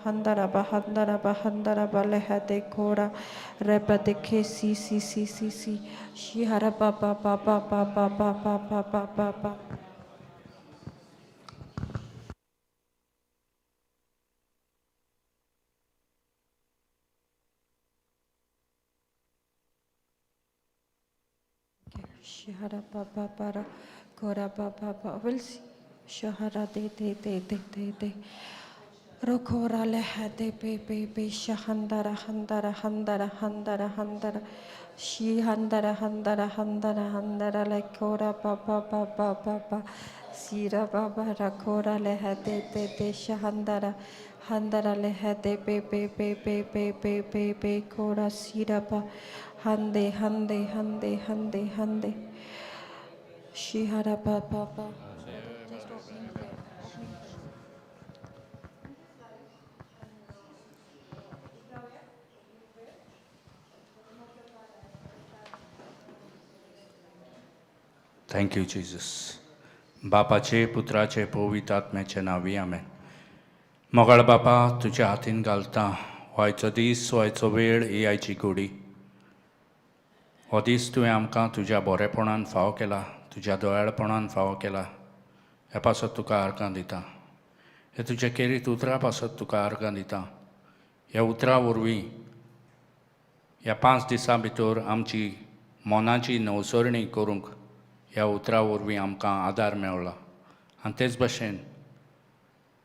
handaraba lehate kora repate ke si shihara papa papa papa papa papa papa. Shihara papa para kora papa. We'll see. Shahara de. Rokora lehate pe shahandara handara. She handara like kora papa. Sira baba rakora lehate te shahandara. Handara lehate pe kora sira pa. Hande. Shihara papa. Just opening prayer. Thank you, Jesus. बापाचे पुत्राचे पवित्रात्म्याचे नावी आमेन. मोगाळ बापा तुझ्या हातीन घालता व्हायचो दीस व्हायचो वेळ येयाची घडी. हो दीस तुवें आमकां तुज्या बरेपणान फावो केला, तुज्या दोळाळपणान फावो केला. हे पासत तुका आर्गां दिता. हे तुज्या केरीत उतरां पासत तुका आर्गां दिता. ह्या उतरां वरवीं ह्या 5 दिसां भितर आमची मोनाची नवसरणी करूंक ह्या उतरां वरवीं आमकां आदार मेळ्ळा. आनी तेच भशेन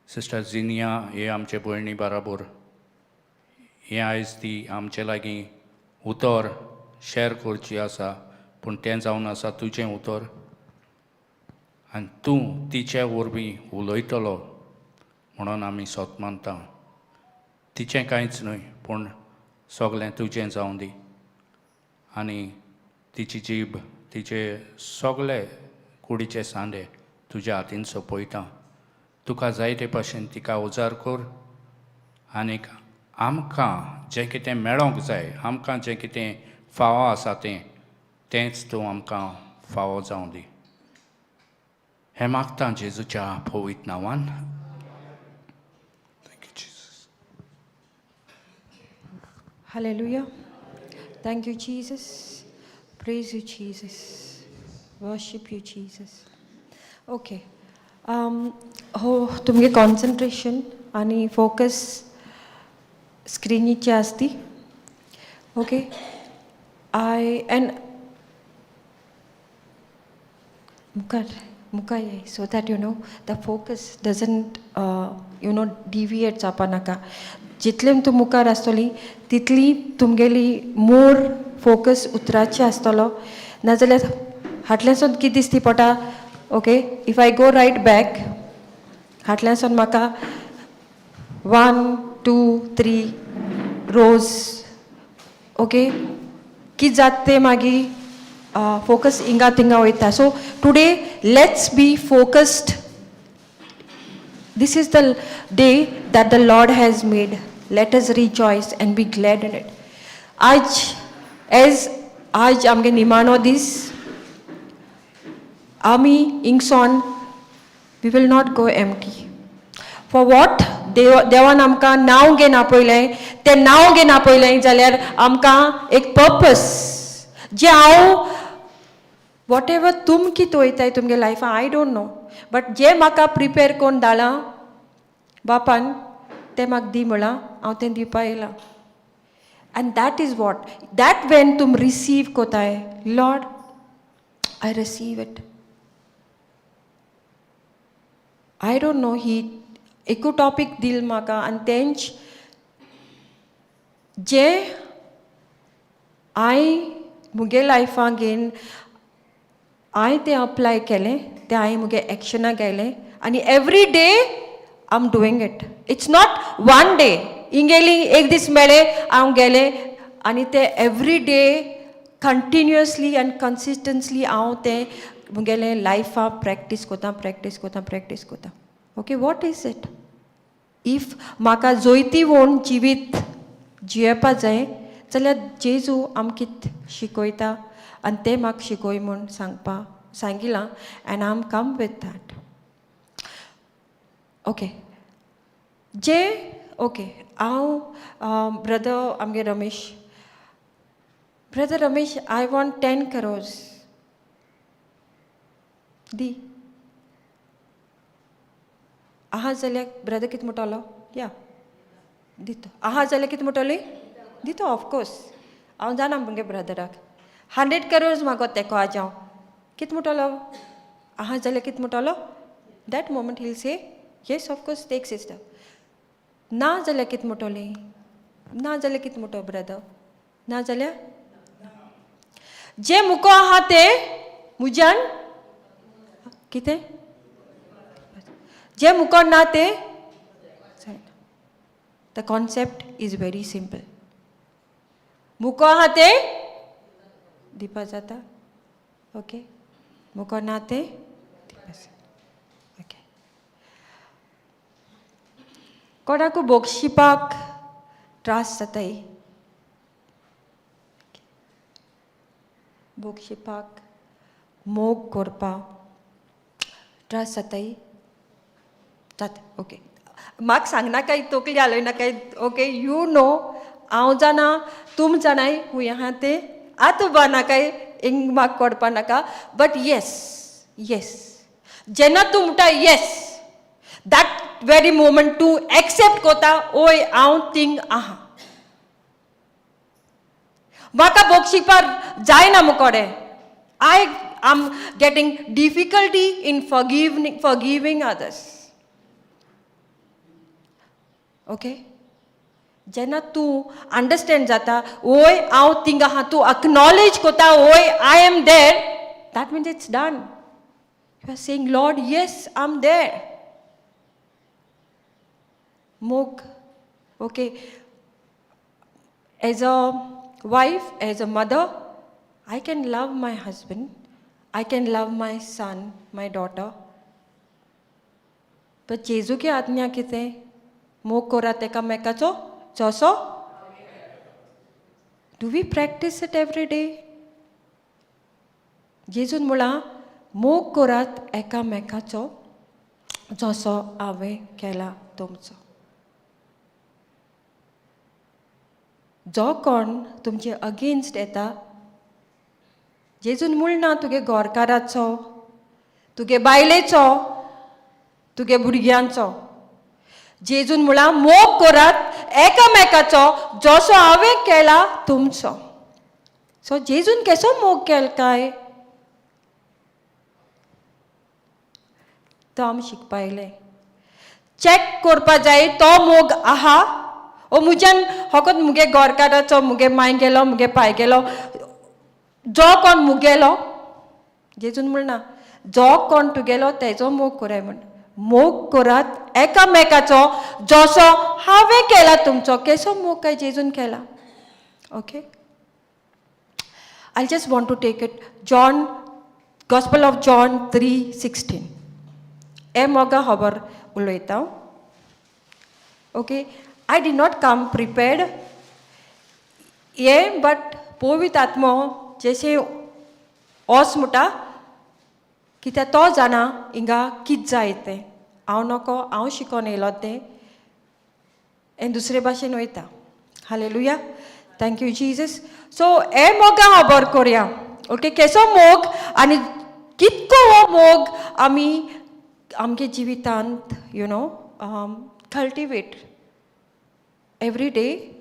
सिस्टर झिनिया हे आमचे भयणी बराबर हें आयज ती आमचे लागीं उतर शेअर करची आसा, पूण तें जावन आसा तुजें उतर. आनी तूं तिचे वरवीं उलयतलो म्हणून आमी सोत मानता. तिचें कांयच न्हय, पूण सगलें तुजें जावं दी. आनी तिची जीब, तिचे सगळे कुडीचे सांडे तुज्या हातीन सोंपयता. तुका जाय ते भाशेन तिका उजार कर. आनीक आमकां जें कितें मेळोंक जाय, आमकां जें कितें फावो आसा तेंच तूं आमकां फावो जावं दी. हें मागता जेजूच्या पवित्र नांवान. Thank you, Jesus. Hallelujah. Thank you, Jesus. Praise you, Jesus. Worship you, Jesus. Okay. हो तुमगे कॉन्सन्ट्रेशन आणि फोकस स्क्रीनीचे असती. ओके. And मुखार so that the focus doesn't deviates apanaka. जितलें तूं मुखार आसतली तितली तुमगेली मोर फोकस उतराची आसतलो. नाजाल्यार हाटल्यासून कितें दिसती पडटा. Okay, if I go right back हाटल्यासून म्हाका 1, 2, 3 रोज. ओके, कितें जाता तें मागीर फोकस हिंगा थिंगा वयता. So today let's be focused. This is the day that the Lord has made. Let us rejoice and be glad in it. आज आमगे निमाणो दीस. आमी इंगसोन we will not go empty. For what देवान आमकां नांव घेवन आपयलें, तें नांव घेवन आपयलें जाल्यार आमकां एक पर्पस जें हांव वॉट एवर तुम कितें वयताय तुमगे लायफान आय डोंट नो, बट जें म्हाका प्रिपेर करून धाडलां बापान तें म्हाका दी म्हळां हांव तें दिवपा येयलां. And that is what, that when तुम receive कोताय, Lord, I receive it. I don't know, he एकू टॉपिक दिल म्हाका आनी तेंच जें हांवें मुगे लायफान घेवन हांवें तें अप्लाय केलें, तें हांवें मुगे एक्शनाक घायलें आनी every day I am doing it. It's not one day. इंगेली एक दीस मेळ्ळें हांव गेलें आनी तें एवरी डे कंटिन्युअसली आनी कन्सिस्टन्सली हांव तें मुगेलें लायफान प्रॅक्टीस कोतां. Okay, what is it? If म्हाका जोयती वोन जिवीत जियेवपा जाय जाल्यार जेजू आमकां कितें शिकयता आनी तें म्हाका शिकोय म्हूण सांगिलां. And I am come with that. Okay, जें ओके हांव ब्रदर आमगे Ramesh brother Ramesh I want 10 crores दी आहा जाल्यार ब्रदर कितें म्हणटलो या दितो आहा जाल्यार कितें म्हणटली दितो ऑफकोर्स हांव जाणा मुगे ब्रदराक 100 crores मागो तेको आज हांव कितें म्हणटलो आहा जाल्यार कितें म्हणटलो दॅट मोमेंट हील से येस ऑफकोर्स टेक सिस्टर ना जाल्यार कितें म्हणटली ना जाल्यार कितें म्हणटो ब्रदर ना जाल्यार जे मुको आहा ते मुज्यान कितें जे मुको ना ते the concept is very simple मुको आहा ते दिवपा जाता ओके मुको ना ते ओके कोणाकू बोग शिवपाक त्रास जाताय बोग शिवपाक मोग करपाक त्रास जाताय जाता ओके म्हाका सांगनाका तोकली हालय नाका ओके यू नो हांव जाणा तुम जाणाय हूंय आहा ते आतां बा नाकाय इंग म्हाका कोडपा नाका बट येस येस जेन्ना तूं म्हणटा येस दॅट वेरी मोमेंट तूं एक्सेप्ट कोता ओय हांव थिंग आहा म्हाका बोग शिकपाक जायना मुकोडे I am getting difficulty in forgiving others okay जेन्ना तूं अंडरस्टँड जाता ओय हांव थिंग आहा तूं एक्नॉलेज कोता ओय I am there that means it's done you are saying Lord yes I am there मोग okay as a wife, as a mother, I can love my husband, I can love my son, my daughter. But Jesu की आज्ञा कितें मोग कोरात एकामेकाचो जसो Do we practice it every day? जेजून म्हळा मोग कोरात एकामेकाचो जसो हांवें केला तुमचो जो कोण तुमचे अगेन्स्ट येता जेजून म्हणना तुगे गोरकाराचो तुगे बायलेचो तुगे भुरग्यांचो जेजून म्हळा मोग कोरात एकामेकाचो जसो हांवें केला तुमचो सो जेजून केसो मोग केल काय तो आमी शिकपा येयले चॅक करपा जाय तो मोग आहा ओ मुज्यान होकोत मुगे गोरकाराचो मुगे माय गेलो मुगे पाय गेलो जो कोण मुगेलो जेजून म्हणना जो कोण तुगेलो तेजो मोग कोराय म्हण मोग कोरात एकामेकाचो जसो हांवें केला तुमचो केसो मोग काय जेजून केला okay I just want to take it John gospel of John 3:16 हे मोगा खबर उलयता okay I did not come prepared. Yeah, but पवित्र आत्मा जैसे ओस मुटा कित्या तो जाणा हिंगा कित जाय तें हांव नको हांव शिकोन येयलो तें हें दुसरे भाशेन वयता हालेलुया थँक यू जीजस सो हे मोगा खबर कोरया ओके केसो मोग आनी कितको हो मोग आमी आमगे जिवितांत you know cultivate Every day,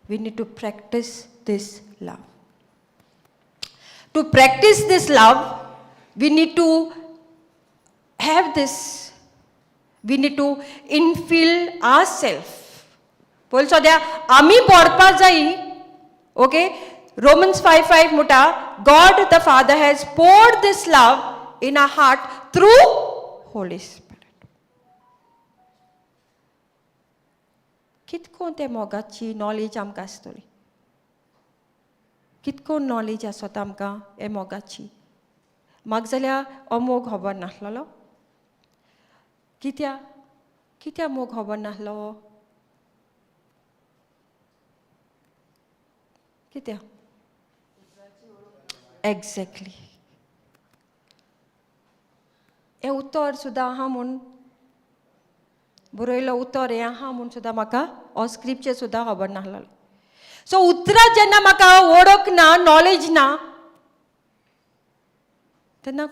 we need to practice this love. To practice this love, we need to have this, we need to infill ourselves. बोल सद्या आमी पडपा जाई okay Romans 5:5 मुटा God the Father has poured this love in our heart through Holy Spirit. कितको ते मोगाची knowledge आमकां आसतली कितको नॉलेज आसता आमकां हे मोगाची म्हाका जाल्यार हो मोग खबर नासलोलो कित्या कित्या मोग खबर नासलो कित्या एक्झॅक्टली हें उतर सुद्दां आहा म्हूण बरोयलो उतर हें आहा म्हूण सुद्दां म्हाका हो स्क्रिप्चर सुद्दां खबर नाहलो सो उतरां जेन्ना म्हाका वळख ना नॉलेज ना तेन्ना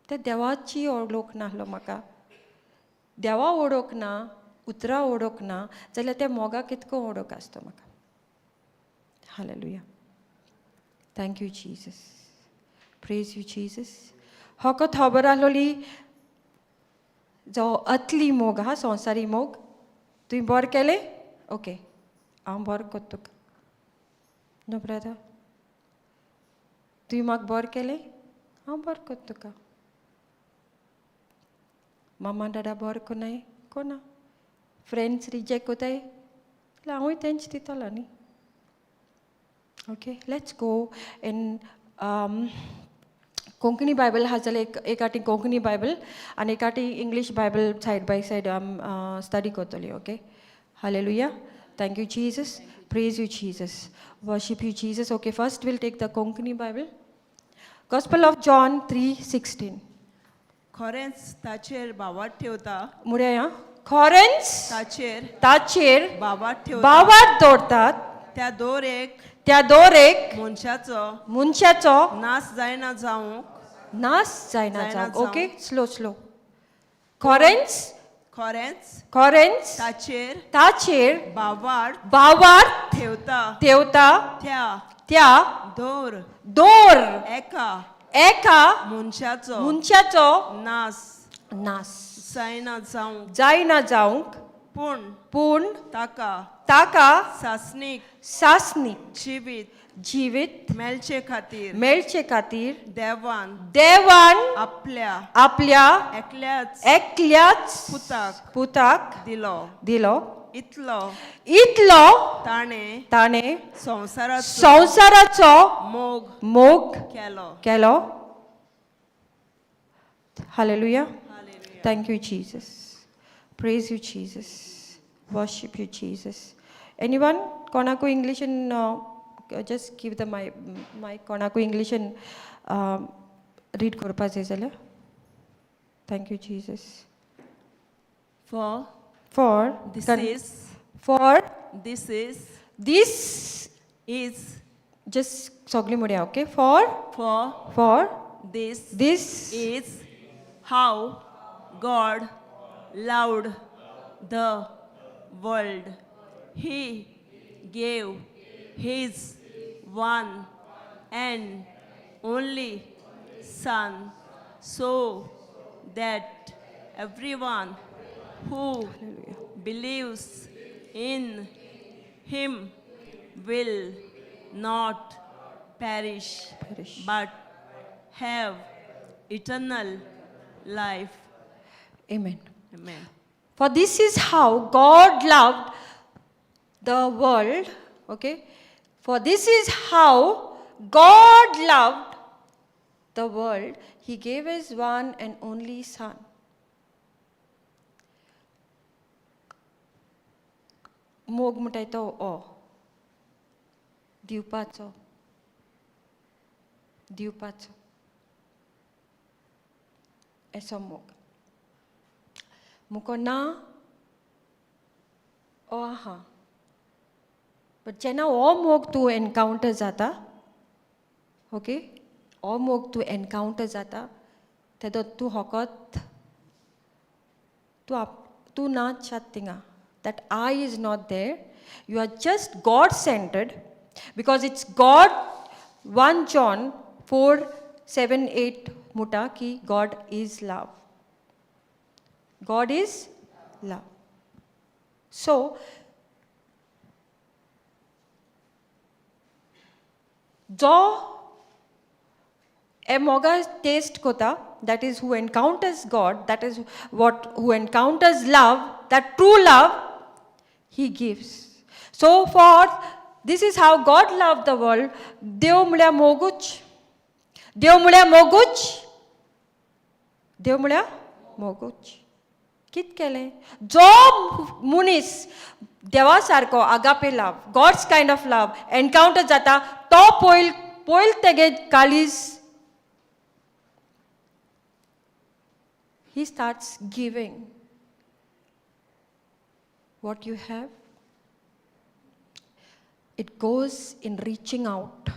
त्या देवाची वळख नाहलो म्हाका देवा वळख ना उतरां वळख ना जाल्यार त्या मोगा कितको वळख आसता म्हाका hallelujah thank you Jesus praise you Jesus फकत खबर आसलोली जो अतली मोग हा संवसारी मोग तुवें बरें केलें ओके हांव बरें करता तुका नो ब्रदर तुवें म्हाका बरें केलें हांव बरें करता तुका मामा दादा बरें कोनाय कोना फ्रेंड्स रिजेक्ट कोताय जाल्यार हांवूय तेंच दितलो न्ही okay let's go in Konkani Bible हा जाल्यार एक आटी कोंकणी बायबल आनी एक आटी English Bible side by side study करतली okay hallelujah thank you Jesus praise you Jesus worship you Jesus okay first will take the Konkani Bible gospel of John 3:16 खरेंच ताचेर बावाट ठेवता मुळे या खरेंच ताचेर बावाट ठेवता बावाट दवरतात त्या दोरेक मनशाचो नाश जायना जावंक ओके स्लो खरेंच ताचेर बावाट ठेवता त्या दोर एका मनशाचो नाश जायना जावंक पूण ताका सासनीक जिवीत मेळचे खातीर देवान आपल्या एकल्याच पुताक दिलो इतलो ताणे संसाराचो मोग केलो hallelujah thank you Jesus praise you Jesus worship you Jesus anyone कोणाकू इंग्लिशीन जस्ट गिव द मायक कोणाकू इंग्लिशीन रीड करपा जाय जाल्यार thank you Jesus For this is just sogli mudia okay for this is how God loved the world. He gave his one and only Son so that everyone who believes in him will not perish but have eternal life. Amen. Amen. For this is how God loved the world. Okay. For this is how God loved the world. He gave his one and only Son. मोग म्हणटाय तो दिवपाचो एसो मोग मुको ना आहा but जेन्ना हो मोग तूं एनकावंटर जाता ओके हो मोग तूं एनकावंटर जाता तेदो तूं होकोत तूं नाच थिंगा that I is not there. You are just God-centered because it's God. 1 John 4:7-8 muta ki God is love. God is love. So jo a moga taste kota, that is who encounters God, that is who encounters love, that true love he gives. So for this is how God loved the world. देव म्हळ्यार मोगूच कित केलें जो मनीस देवा सारको agape love God's kind of love encounter जाता तो पयल तेगे काळीज he starts giving what you have, it goes in reaching out.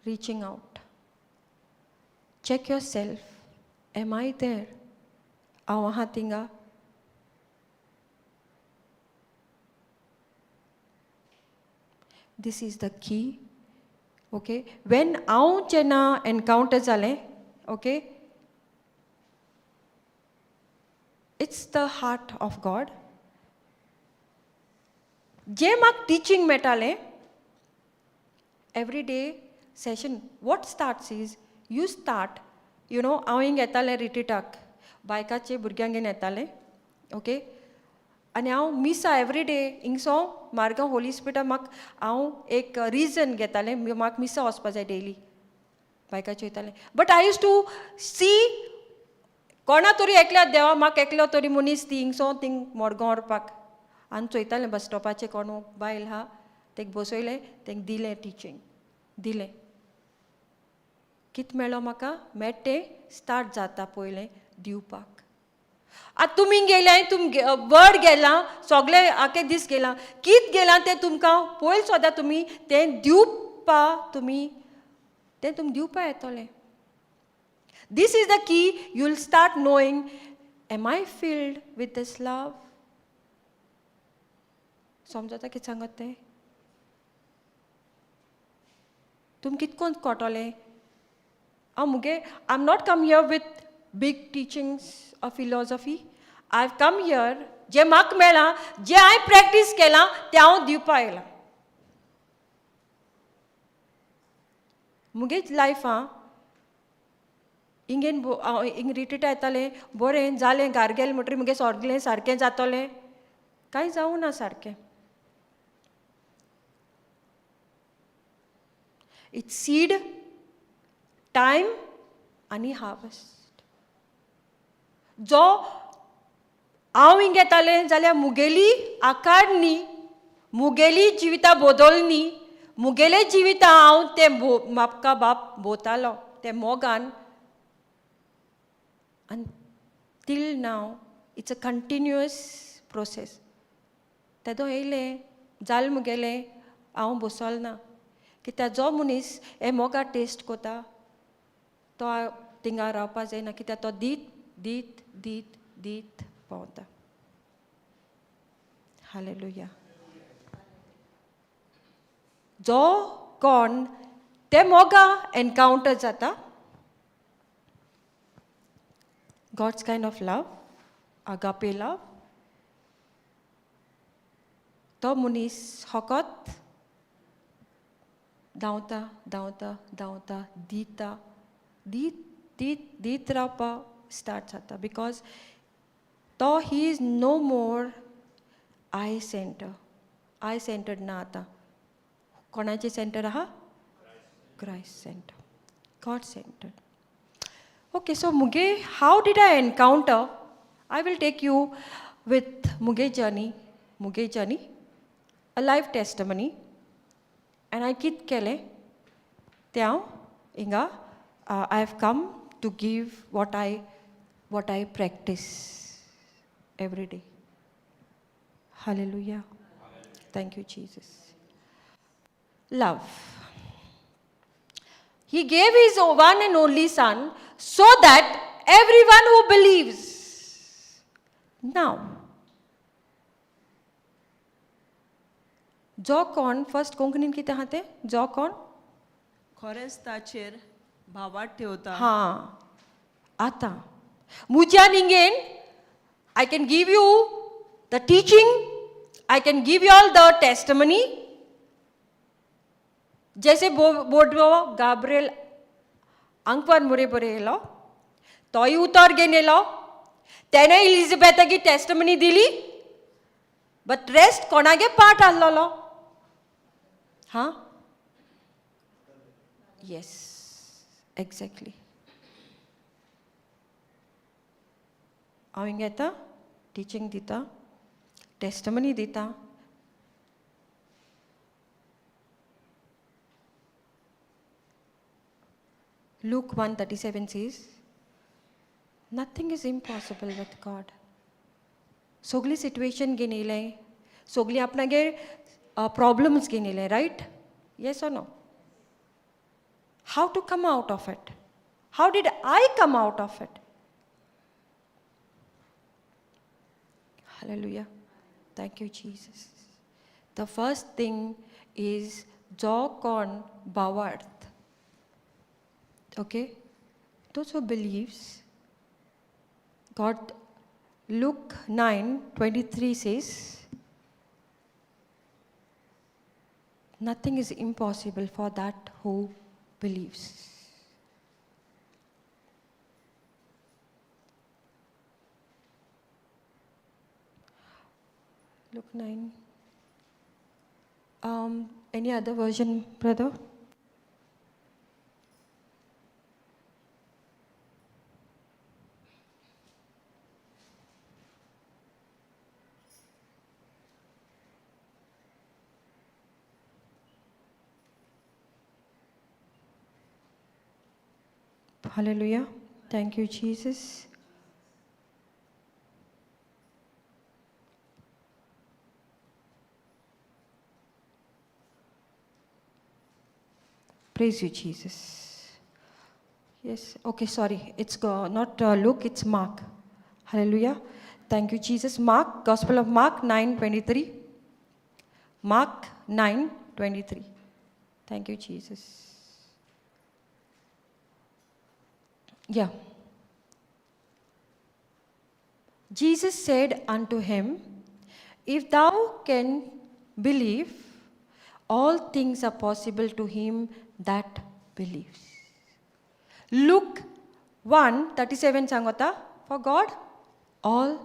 Reaching out. Check yourself. Am I there? Awaha tinga. This is the key. Okay? When aun chena encounter jale, okay? It's the heart of God. Je mak teaching metale, every day session, what starts is, you start, awing etale rititak, baikache burgyangen etale, okay? And now misa every day, ingso, marga Holy Spirit mak, ek reason getale, mak misa ospaja daily, baikache etale. But I used to see, kona tori ekla dewa, mak ekla tori munis ti ingso, ting morgor pak. आणि चोयतालें बस स्टॉपाचे कोणू बायल हा तेक बसयलें तेंक दिलें teaching दिलें कित मेळ्ळो म्हाका मेट्टे स्टार्ट जाता पयलें दिवपाक आतां तुमी गेल्याय वर्ड गेलां सगळे आखे दीस गेलां कित गेलां तें तुमकां पयल सोदां तुमी तें दिवपा तुमी तें तुमकां दिवपा येतोलें This is the key. You'll start knowing, am I filled with this love? समझता कित सांगत ते तुम कितकोन कोटोले I'm not come here with big teachings of philosophy. I've come here जे म्हाक मेळ्ळा जे हांवें प्रॅक्टीस केलां तें हांव दिवपा येयलां मुगे लायफां इंगेन इंग रिट्रीटा येतालें बरें जालें घार गेलें म्हणटरी मुगे सगलें सारकें जातोलें कांय जावं ना सारकें It's seed, time, आणि harvest. जो हांव हिंग येतालें जाल्यार मुगेली आकारणी मुगेली जिवितां बदलनी मुगेले जिवितां हांव तें म्हाका बाप भोंवतालो तें मोगान and till now it's a continuous process. तेदो येयलें जाल मुगेलें हांव बसोल ना कित्याक जो मनीस हे मोगा टेस्ट कोता तो थिंगा रावपा जायना कित्याक तो दीत दीत दीत दीत पावता हालेलुया जो कोण ते मोगा एनकाउंटर जाता God's kind of love, agape love, तो मनीस होकोत धांवता धांवता धांवता दिता दीत दीत दीत रावपा स्टार्ट जाता बिकॉज तो he is no more I centered ना आतां कोणाचें सेंटर आहा Christ center God centered Okay, so Muge, how did I encounter? I will take you with Muge journey, a life testimony. And I kit kele, tiao, inga, I have come to give what I practice every day. Hallelujah. Thank you, Jesus. Love. He gave his one and only son so that everyone who believes. Now, जो कोण first कोंकणीन कितें आहा तें जो कोण खरेंच ताचेर भावार्थ ठेवता हां आतां मुज्या निंगेन I can give you the teaching, I can give you all the testimony. जैसे बोर्डो गाब्रिएल अंकवर मुरे बरेलो तोय उतर गेनेलो तेने इलिझाबेथागी टेस्टमनी दिली बट रेस्ट कोणागे पार्ट आसलोलो हां येस एक्झॅक्टली हांव हिंगा येता टिचींग दिता टेस्टमनी दिता Luke 1:37 says, nothing is impossible with God. सगळी सिट्युएशन घेवन येयलें सगळी आपणागे प्रॉब्लम्स घेवन येयलें right yes or no how to come out of it how did I come out of it hallelujah thank you Jesus the first thing is जो कोण भावार्थ okay those who believes God Luke 9:23 says nothing is impossible for that who believes Luke 9 any other version brother Hallelujah. Thank you, Jesus. Praise you, Jesus. Yes. Okay, sorry. It's not Luke, it's Mark. Hallelujah. Thank you, Jesus. Mark, Gospel of Mark 9:23. Mark 9:23. Thank you, Jesus. Yeah. Jesus said unto him, if thou can believe, all things are possible to him that believes. Luke 1:37 sangota, for God, all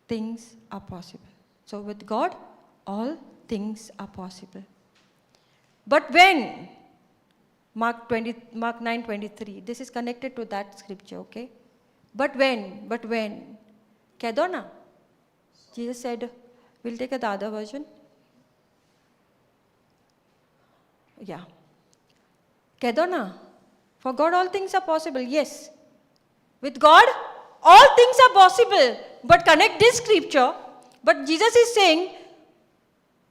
things are possible. So with God, all things are possible. But when Mark 9:23. This is connected to that scripture, okay? But when? Kedona. Jesus said, we'll take the other version. Yeah. Kedona. For God all things are possible. Yes. With God all things are possible. But connect this scripture. But Jesus is saying,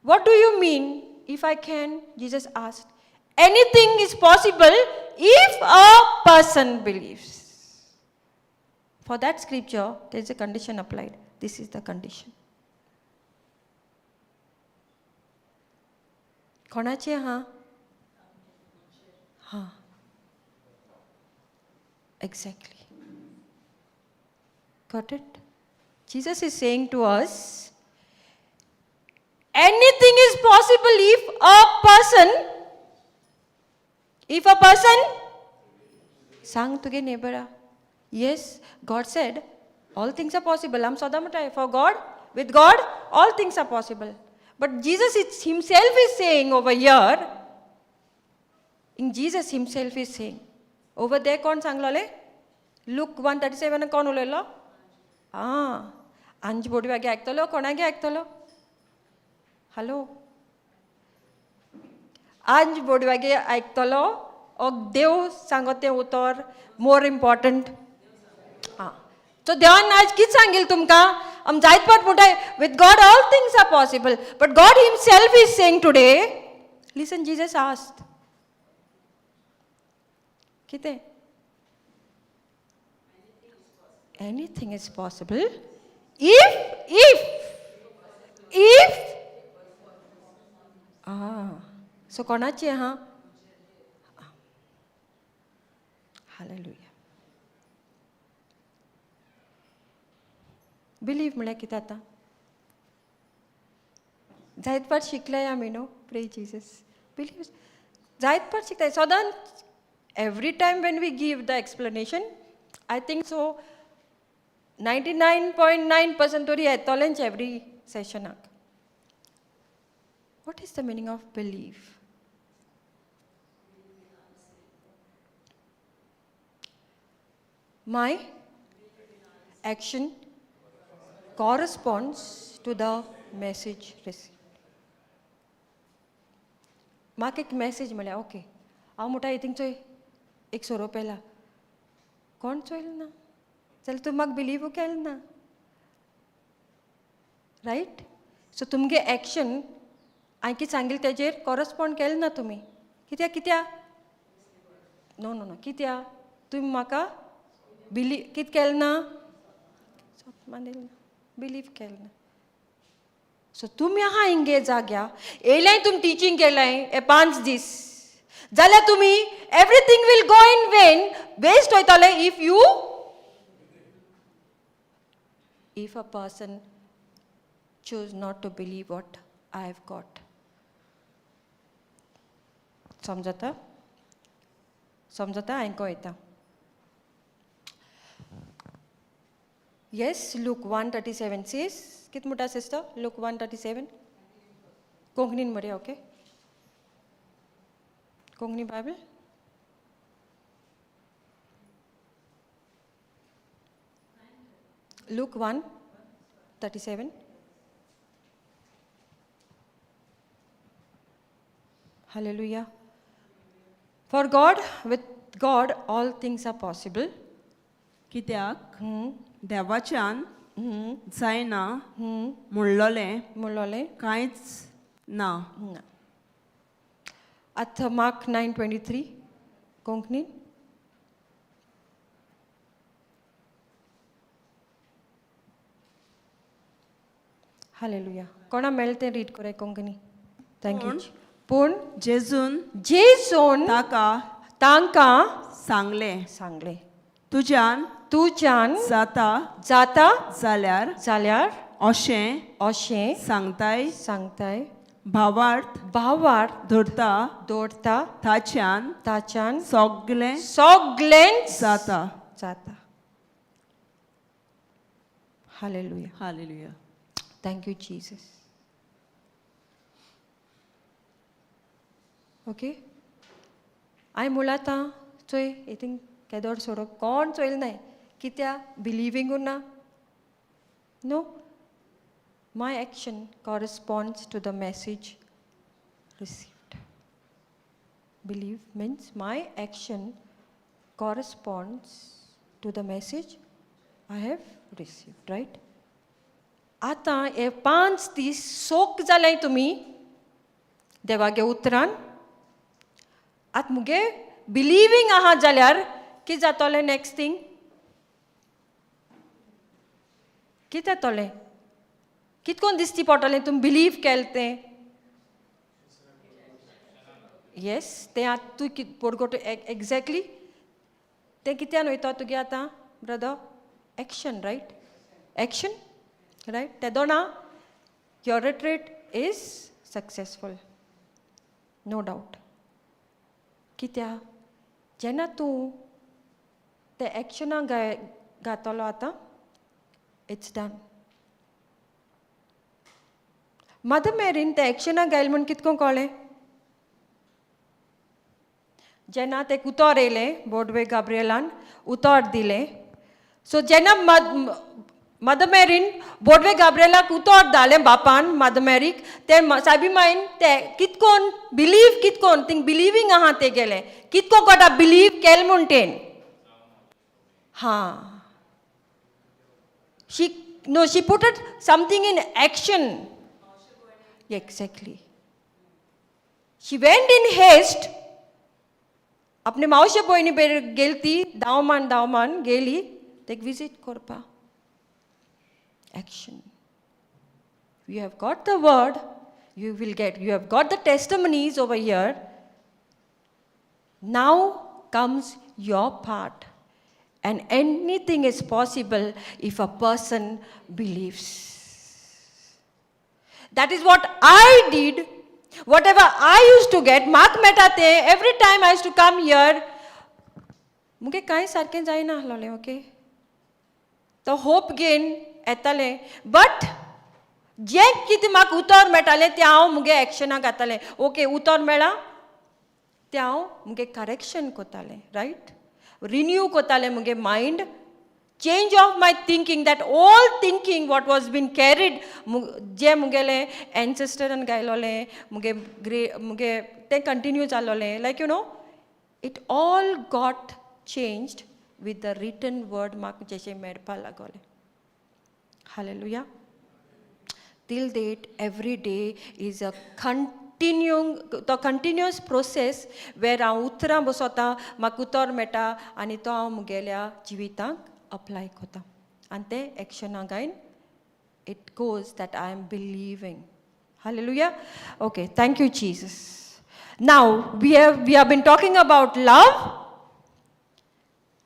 what do you mean if I can? Jesus asked. Anything is possible if a person believes. For that scripture, there is a condition applied. This is the condition. कोणाचे हाँ? हाँ. Exactly. Got it? Jesus is saying to us, anything is possible if a person sang tuge neighbor. Yes, God said, all things are possible. For God, with God, all things are possible. But Jesus himself is saying over here, Jesus himself is saying, over there, kon sang lole? Luke 1:37 kon ulelo? Anj bodi wage aktolo, konage aktolo? Hello? आज बोडवागे ऐकतलो और देव सांगते उतर more important हाँ तो देवान आज कित सांगेल तुमका हम जायत पाट मोठा with God all things are possible but God himself is saying today listen Jesus asked किते anything is possible if so कोणाचे हाँ Hallelujah. Believe म्हळ्यार कितें आतां जायत पाट शिकलें आमी न्हू प्रे जीसस बिलीव जायत पाट शिकताय सदांच every time when we give the explanation I think so 99.9% तरी येतोलेंच every sessionaक what is the meaning of belief my action corresponds to the message received. म्हाका एक मॅसेज म्हळ्यार ओके हांव म्हणटा थिंग चोय एक सोरो पेला कोण चोयल ना जाल्यार तूं म्हाका बिलीव केलें ना रायट. सो तुमगे एक्शन हांवें कितें सांगिल्लें तेजेर कॉरस्पॉंड केलें ना तुमी. कित्या नो नो नो कित्या तुमी म्हाका कितें केलें ना बिलीव केलें ना. सो तुमी आहा हिंगे जाग्या येयलें तुमी टिचींग केलें हे 5 दीस जाल्यार तुमी everything will go in vain waste वयतलें if a person choose not to believe what I have got. समजता हांवें वयता. Yes, Luke 1:37 says, कित मुटा सिस्टर? Luke 1:37. कोंकणीन मरे okay. Konkani Bible. Luke 1:37. Hallelujah. For God, with God, all things are possible. कित्याक देवाच्यान जायना म्हणलोलें कांयच ना. आतां मार्क 9:23 कोंकणी. हालेलुया. कोणा मेळ्ळें तें रीड कोराय कोंकणी. थँक्यू. पूण जेजून तांकां सांगलें तुज्यान जाता जाल्यार अशें सांगताय भावार्थ दवरता ताच्यान सगलें जाता. Hallelujah. Thank you, Jesus. Okay? हांवें मुळात चोय हितून केदोर सोडप कोण चोयल नाय. कित्या बिलिवींगू ना. No. My action corresponds to the message received. Believe means my action corresponds to the message I have received, right? आतां हे 5 दीस सोक जालें तुमी देवागे उतरान. आतां मुगे बिलिवींग आहा जाल्यार कितें जातोलें नेक्स्ट थिंग? कितें जातोलें? कितकोन दिसती पडटलें तुमी बिलीव केलें तें? येस तें आतां तूं पोरगोट एक्झॅक्टली तें कित्यान वयता तुगे आतां brother? Action right. Action right? Tedona, your retreat is successful. No doubt. कित्या जेन्ना तूं ते एक्शना घातलो आतां इट्स डन. मदर मेरीन ते एक्शना घायल म्हूण कितको कळ्ळें? जेन्ना ते उतर येयलें बोडवे गाब्रिएलान उतर दिलें. सो जेन्ना मदर मेरीन बोडवे गाब्रिएलाक उतर धाडलें बापान मदर मेरीक ते सायबी मायन ते कितकोन बिलीव कितकोन थिंग बिलिवींग आहा ते गेलें. कितको कोटा बिलीव केलें म्हूण तेन. She put it something in action. Exactly. She went in haste. अपने मावशे पयनी गेलती धांवमान गेली तेक विजीट करपा. Action. You have got the word, you have got the testimonies over here. Now comes your part. And anything is possible if a person believes. That is what I did. Whatever I used to get, Mark metate, every time I used to come here, मुगे कांय सारकें जायना आहलोलें, okay? तो hope gain येतालें, but जें कितें म्हाका उतर मेळटालें तें हांव मुगे एक्शनाक घातालें. ओके उतर मेळ्ळां तें हांव मुगे करेक्शन कोत्तालें, रायट? रिन्यू कोत्तालें मुगे mind. Change of my thinking, that all thinking what was been carried जें मुगेलें एन्सेस्टरान गायलोलें मुगे तें कंटिन्यू जालोलें. Like you know it all got changed with the written word म्हाका जेशें मेळपा लागोलें. Hallelujah. till date, every day is a continuous process where हांव उतरां बसोतां, म्हाका उतर मेळटा आनी तो हांव मुगेल्या जिवितांत अप्लाय कोतां. आनी तें एक्शनां गायन it goes that I am believing. Hallelujah. Okay, thank you, Jesus. Now, we have been talking about love.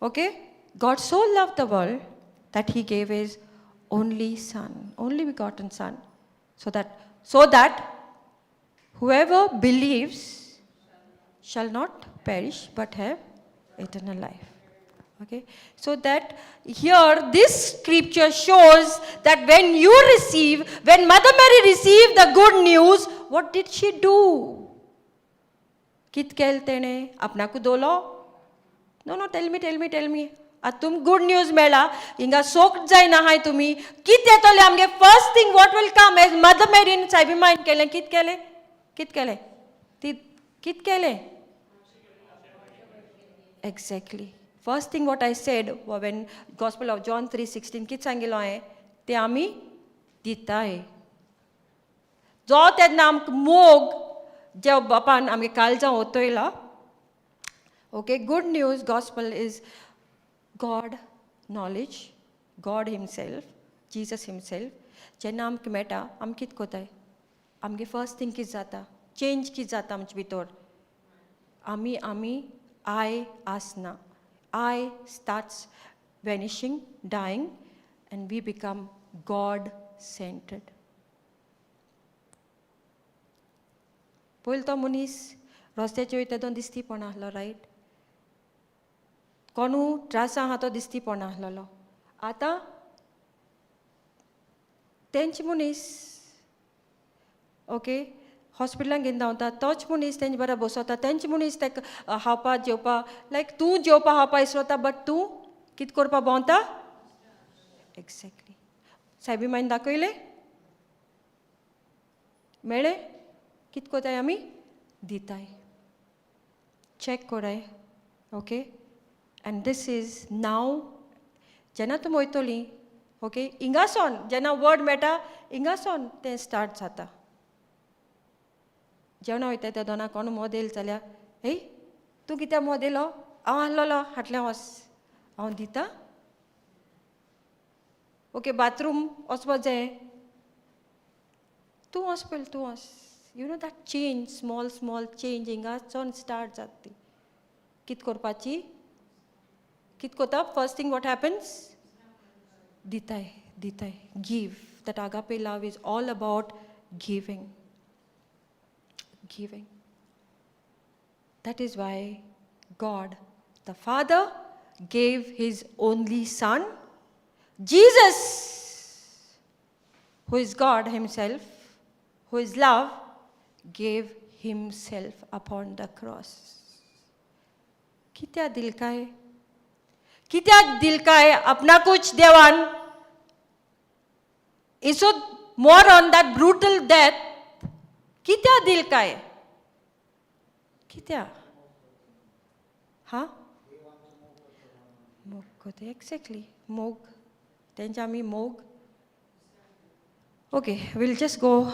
Okay? God so loved the world that he gave his only son, only begotten son, so that whoever believes shall not perish but have eternal life. Okay, so that here this scripture shows that when Mother Mary received the good news, what did she do? Kit keltene apna ku dolo? No, tell me. Atum good news mela, inga sok jai na hai tumi. Kit etole amge first thing what will come as Mother Mary in Saibi mind kele kit kele. Exactly. First thing what I said when Gospel of John 3:16 kit sangilo hai te ami dita hai. Jo te nam mog je bapan amge kalja otoila. Okay, good news gospel is God knowledge, God himself, Jesus himself. Je nam ke meta am kit kotai. Amge first thing kit jata, change kit jata amch bitor. Ami I asna. I starts vanishing, dying, and we become God-centered. Poilto munis, rostecho ite don disti ponahlo, right? Konu trasa hato disti ponahlo. Ata tench munis, okay? Hospital ginda unta touch munis tench bara bosota tench munis tek hapa jopa like tu jopa hapa isrota but tu kit korpa bonta exactly saibi mind dakoile mele kit kotai ami ditai check korai okay and this is now jana tu moitoli okay ingason jana word meta ingason then start jata जेवण वयता त्या दोना कोण मोदेल जाल्यार हे तूं कित्या मोदेलो हांव आहलोलो हाटलें वच हांव दिता ओके बाथरूम वचपा जाय तूं वच पयलीं तूं वच you know that change small change हिंगाच्यान स्टार्ट जाता ती कित करपाची कित कोता फर्स्ट थिंग वॉट हॅपन्स दिताय give that agape love is all about giving. That is why God, the Father, gave his only Son, Jesus, who is God himself, who is love, gave himself upon the cross. कित्या दिल का है अपना कुछ देवान इसो more on that brutal death कित्या दिल का है कित्या हाँ मोग कोते exactly मोग तेंचा मी मोग okay we'll just go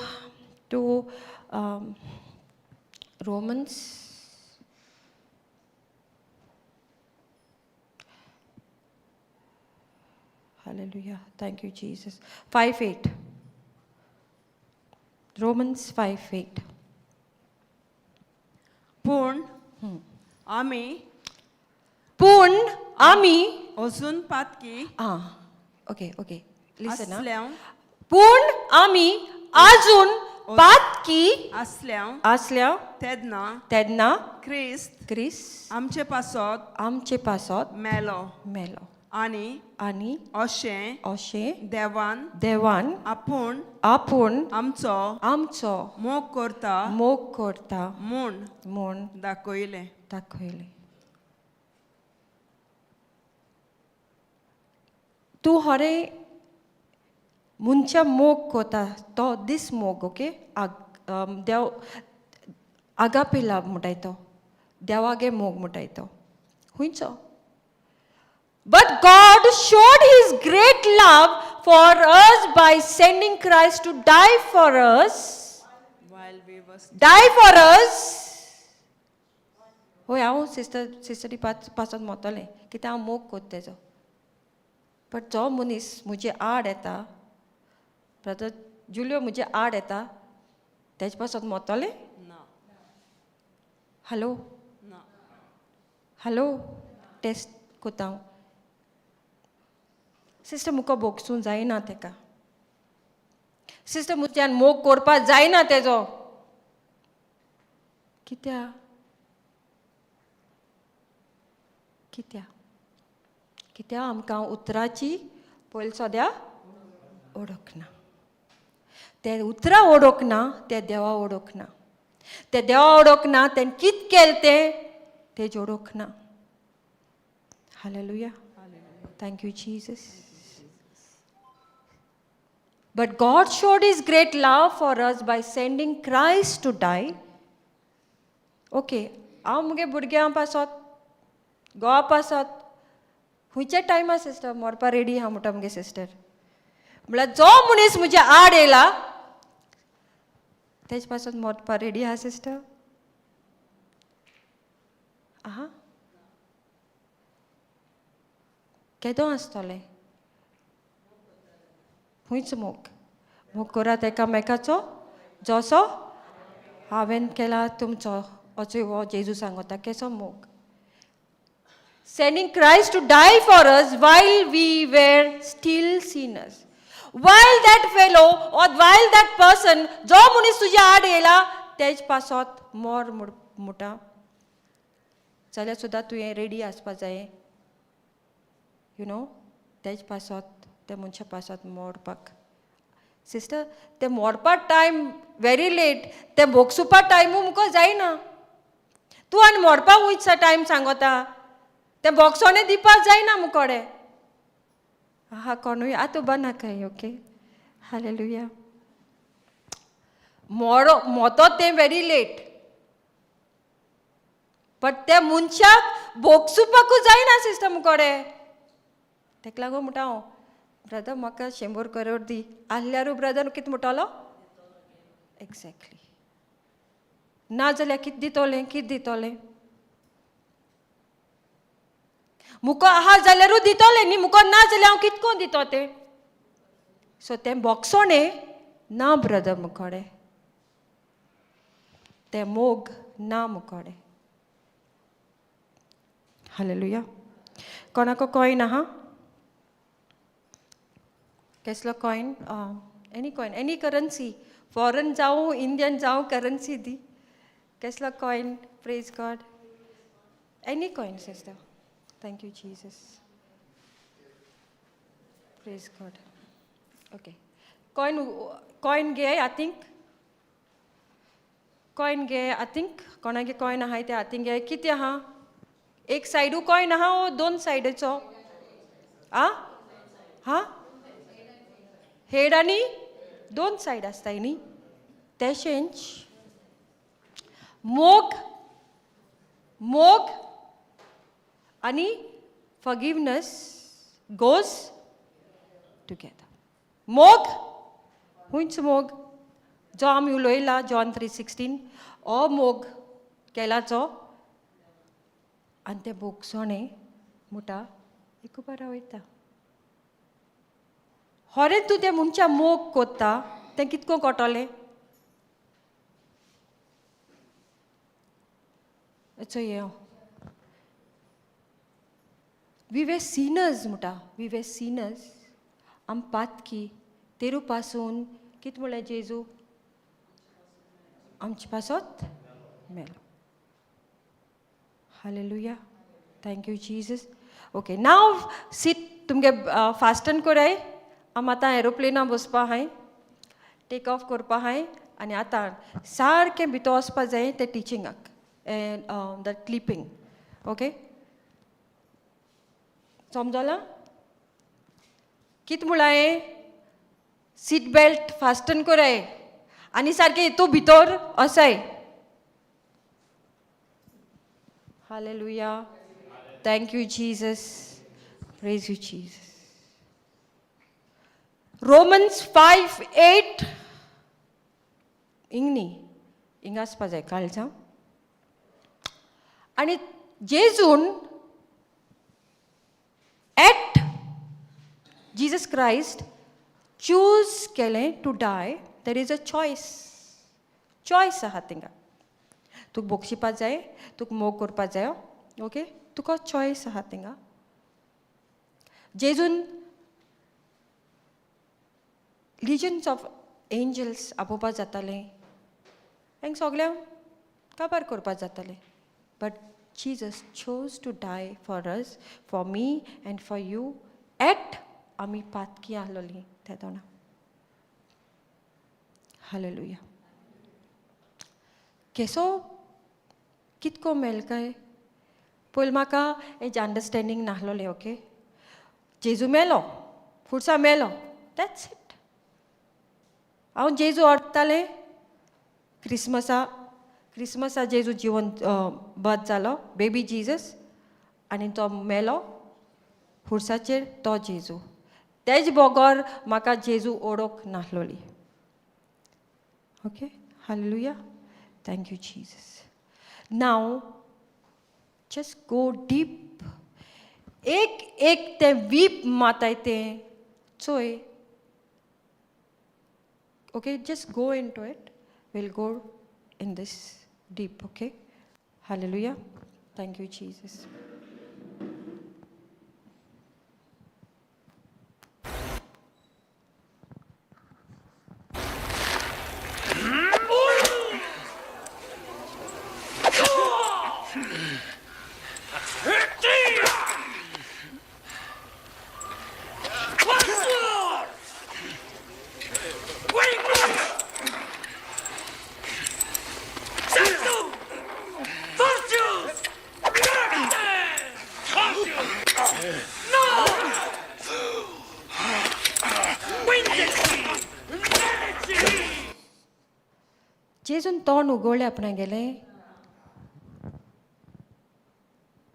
to Romans hallelujah thank you Jesus 5:8 Romans 5:8 पूण आमी अजून पातकी okay listen असल्यां पूण आमी अजून पातकी असल्या तेदना क्रिस्त आमचे पासत मेलो आनी अशें देवान आपूण आमचो मोग करता म्हूण दाखयलें तूं हरे मुनच्या मोग कोता तो दीस मोग ओके देव agape love म्हणटाय तो देवागे मोग म्हणटाय तो हुंयचो But God showed His great love for us by sending Christ to die for us. while we were Die for us. होय हांव सिस्टरी पासून मोतलें कित्याक हांव मोग कोत तेजो. बट जो मनीस म्हजे आड येता, ब्रदर जुलियो म्हजे आड येता, तेजे पासून मोतलें. no, hello no. Hello test कोता हांव. सिस्टर मुको बोगसूं जायना तेका. सिस्टर म्हज्यान मोग करपा जायना तेजो. कित्या कित्या कित्या आमकां उतराची पयलीं सद्या ओळखना. ते उतरां ओळखना, ते देवा ओळखना. ते देवा ओळखना, तें कित केलें तें ओळखना. Hallelujah. Thank you, Jesus. But God showed His great love for us by sending Christ to die. Okay, हांव मुगे भुरग्यां पासत गोवा पासत खंयच्या टायमार सिस्टर मरपा रेडी आहा म्हणटा मुगे सिस्टर. म्हळ्यार जो मनीस म्हज्या आड येयला तेज पासून मरपा रेडी आहा सिस्टर. आहा केदो आसतलें खंयच मोग करात एकामेकाचो जसो हांवें केला तुमचो असो हो जेजू सांगता केसो मोग. Sending Christ to die for us while we were still sinners. While that fellow or while that person, जो मनीस तुज्या आड येयला तेज पासत मोर मुटा जाल्यार सुद्दां तुवें रेडी आसपा जाय. यू नो तेज पासत ते मनशा पासत मोरपाक. सिस्टर ते मोरपा टायम वेरी लेट. ते भोगसुपा टायमू मुको जायना. तूं आनी मोरपा वयचा टायम सांगता ते बॉक्सोने दिवपा जायना मुकोडे. आहा कोणूय आतां उबा नाकाय. Okay hallelujah. मोतो तें वेरी लेट. बट त्या मनशाक भोगसुपाकू जायना सिस्टर मुकोडे. तेका लागून म्हणटा हांव ब्रदर म्हाका 100 करोड दी आसल्यारू ब्रदर कितें म्हणटलो एक्झॅक्टली. ना जाल्यार कितें दितोलें मुको आहा जाल्यारूच दितोलें न्ही. मुको ना जाल्यार हांव कितको दितो तें. सो तें बॉक्सोणे ना ब्रदर मुकोडे. तें मोग ना मुकोडे. हालेलुया. कोणाको कॉइन आहा? केसलो कॉइन? एनी करन्सी फॉरेन जावं इंडियन जावं करन्सी दी. केसलो coin? Praise God. Any coin sister. Thank you, Jesus. Praise God. Okay. Coin गे I think. Coin गे I think. कोणागे कॉइन आहाय ते I think गे किती आहा? एक साइडू कॉइन आहा ओ दोन साइडचो? हा? हेड आनी दोन साइड आसताय न्ही. तेशेंच मोग आणि forgiveness goes together. मोग हुंच मोग जो आमी उलोयला जॉन 3:16 हो मोग केलाचो आनी ते बोगसोणे मुटा एक बरा वयता. होरें तूं त्या मनशा मोग कोत्ता तें कितको कोटोलें. चोय We were sinners मुटा. We were sinners. आम पातकी तेरू पासून कित म्हळ्यार जेजू आमचे पासत मेलो. Hallelujah. Thank you Jesus. Okay now seat तुमगे फास्टन कोराय. आम आतां एरोप्लेना बसपा हाय टेक ऑफ करपा हाय आनी आतां सारकें भितर वचपा जाय ते टिचिंगाक द क्लिपिंग. ओके समजला? कित म्हळाय सीट बेल्ट फास्टन कोराय आनी सारकें हितू भितर असाय. Hallelujah. Thank you Jesus. Praise you, Jesus. Romans 5:8. इंगनी इंगास पाजाय कालचा आणि जेजून एट जीसस क्राइस्ट चूज केलें to die. There is a choice आहा थिंगा. तुक बोक्षिपा जाय, तुक मोग करपा जाय, ओके, तुका चॉयस आहा थिंगा. जेजून लिजन्स ऑफ एंजल्स आपोवपा जातालें, हेंक सगळ्यांक काबार करपा जातालें. But Jesus chose to die for us, for me and for you, at आमी पातकी आहलोलीं त्या दोना. हालेलुया. केसो कितको मेल काय पयलीं म्हाका हेज अंडरस्टँडींग नाहलोलें. ओके, जेजू मेलो, फुडसा मेलो, दॅट्स इट. हांव जेजू ओडतालें. क्रिसमसा जेजू जिवन बर्थ जालो, बेबी जीजस, आनी तो मेलो फुडसाचेर तो जेजू. तेज बोगोर म्हाका जेजू ओडोंक नाहलोली. Okay, hallelujah. Thank you Jesus. Now just go deep. एक ते वीप माताय तें चोय. Okay, just go into it. We'll go in this deep, okay? Hallelujah. Thank you, Jesus. जेजून तोंड उगवलें आपणा गेलें.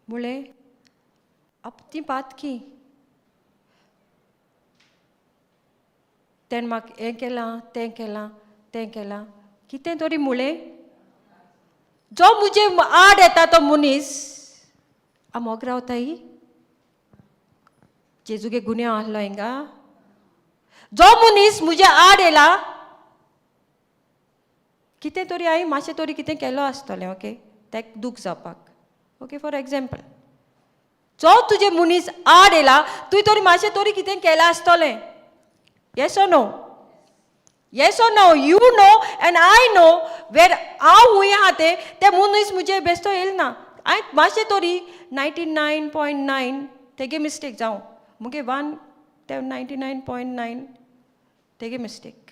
म्हळें आप ती पातकी. तेणें म्हाका हें केलां, तें केलां, तें केलां. कितें तरी म्हळें. जो मुजे आड येता तो मनीस मोग रावताय. जेजूगे गुन्यांव आहलो हिंगा. जो मनीस मुजे आड येला, कितें तरी हांवें मातशें तरी कितें केलो आसतलें. ओके, तेका दूख जावपाक. ओके, फॉर एग्जाम्पल, जो तुजे मनीस आड येला, तुवें तरी मातशें तरी कितें केलां आसतलें. Yes or no? Yes or no? You know and I know where हांव हूंय आहा ते मनीस मुजे बेश्टो येल ना. हांवें मातशें तरी 99.9 तेगे मिस्टेक जावं. मुगे 1 ते 99.9 तेगे मिस्टेक.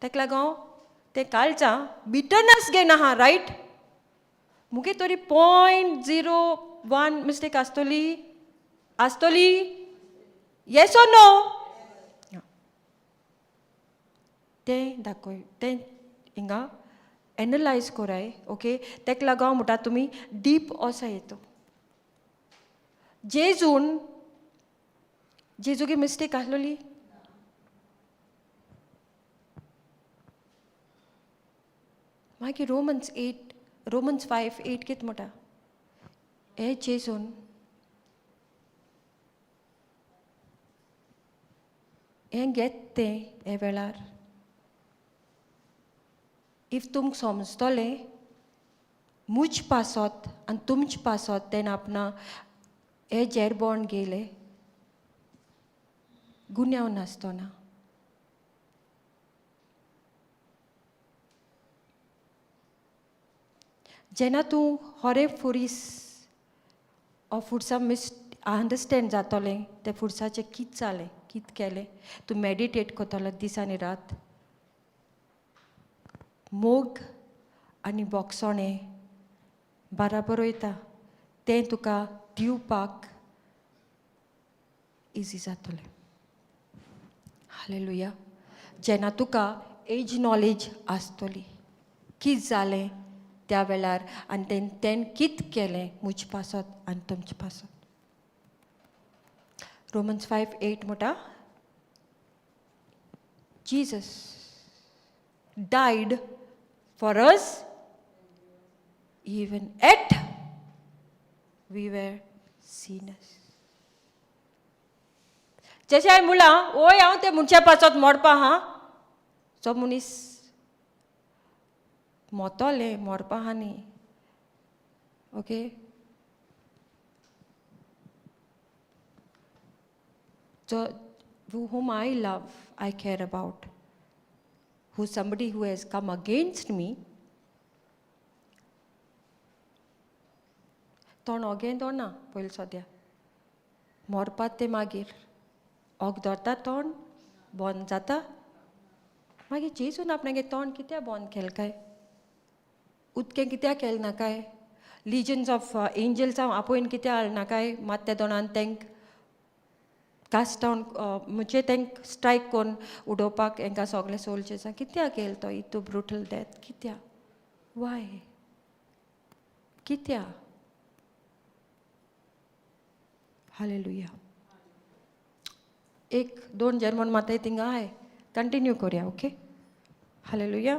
तेका लागोन ते कालचा बिटरनस घेयना आहा, रायट? मुगे तरी 0.01 मिस्टेक आसतली. Yes or no? तें दाखय, तें हिंगा एनालायज कोराय. ओके, तेका लागोन म्हणटा तुमी डीप असो येतो. जेजूगे मिस्टेक आहलोली. मागीर रोमन्स 5:8 कितें म्हणटा. हे जेजून हें घेत तें हे वेळार इफ तुमकां समजतलें मुझ पासत आनी तुमचे पासत तेन्ना आपणा हे जेरबोण गेले गुन्यांव नासतना. जेन्ना तूं होरे फुरीस फुडसा अंडरस्टँड जातलें तें फुडसाचें कितें जालें, कितें केलें, तूं मॅडिटेट करतलो दीस आनी रात. मोग आनी बोगसोणें बराबर वयता तें तुका दिवपाक इजी जातलें. हालेलुया. जेन्ना तुका एज नॉलेज आसतली कितें जालें त्या वेळार आनी तें कितें केलें मुझ पासत आनी तुमचे पासत. Romans 5:8 मोटा. Jesus died for us even at we were sinners. जशें हांवें म्हणलां ओय हांव ते मनशा पासत मोडपा हा जो मनीस मोतोलें मोडपा हा न्ही okay so whom I love, I care about, who's somebody who has come against me, तोंड ओगें दोना पयलीं सद्या मोरपात ते मागीर ओग धरता तोंड बंद जाता मागीर जेजून आपणागे तोंड कित्या बंद केलें काय उदकें कित्या केलें ना काय लिजन्स ऑफ एंजल्स हांव आपोयन कित्या हाडना काय मात त्या दोनान तेंक कास्ट डावन म्हणजे तेंक स्ट्रायक कोन्न उडोवपाक हेंकां सगळे सोल्जर्सांक कित्या केलो तो इतू ब्रुटल डेथ कित्या वाय कित्या हालेलुया एक दोन जर्मन माताय थिंगा आहे कंटिन्यू करूया okay hallelujah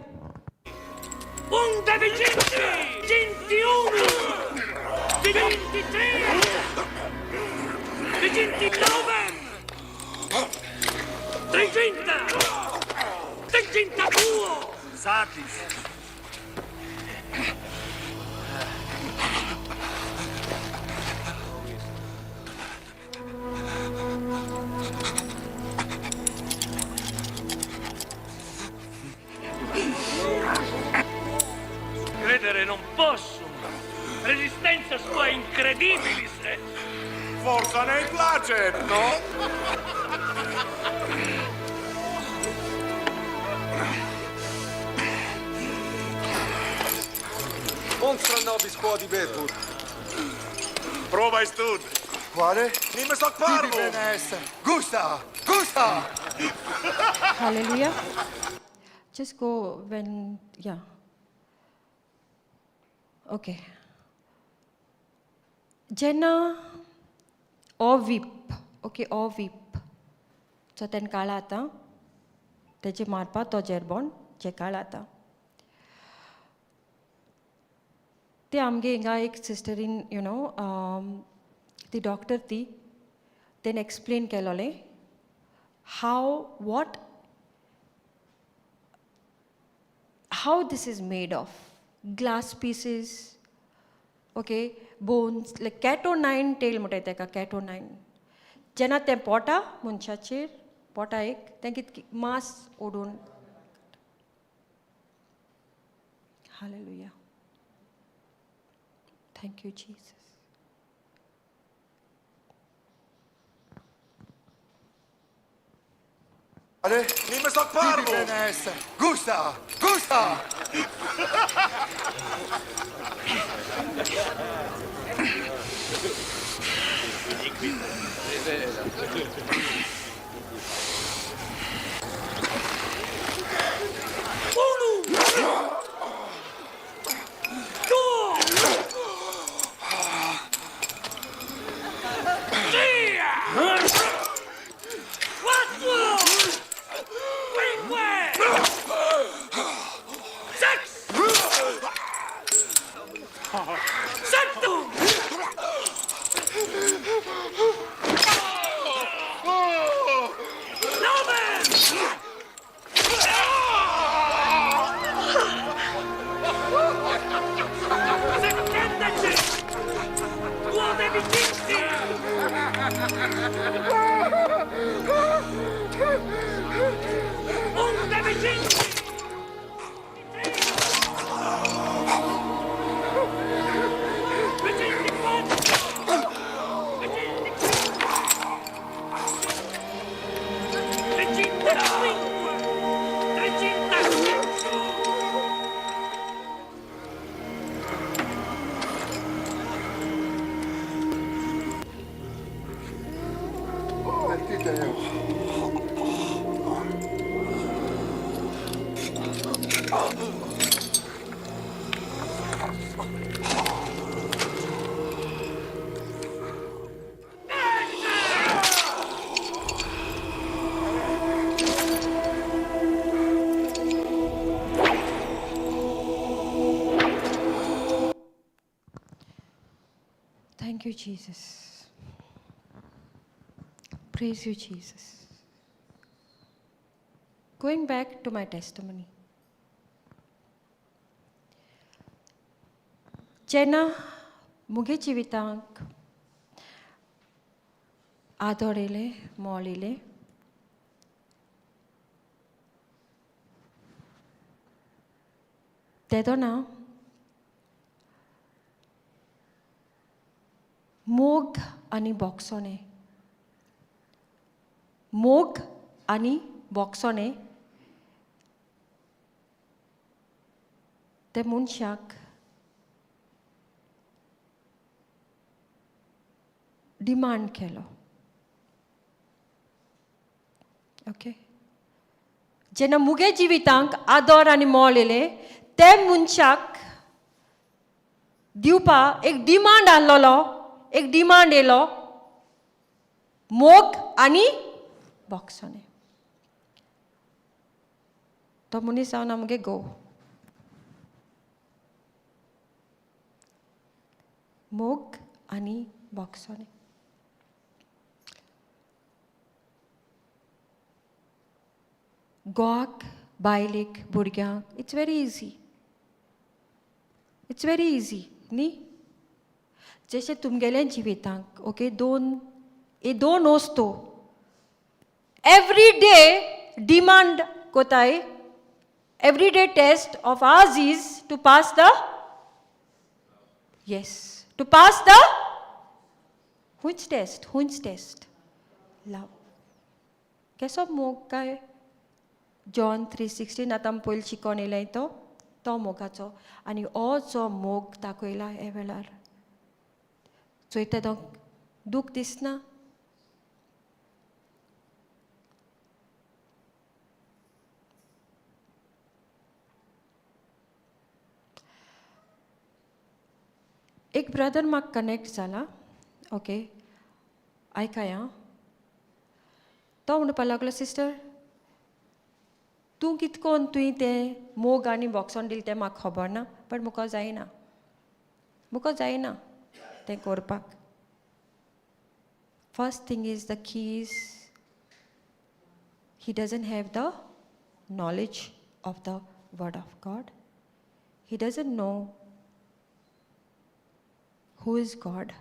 Punta di 21, di 23, di 29, 30, 32, Satis. Credere non posso. Resistenza sua incredibili se. Forza nei placet, no? Monstra nobis quod ibetur. Prova stud. Quale? Nimme stoc parvo. Benesse. Gusta! Gusta! Hallelujah. Just go when, yeah. Okay. Jenna or weep. Okay, or weep. So ten काळ आता तेजे मारपा तो जेरबॉन जे काळ आता ते आमगे हिंगा एक सिस्टरीन यू नो ती डॉक्टर ती तेन explain केलोलें how this is made of glass pieces okay bones like catonine tail म्हणटाय तेका catonine जेन्ना तें पोटा मनशाचेर पोटा एक तें मास ओडून Hallelujah. Thank you, Jesus. Quale? Nimme stoc parvo. Benesse. Gusta! Gusta! Thank you, Jesus. Praise you, Jesus. Going back to my testimony. जेन्ना मुगे जिवितांक आदर येले मोल येले तेदोना मोग आनी बॉक्सोने मोग आनी बॉक्सोने ते मनशाक डिमांड केलो. ओके जेन्ना मुगे जिवितांक आदर आनी मोल येले ते मनशाक दिवपा एक डिमांड आहलोलो एक डिमांड येलो मोग आनी बॉक्सोने. तो मनीस जावन आमगे गो मोग आनी बॉक्सोने. गोवाक बायलेक भुरग्यांक इट्स व्हेरी इजी न्ही. जशें तुमगेलें जिवितांक ओके दोन वस्तू एवरी डे डिमांड कोताय every day test of ours is to pass the to pass the which test love. केसो मोग काय जॉन 3:16 आतां पयलीं शिकोन येयलें तो मोगाचो आनी हो जो मोग दाखयला हे वेळार चोयता तो दूख दिसना. एक ब्रदर म्हाका कनेक्ट जाला ओके आयकाया. तो म्हणपाक लागलो सिस्टर तूं कितकोन तुवें तें मोग आनी बॉक्सोन दिलें तें म्हाका खबर ना बट मुको जायना तें करपाक. First thing is the key is he doesn't have the knowledge of the word of God. He doesn't know who is God,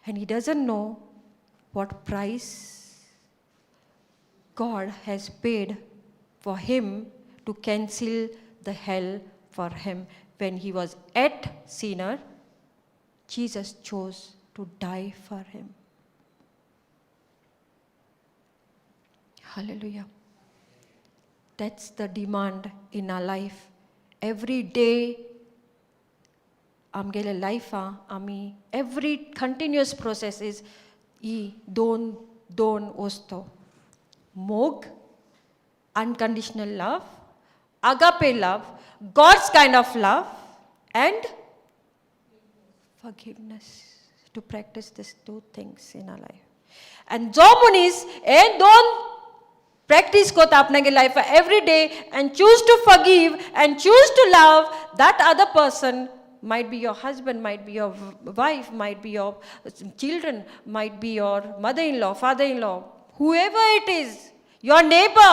and he doesn't know what price God has paid for him to cancel the hell for him. When he was at sinner, Jesus chose to die for him. Hallelujah. That's the demand in our life. Every day आमगेले लायफा आमी every continuous process is he दोन वस्तू मोग unconditional love agape love God's kind of love and forgiveness to practice these two things in our life. And जो मनीस हे दोन practice कोता आपणागे लायफा every day and choose to forgive and choose to love that other person, might be your husband, might be your wife, might be your children, might be your mother-in-law, father-in-law, whoever it is, your neighbor.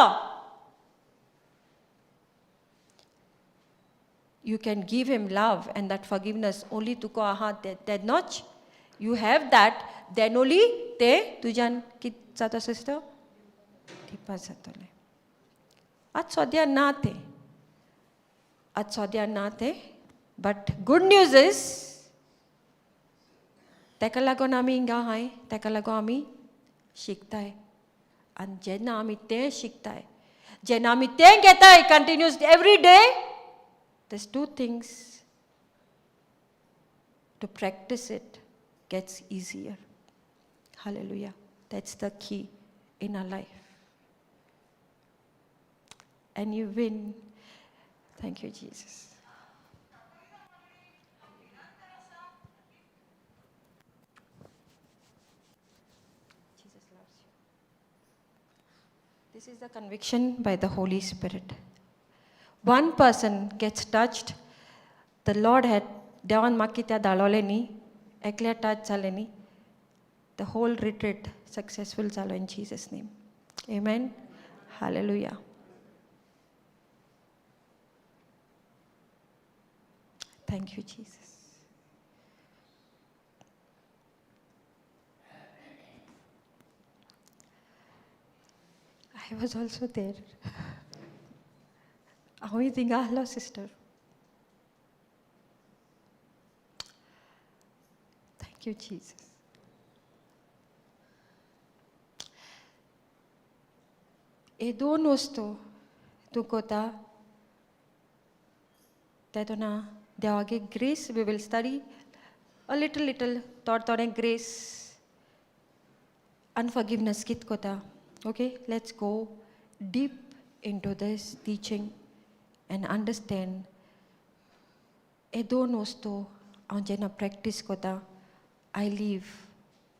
You can give him love and that forgiveness only to go ahead that notch. You have that, then only te tujan kit jato sister tipa jatole. At sodya nate. But good news is, तेका लागून आमी हिंगा हाय, तेका लागून आमी शिकताय. आनी जेन्ना आमी तें शिकताय, जेन्ना आमी तें घेताय continuous every day, there's two things. To practice it gets easier. Hallelujah. That's the key in our life. And you win. Thank you, Jesus. This is the conviction by the Holy Spirit. One person gets touched. The Lord had devan makitya dalole ni एकल्या touch जाले न्ही the whole retreat successful जालो in Jesus name amen hallelujah thank you Jesus I was also there. हांवूय थिंगा आहलो sister thank you Jesus हे दोन वस्तू तूं कोता तेतून देवागे grace we will study a little थोडें ग्रेस अनफॉरगिवनेस कित कोता okay let's go deep into this teaching and understand हे दोन वस्तू हांव जेन्ना प्रॅक्टीस कोता I live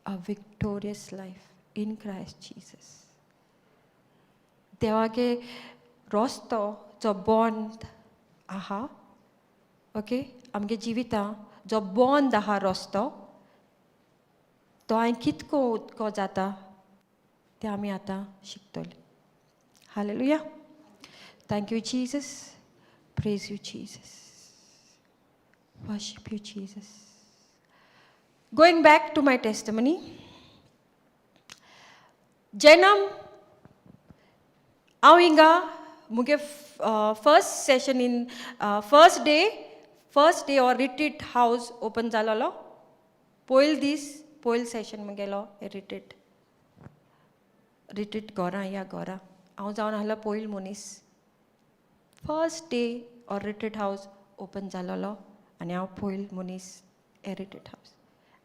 a victorious life in Christ Jesus देवागे रस्तो जो बॉन्ड आहा ओके आमगे जिवितां जो बॉन्ड आहा रस्तो तो हांवें कितको उदको जाता ते आमी आतां शिकतले hallelujah thank you Jesus praise you Jesus worship you Jesus going back to my testimony जेन्ना हांव हिंगा मुगे first session in first day or retreat हावस ओपन जालोलो पयल सेशन मुगेलो रिट्रीट घोरा या घोरा हांव जावन आहलो पयल मनीस फर्स्ट डे ऑर रिट्रीट हावस ओपन जालोलो आनी हांव पयल मनीस ए रिट्रीट हावस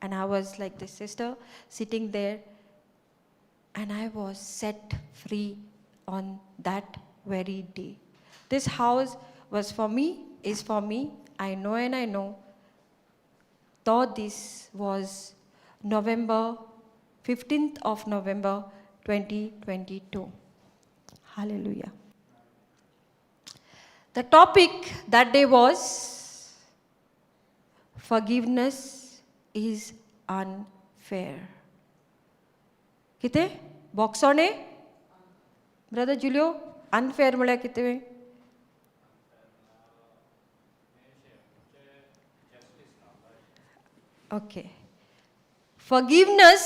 and I was like this sister sitting there and I was set free on that very day. This house was for me, is for me. I know and I know. Though this was 15th of November 2022. Hallelujah. The topic that day was forgiveness is unfair. किते बॉक्सोने brother Julio unfair म्हळ्यार कितें okay forgiveness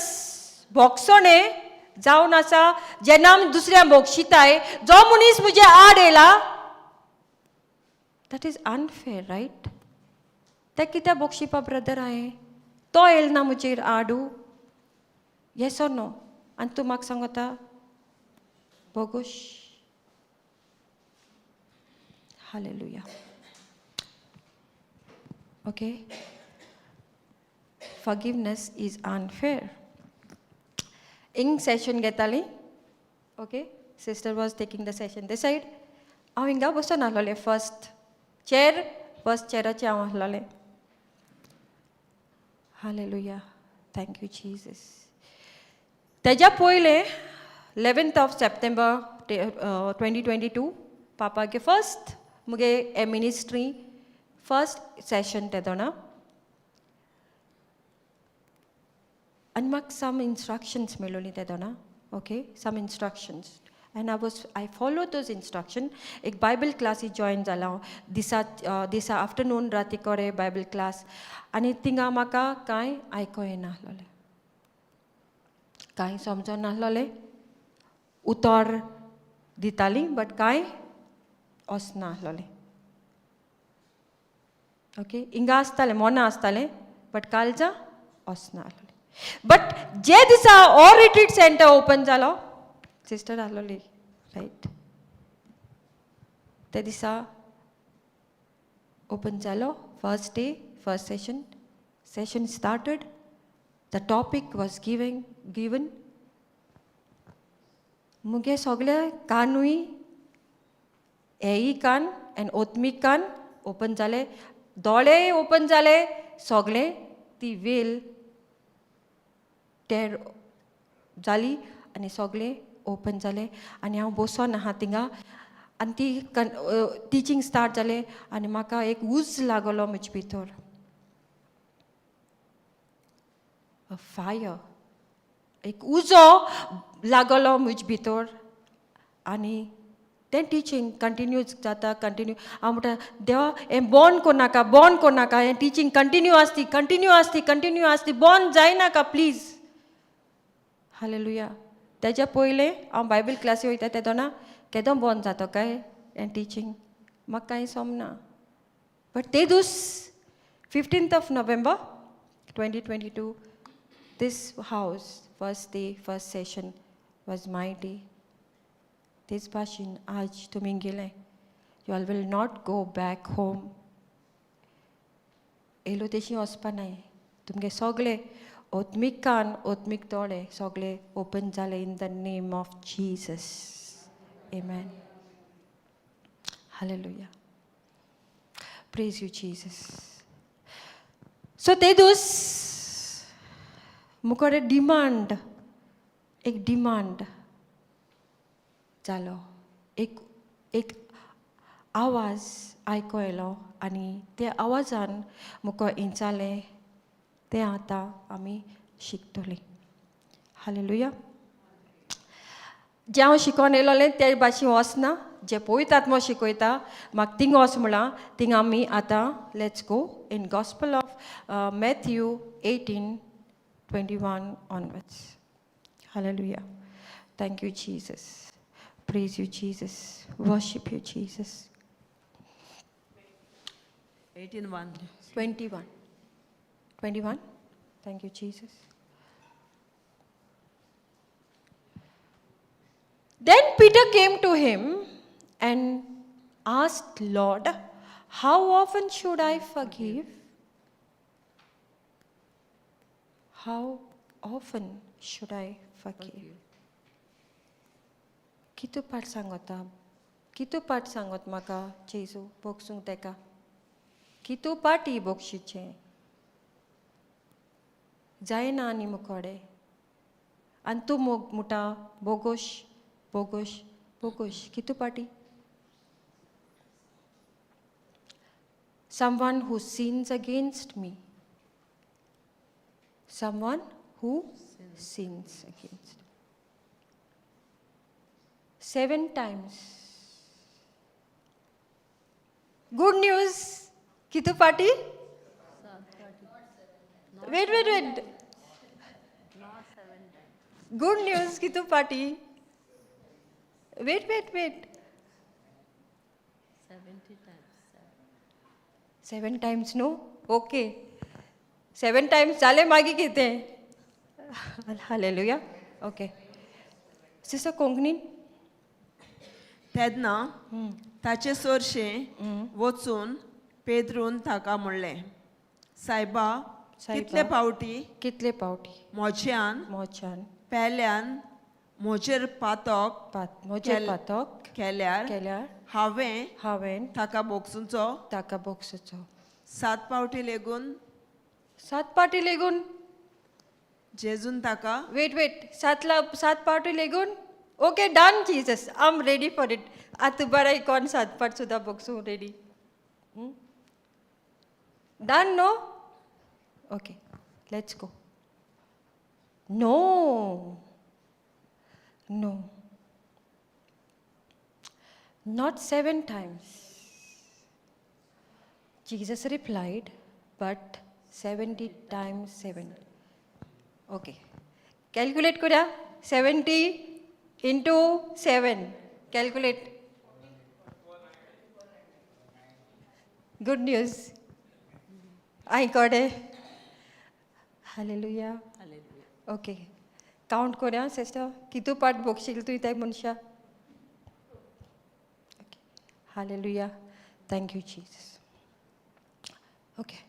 बॉक्सोने जावन आसा जेन्ना आमी दुसऱ्या बोक्षिताय जो मनीस म्हजे आड येयला दॅट इज अनफेअर रायट ते कित्याक बोक्षिपा ब्रदर हांवें तो येयलो ना म्हजेर आडू येस ऑर नो आनी तूं म्हाका सांगता Bogush. Hallelujah. Okay. Forgiveness is unfair. In session getali. Okay. Sister was taking the session this side. Avinga boso nalole first chair ache avalole. Hallelujah. Thank you Jesus. Teja poile 11th of September 2022 Papa के first मुगे ए ministry first session ते दोना and mak some instructions मेलोली ते दोना okay some instructions and I followed those instructions एक Bible class join जाला दिसा afternoon राती करे Bible class आणि तिंगा म्हाका कांय आयको येना आहलोले कांय समजोन नाहलोले उतर दिताली बट कांय वचना आहलोलें ओके हिंगा आसतालें मोना आसतालें बट काळजा वचना आहलोलें बट जे दिसा ऑर रिट्रीट सेंटर ओपन जालो सिस्टर आहलोली रायट ते दिसा ओपन जालो first day first session started the topic was given मुगे सगळे कानूय हेय कान एंड ओत्मीक कान ओपन जाले दोळे ओपन जाले सगळे ती वेल टेर जाली आनी सगळे ओपन जाले आनी हांव बसोन आहा थिंगा आनी ती टिचींग स्टार्ट जालें आनी म्हाका एक उज लागलो म्हजे भितर a fire. एक उजो लागलो म्हजे भितर आनी तें टिचींग कंटिन्यू जाता कंटिन्यू हांव म्हणटा देवा हें बंद कोनाका हें टिचींग कंटिन्यू आसती बंद जायनाका प्लीज हालेलुया तेज्या पयलें हांव बायबल क्लासी वयता तेदोना केदो बंद जाता काय हें टिचींग म्हाका कांय समना बट ते दीस 15th of November 2022 this house first session was my day तेच भाशेन आज तुमी गेले you all will not go back home येलो तेशी वचपा नाय तुमगे सगळे ओत्मीक कान ओत्मीक दोळे सगळे ओपन जाले in the name of Jesus amen hallelujah praise you Jesus so ते दीस मुकोडे डिमांड जालो एक आवाज आयको येलो आनी ते आवाजान मुको इंचालें तें आतां आमी शिकतलीं हालेलुया जें हांव शिकोन येयलोलें ते भाशेन वचना जे पळयता आत्मो शिकयता म्हाका थिंग वच म्हणला थिंग आमी आतां let's go in gospel of Matthew 18:21 onwards hallelujah thank you Jesus praise you Jesus worship you Jesus 18:1 21 thank you Jesus then Peter came to him and asked Lord how often should I forgive how often should I forgive कितू पाट सांगोत म्हाका जेजू बोगसूंक तेका कितू पाटी बोगशीचें जायना आनी मुकोडे आनी तूं मुटा बोगोश कितू पाटी someone who sins against me someone who sins against me 7 times good news kitu party wait good news kitu party wait 7 times no okay 7 times zale magi kite hallelujah okay sister Konkani तेन्ना ताचे चडशें वचून पेद्रून ताका म्हणलें सायबा कितले पावटी मोच्यान पेल्यान म्हजेर पातक केल्यार हांवें ताका बोगसूचो 7 पावटी लेगून जेजून ताका wait 7 पावटी lagoon okay done Jesus I'm ready for it atu barai kon 7 पाट सुद्धा बोगसू ready done no okay let's go no not 7 times Jesus replied but 70 times 7 okay calculate kora 70 into 7 calculate good news I got it hallelujah okay count kora sister kitu part bokshil tu itai munsha okay hallelujah thank you Jesus okay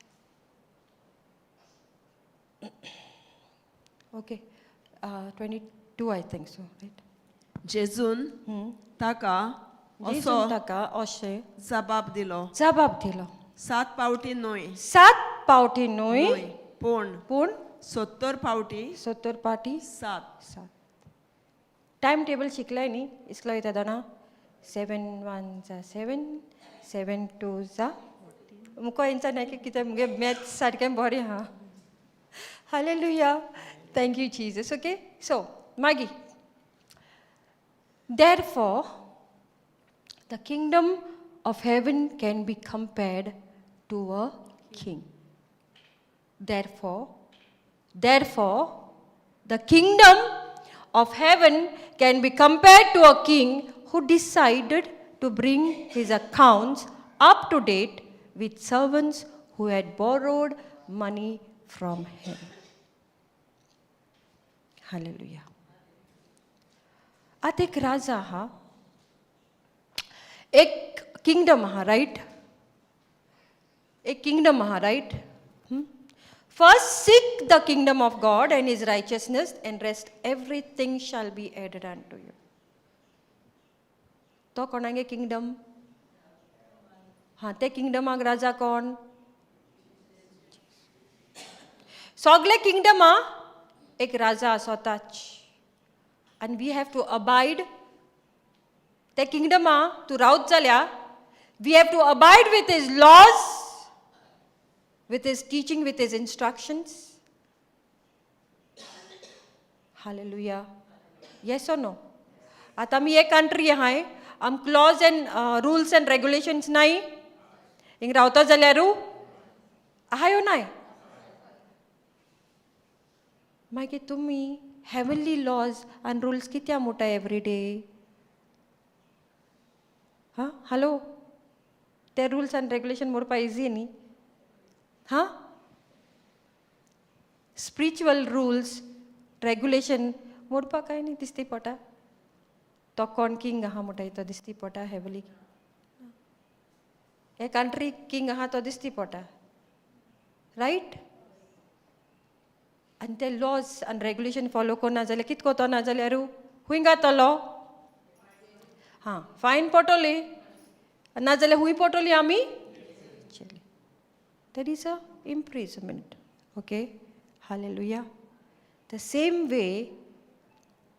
okay 22 I think so right जेजून ताका अशें जबाब दिलो 7 पावटी न्हय पूण 70 पावटी 7 time table शिकलाय न्ही इसलो वयता दोना 7 1 जा 7 7 2 जा मुको इंचा नाही की कितें मुगे मॅथ्स सारकें बरें हा Hallelujah. Thank you, Jesus. Okay? So, Maggie. Therefore, the kingdom of heaven can be compared to a king. Therefore, the kingdom of heaven can be compared to a king who decided to bring his accounts up to date with servants who had borrowed money from him. Hallelujah. आता एक राजा हा एक kingdom हा right एक kingdom हा right First seek the kingdom of God and his righteousness, and rest everything shall be added unto you. तो कोणागे kingdom हाँ ते किंगडमाक राजा कोण सगळे किंगडमा एक राजा स्वताच and we have to abide ते किंगडमा तू रावत जाल्या we have to abide with his laws, with his teaching, with his instructions. Hallelujah. Yes or no? आता मी एक कंट्री आहे आम clause and rules and regulations नाही हिंग रावता जाल्यार आहायो नाही मागीर तुमी हेवनली लॉज एंड रुल्स कित्या मुटा एवरी डे हां हॅलो ते रुल्स एंड रेग्युलेशन मोडपा इजी न्ही हां स्पिरिच्युअल रुल्स रेग्युलेशन मोडपा काय न्ही दिसती पडटा तो कोण किंग आहा म्हणटा तो दिसती पडटा हेवली हे कंट्री किंग आहा तो दिसती पडटा रायट आनी ते लॉज आनी रेग्युलेशन फॉलो करना जाल्यार कितें कोतो ना जाल्यार खूंय घातलो हां फायन पडटली ना जाल्यार खूंय पडटली आमी that is a imprisonment okay hallelujah the same way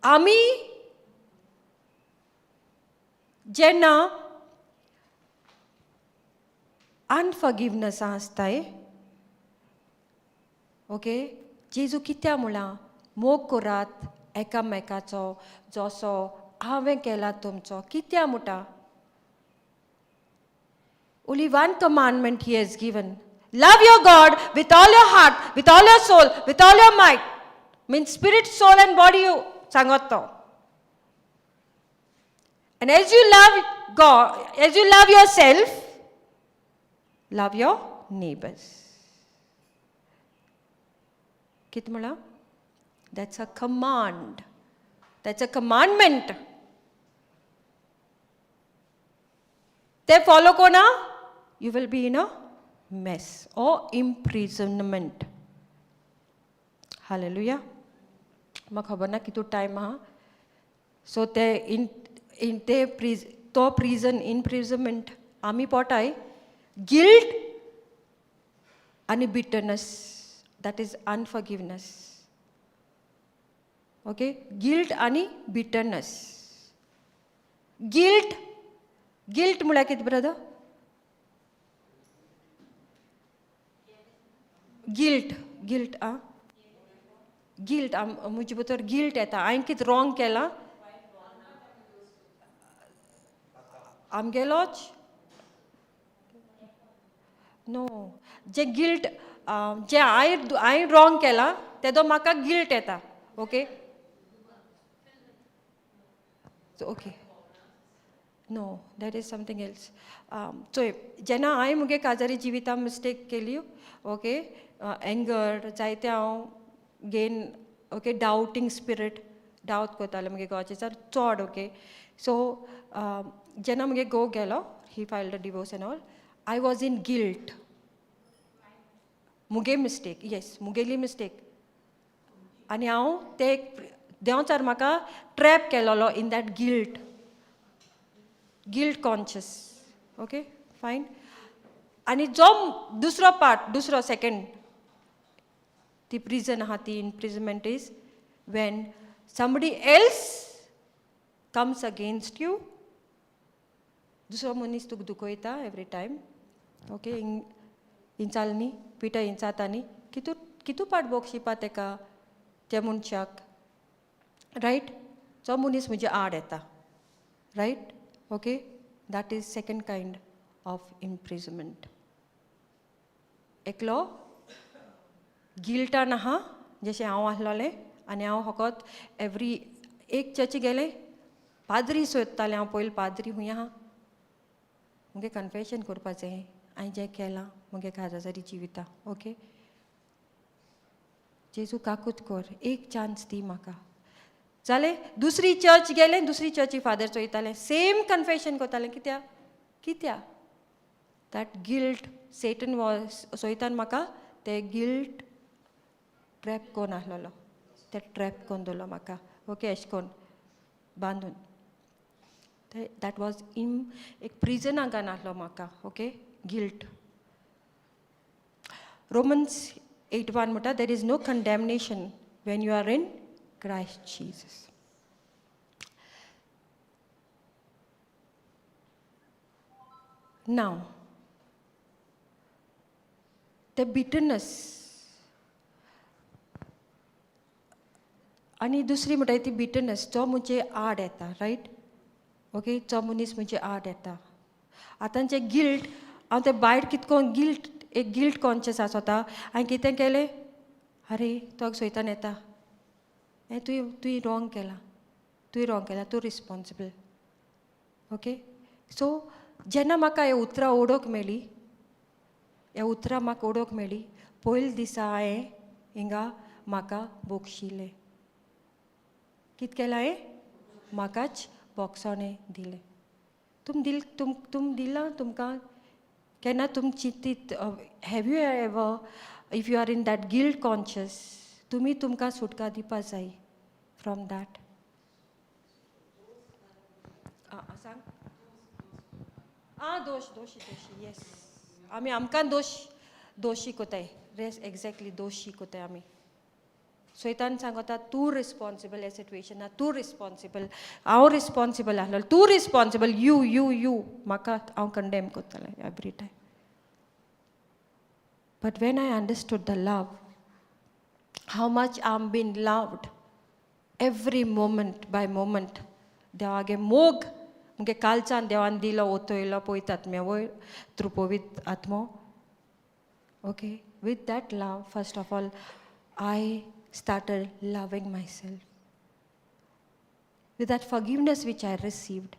आमी जेन्ना अनफॉरगिवनेस आसताय ओके जेजू कित्या म्हणला मोग करात एकामेकाचो जसो हांवें केला तुमचो कित्या म्हणटा only one commandment he has given love your God with all your heart, with all your soul, with all your might, means spirit, soul and body you सांगत तो and as you love God, as you love yourself, love your neighbors. कित म्हणला that's a command, that's a commandment. ते follow कोना you will be in a mess or imprisonment. Hallelujah. म्हाका खबर ना कितू टायम आहा सो ते in ते तो prison imprisonment आमी पोटाय guilt आणि bitterness, that is unforgiveness. Okay, guilt आणि bitterness. Guilt म्हळ्यार कितें ब्रदर गिल्ट आ गिल्ट म्हजे भितर गिल्ट येता हांवें कितें रॉंग केलां आमगेलोच नो जे गिल्ट जे हांवें रॉंग केलां तेदो म्हाका गिल्ट येता okay okay know that is something else so जेन्ना हांवें मुगे काजारी जिवितां मिस्टेक केली ओके एंगर जायते हांव गेन ओके डावटींग स्पिरीट डावट करतालें मुगे घोवाचेर चड ओके सो जेन्ना मुगे घोव गेलो he filed a divorce and all I was in guilt मुगे मिस्टेक येस मुगेली मिस्टेक आनी हांव ते देंवचार म्हाका ट्रॅप केलोलो in that guilt conscious okay fine आनी जो दुसरो सेकंड ती प्रिजन आहा ती imprisonment is when somebody else comes against you दुसरो मनीस तुका दुखयता एवरी टायम ओके इंचाल न्ही पिठा इंचाता न्ही कितू पाट बोग शिपा तेका त्या मनशाक रायट जो मनीस म्हणजे आड येता right okay that is second kind of imprisonment एकलो गिल्टान आहा जशें हांव आसलोलें आनी हांव फकत एवरी एक चर्ची गेलें पाद्री सोदतालें हांव पयलीं पाद्री खूंय आहा मुगे कन्फेशन करपाचें हांवें जें केलां मुगे काजारी जिविता ओके जेजू काकूत कोर एक चान्स दी म्हाका जालें दुसरी चर्च गेलें दुसरी चर्ची फादर चोयतालें सेम कन्फेशन करतालें कित्या दॅट गिल्ट सेटन सोयतान म्हाका ते गिल्ट ट्रॅप कोन्न आसलोलो ते ट्रॅप कोन्न दवरलो म्हाका ओके अशें कोन्न बांदून दॅट वॉज एक प्रिजनाक घालन आसलो म्हाका ओके गिल्ट रोमन्स 8:1 म्हणटा there is no condemnation when you are in Christ Jesus नाव ते बिटरनेस आनी दुसरी म्हणटा ती बिटरनेस जो म्हणजे आड येता रायट ओके जो मनीस म्हणजे आड येता आतांचे गिल्ट हांव ते भायर कितकोन गिल्ट एक गिल्ट कॉन्शियस आसता हांवें कितें केलें अरे तो सोयतान येता हें तुवें रॉंग केला तूं रिस्पॉन्सिबल ओके सो जेन्ना म्हाका हें उतरां ओडोंक मेळ्ळी ह्या उतरां म्हाका ओडोंक मेळ्ळी पयले दिसा हांवें हिंगा म्हाका बोगशिलें कितें केलां हांवें म्हाकाच बॉक्सांनी दिलें तुम दिलां तुमकां केन्ना तुम चिंतीत have you ever if you are in that guilt conscious तुमी तुमकां सुटका दिवपा जाय फ्रॉम दॅट सांग दोशी येस आमी आमकां दोशी कोताय रेस एक्झॅक्टली दोशी कोताय आमी सोयतान सांगता तूं रिस्पॉन्सिबल ह्या सिट्युएशनाक तूं रिस्पॉन्सिबल हांव रिस्पॉन्सिबल आसलो तूं रिस्पॉन्सिबल यू म्हाका हांव कंडेम कोत्तालें every time but when I understood the love how much I am been loved every moment by moment देवागे मोग मुगे कालचान देवान दिलो ओतयलो पळयतात मे वयर थ्रू पवित्र आत्मो okay with that love first of all I started loving myself. With that forgiveness which I received,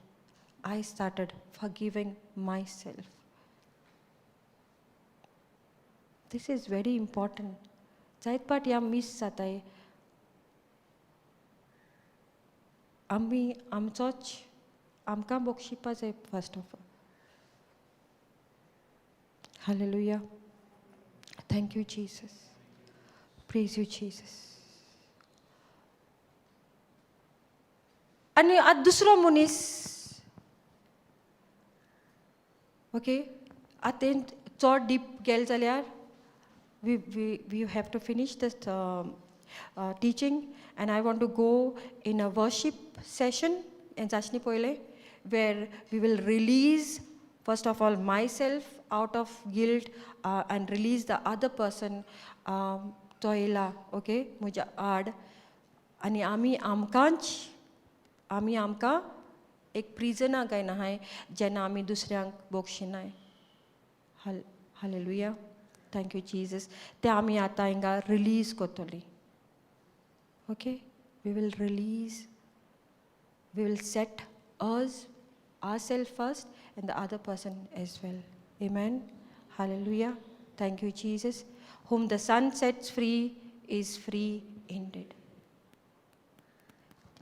I started forgiving myself. This is very important. जायत पाट ह्या मिस जाताय आमी आमचोच आमकां बोगशिपा जाय first of all hallelujah thank you Jesus Praise you, Jesus. आणि आज दुसरो मनीस ओके आतां चड डीप गेल जाल्यार we have to finish this teaching and I want to go in a worship session हें जाचनी पयलें वेर we will release first of all myself out of guilt and release the other person तो येयला okay म्हज्या आड आनी आमी आमकां एक प्रिजनाक गायना हाय जेन्ना आमी दुसऱ्यांक बोगशिनाय हालेलुया थँक्यू जीजस ते आमी आतां हिंगा रिलीज कोत्तोली okay we will release we will set us ourself first and the other person as well amen hallelujah thank you Jesus Whom the Son sets free is free indeed.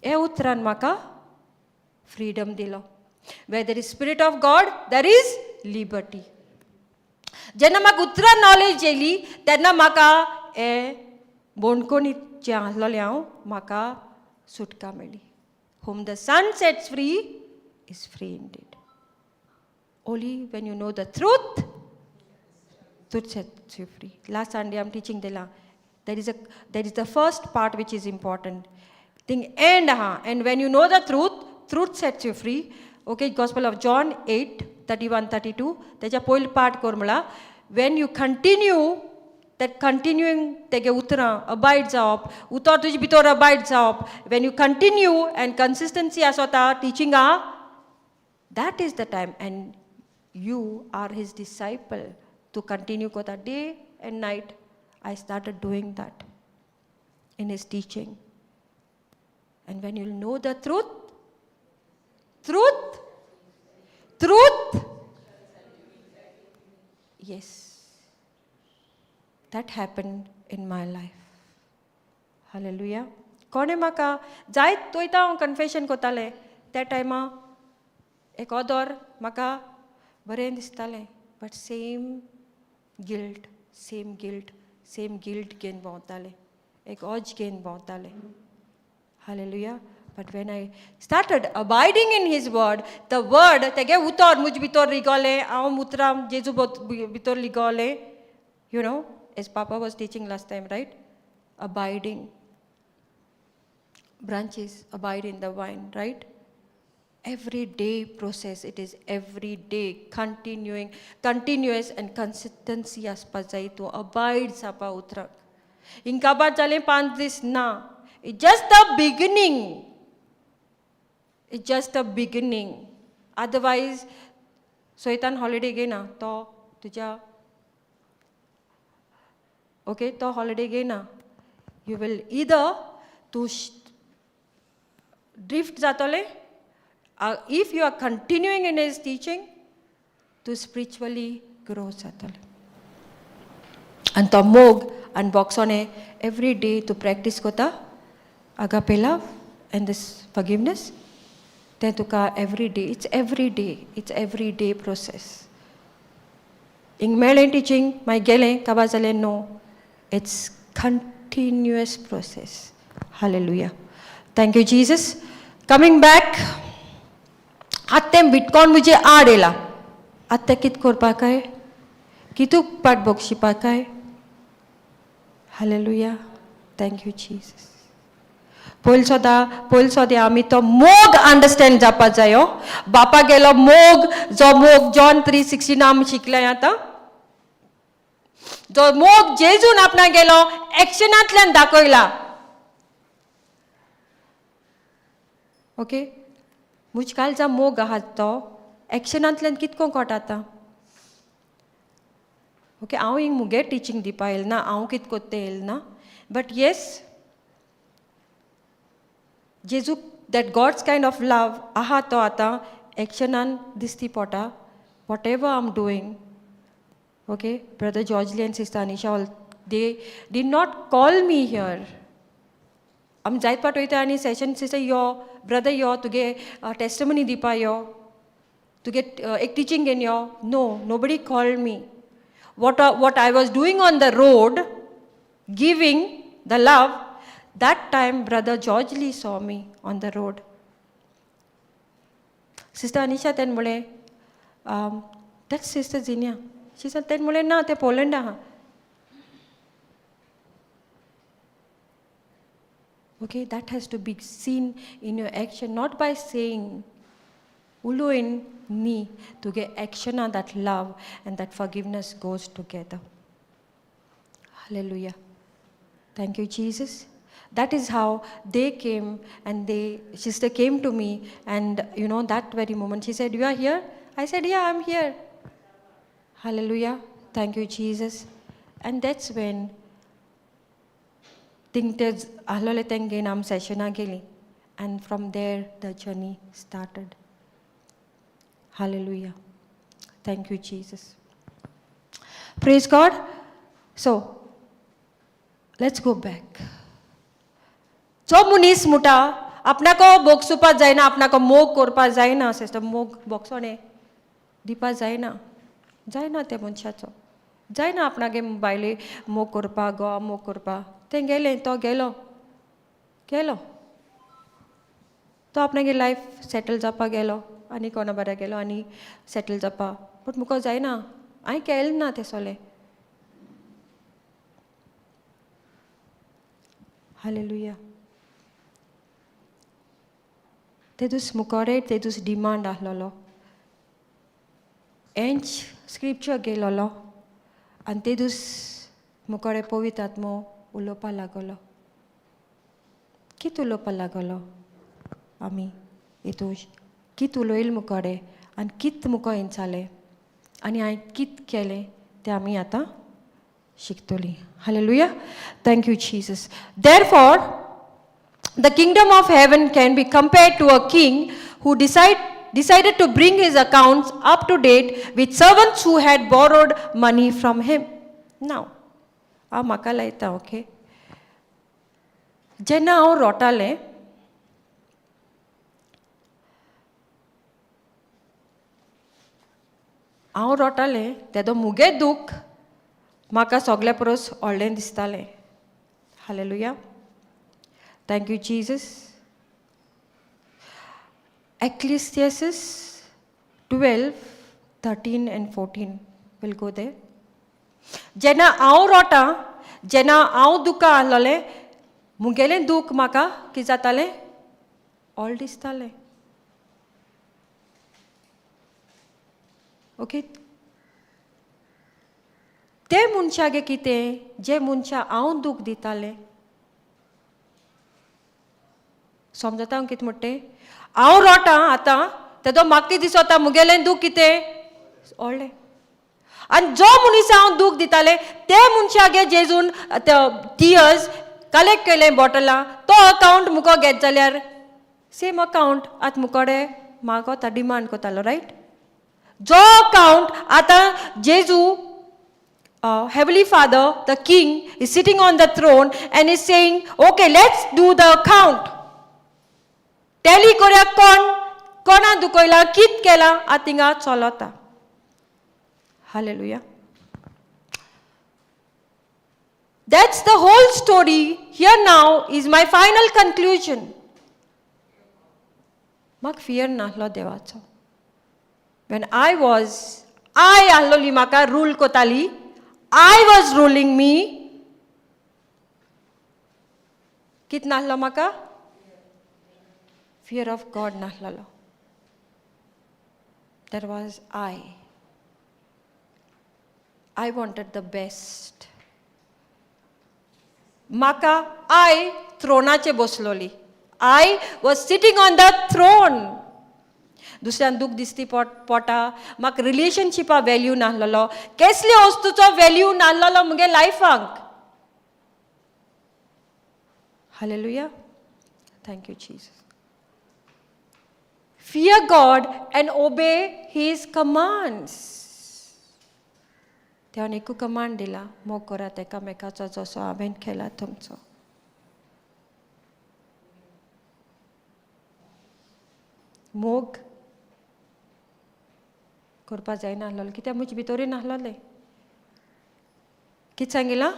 हे उतरान म्हाका freedom दिलो. Where there is Spirit of God, there is liberty. जेन्ना म्हाका उतरां knowledge येयली तेन्ना म्हाका हे बोणकोनी जें आसलोलें हांव म्हाका सुटका मेळ्ळी. Whom the Son sets free is free indeed. Only when you know the truth sets you free. Last Sunday I'm teaching Dela. There is the first part which is important. Thing and when you know the truth sets you free. Okay, Gospel of John 8:31-32. Teja पयलो part कर म्हणला when you continue that continuing tege utra, abide जावप, उतर तुझे भितर abide जावप, when you continue and consistency asota teaching that is the time, and you are his disciple to continue kota day and night. I started doing that in his teaching. And when you know the truth, yes, that happened in my life. Hallelujah. Kone maka jai toita confession kotale that time ek odor maka baren distale, but same guilt gain bautale, ek oj gain bautale. Hallelujah. But when I started abiding in his word, the word tege utor muj bitor ligole, ao mutram Jesu bitor ligole, you know, as Papa was teaching last time, right? Abiding. Branches abide in the vine, right? Everyday process. It is every day, continuous and consistency as pazai to abide sapa utrak. Inka ba chale pandis na. It's just the beginning. It's just a beginning. Otherwise, Soitan holiday gay na, to tuja. Okay, to holiday gay na. You will either to drift zatole, if you are continuing in his teaching, to spiritually grow zatole. And to mog and boxone every day to practice kota agape love and this forgiveness. Then to every day. It's every day process. In my teaching, my gele kabazale no. It's continuous process. Hallelujah. Thank you, Jesus. Coming back, atem bitcoin mujhe aadela. Atte kit korpa kai, kituk pat bokshi pa kai. Hallelujah. Thank you, Jesus. Poil soda ami to mog understand japa jayo. Bapa gelo mog John 3:16 नाम शिकला आता. जो मग जेजून आपणा गेलो एक्शनांतल्यान दाखयला. Okay, मुजकालचा मोग आहात तो एक्शनांतल्यान कितको कोटाता. ओके, हांव हिंग मुगे टीचिंग दिवपा येल ना, हांव कित कोत्ते येल ना, but yes Jezu that God's kind of love aha to ata actionan disti pota whatever I'm doing. Okay, Brother George Lee and Sister Anisha, they did not call me here. Am jait pat hoite ani session sister yo brother yo to get testimony dipa yo to get ek teaching in yo. No, nobody called me. What I was doing on the road, giving the love, that time Brother George Lee saw me on the road. Sister Anisha then mole, that's Sister Zeenia. She said, then mole na te Poland ha. Okay, that has to be seen in your action, not by saying, ulu in ni, to get action on that love and that forgiveness goes together. Hallelujah. Thank you, Jesus. That is how they came, and sister came to me, and you know, that very moment she said, you are here? I said, yeah, I'm here. Hallelujah. Thank you, Jesus. And that's when Tingtez ahlole tenge nam sessiona geli, and from there the journey started. Hallelujah. Thank you, Jesus. Praise God. So let's go back. जो मुनीस मुटा अपना को बोक्सुपा जायना, अपना को मोग कोरपा जायना, sister मोग बॉक्सोने दीपा जायना ते मनशाचो जायना अपना गे मोबाईले मोग कोरपा गोवा मोग कोरपा ते गेले तो गेलो तो अपना गे लाइफ सेटल जापा गेलो आनी कोणा बरा गेलो आनी सेटल जापा बट मुको जायना हांवें केलें ना ते सोले. Hallelujah. Tedus mukore, tedus demand ahlolo. Ench scripture gelolo. And tedus मुकोडे पवित्र आत्मो उलोवपा लागलो कित उलोवपा लागलो आमी हितून कित उलोयल मुकोडे आनी कित मुको इंचाले आनी हांवें कित केलें तें आमी आतां शिकतलीं hallelujah thank you Jesus therefore the kingdom of heaven can be compared to a king who decided to bring his accounts up to date with servants who had borrowed money from him. Now, हांव म्हाका लायता okay जेन्ना हांव रोटालें तेदो मुगे दूख म्हाका सोगले परस व्हडलें दिसतालें hallelujah Thank you, Jesus. Ecclesiastes 12, 13 and 14. We'll go there. Jena ao rota, jena ao duka alale, mugele duk maka kizatale, all distale. Okay? Te munchage kite, je muncha ao duk ditale. समजता हांव कितें म्हणटे हांव रोटां आतां तेदो म्हाका दिसता मुगेलें दूख कितें व्हडलें आनी जो मनीस हांव दूख दितालें ते मनशागे जेजून टियर्स कलेक्ट केलें बॉटलां तो अकावंट मुको घेत जाल्यार सेम अकावंट आतां मुकोडे मागोता डिमांड कोतालो रायट जो अकावंट आतां जेजू Heavenly Father, the King, is sitting on the throne and is saying, okay, let's do the account. Tally korea kona dukoila kit kela atinga cholota. Hallelujah. That's the whole story. Here now is my final conclusion. Mak fear nahlo devacho. When I alloli maka rule kotali, I was ruling me. Kit nahlo maka? Fear of God nahlalo. There was I wanted the best. Maka I thronache bosloli. I was sitting on the throne. दुसऱ्यान दूख दिसती पोटा म्हाका रिलेशनशिपा value नाहलेलो कसले वस्तूचो value नाहलेलो मुगे लायफांक hallelujah thank you Jesus Fear God and obey His commands. देवान एकू कमांड दिला मोग करात एकामेकाचो जसो हांवें केला तुमचो मोग करपा जायना आसलोलें कित्याक म्हजे भितरूय नासलोलें कितें सांगिलां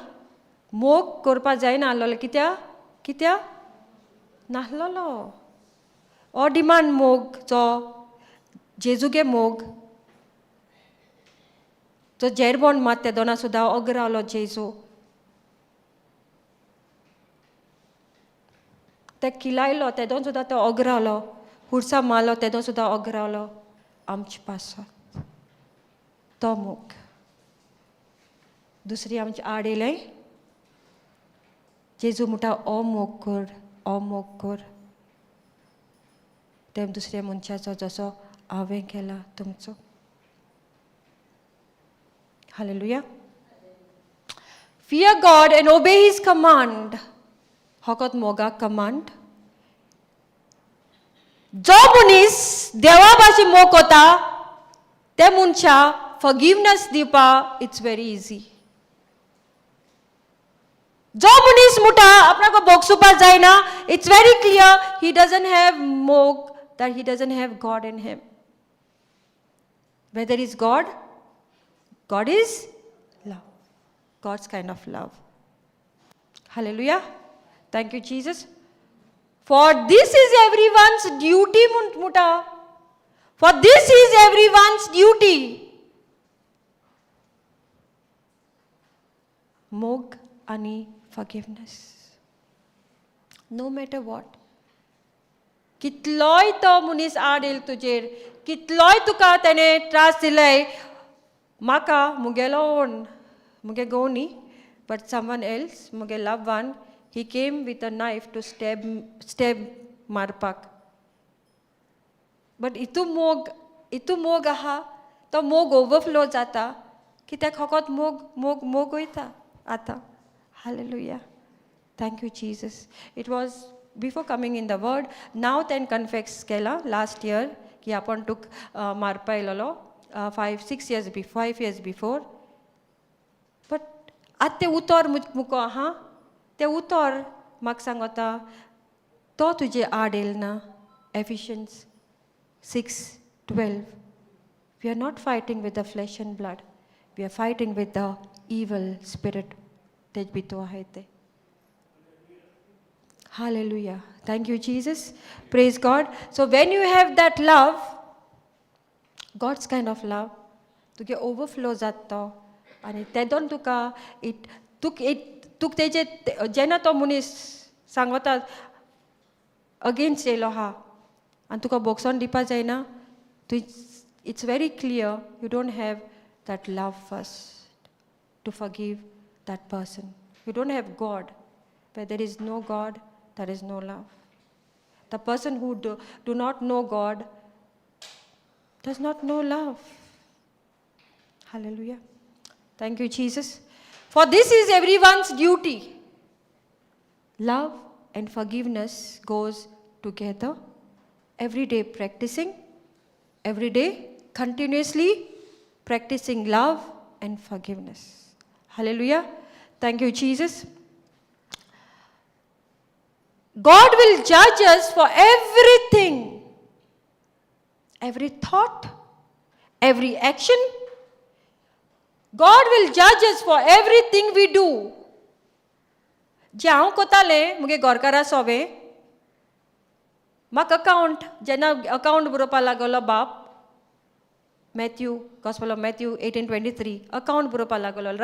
मोग करपा जायना आसलोलें कित्याक नासलोलो हो डिमांड मोग जो जेजूगे मोग जो जेरबोन मात ते दोना सुद्दां ओगरावलो जेजू ते किलायलो ते दोन सुद्दां तो ओगरावलो हुर्सा मारलो ते दोन सुद्दां ओगरावलो आमचे पासत तो मोग दुसरी आमचे आड येयलें जेजू म्हणटा हो मोग कर तें दुसऱ्या मनशाचो जसो हांवें केला तुमचो Hallelujah. Fear God and obey His command. Hokot moga command. जो मनीस देवा भाशी मोग कोता ते मनशा forgiveness दिवपा it's very easy. जो मनीस मुटा आपणाको बोगसुपा जायना it's very clear he doesn't have मोग that he doesn't have God in him. Whether he's God is love. God's kind of love. Hallelujah. Thank you, Jesus. For this is everyone's duty, muta. For this is everyone's duty. Mog ani forgiveness. No matter what. कितलोय तो मनीस आड L तुजेर कितलोय तुका तेणे त्रास दिले म्हाका मुगेलो ओन मुगे गोवनी but someone else, muge loved one, he came with a knife to stab Marpak. But itu mog aha, to mog overflow jata, kitek hakot mog hoita ata. Hallelujah. Thank you, Jesus. It was before coming in the word. Now then confess skela last year, ki apan took Marpa ilalo 5 years before. But at te utor muko aha, te utor magsangota to tuje adel na Ephesians 6:12. We are not fighting with the flesh and blood. We are fighting with the evil spirit. Hallelujah. Thank you, Jesus. Praise God. So when you have that love, God's kind of love, तुगे overflow जातो आणि तेदोन तुका तुक तेजे जेन्ना तो मनीस सांगता अगेन्स्ट येयलो हा आणि तुका बोक्सोन दिवपा जायना, it's very clear you don't have that love first to forgive that person. You don't have God. Where there is no God, there is no love. The person who do not know God does not know love. Hallelujah. Thank you, Jesus. For this is everyone's duty. Love and forgiveness goes together. Every day practicing, every day continuously practicing love and forgiveness. Hallelujah. Thank you, Jesus. God will judge us for everything. Every thought, every action. God will judge us for everything we do. जे हांव कोतालें मुगे घरकारा सोबे म्हाका account जेन्ना account बरोवपा लागलो बाप Gospel of Matthew 18:23 account बरोवपा लागलो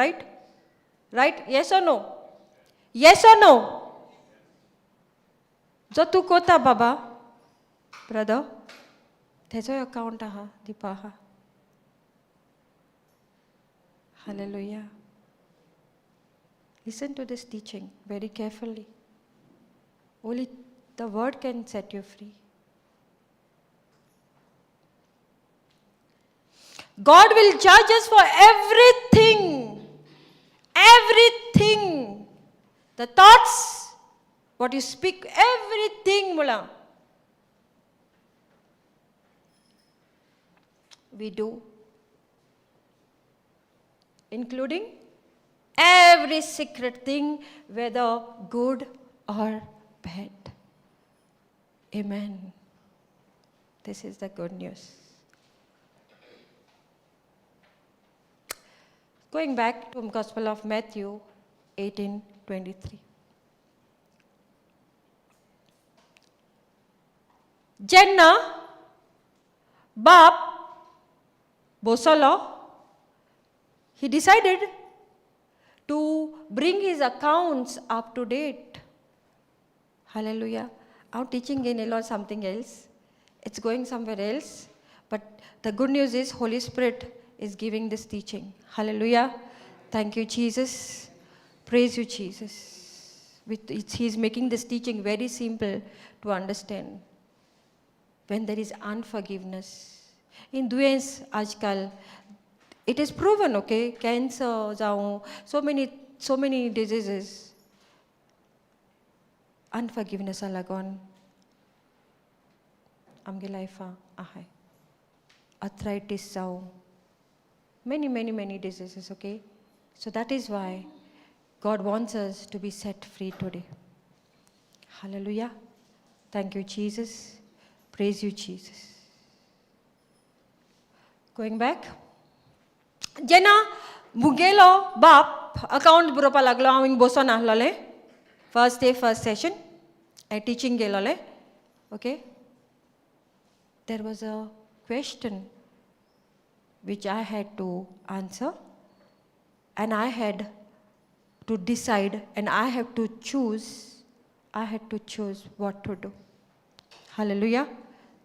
right? Yes or no? Yes or no? जो तू कोता बाबा brother तेजो अकाउंट आहा दिपा आहा. Hallelujah. Listen to this teaching very carefully. Only the word can set you free. God will judge us for everything. Everything. The thoughts, what you speak, everything mula. We do. Including every secret thing, whether good or bad. Amen. This is the good news. Going back to the Gospel of Matthew 18:23. Jenna, Bab, Bosolo, he decided to bring his accounts up to date. Hallelujah. I'm teaching in or something else. It's going somewhere else. But the good news is Holy Spirit is giving this teaching. Hallelujah. Thank you, Jesus. Praise you, Jesus. He's making this teaching very simple to understand. When there is unforgiveness. In duens ajkal, it is proven, okay? Cancer, so many diseases. Unforgiveness alagon. Amge life ahai. Arthritis many diseases, okay? So that is why God wants us to be set free today. Hallelujah. Thank you, Jesus. Praise you, Jesus. Going back. Jena mugelo bap account buropa laglo aming boson ahlole. First day, first session. I teaching gelole. Okay. There was a question which I had to answer, and I had to decide, and I have to choose. I had to choose what to do. Hallelujah.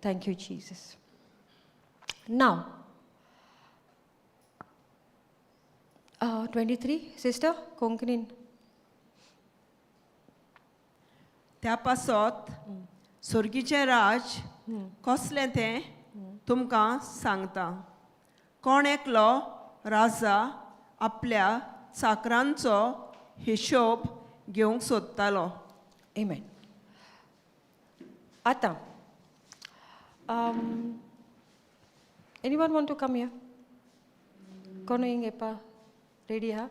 Thank you, Jesus. Now, 23, sister, Konkani. त्या पासत सुर्गीचें राज कसलें तें तुमकां सांगता. कोण एकलो राजा आपल्या चाकरांचो हिशोब घेवंक सोदतालो. Amen. Ata. Anyone want to come here? Kono inge pa ready ha?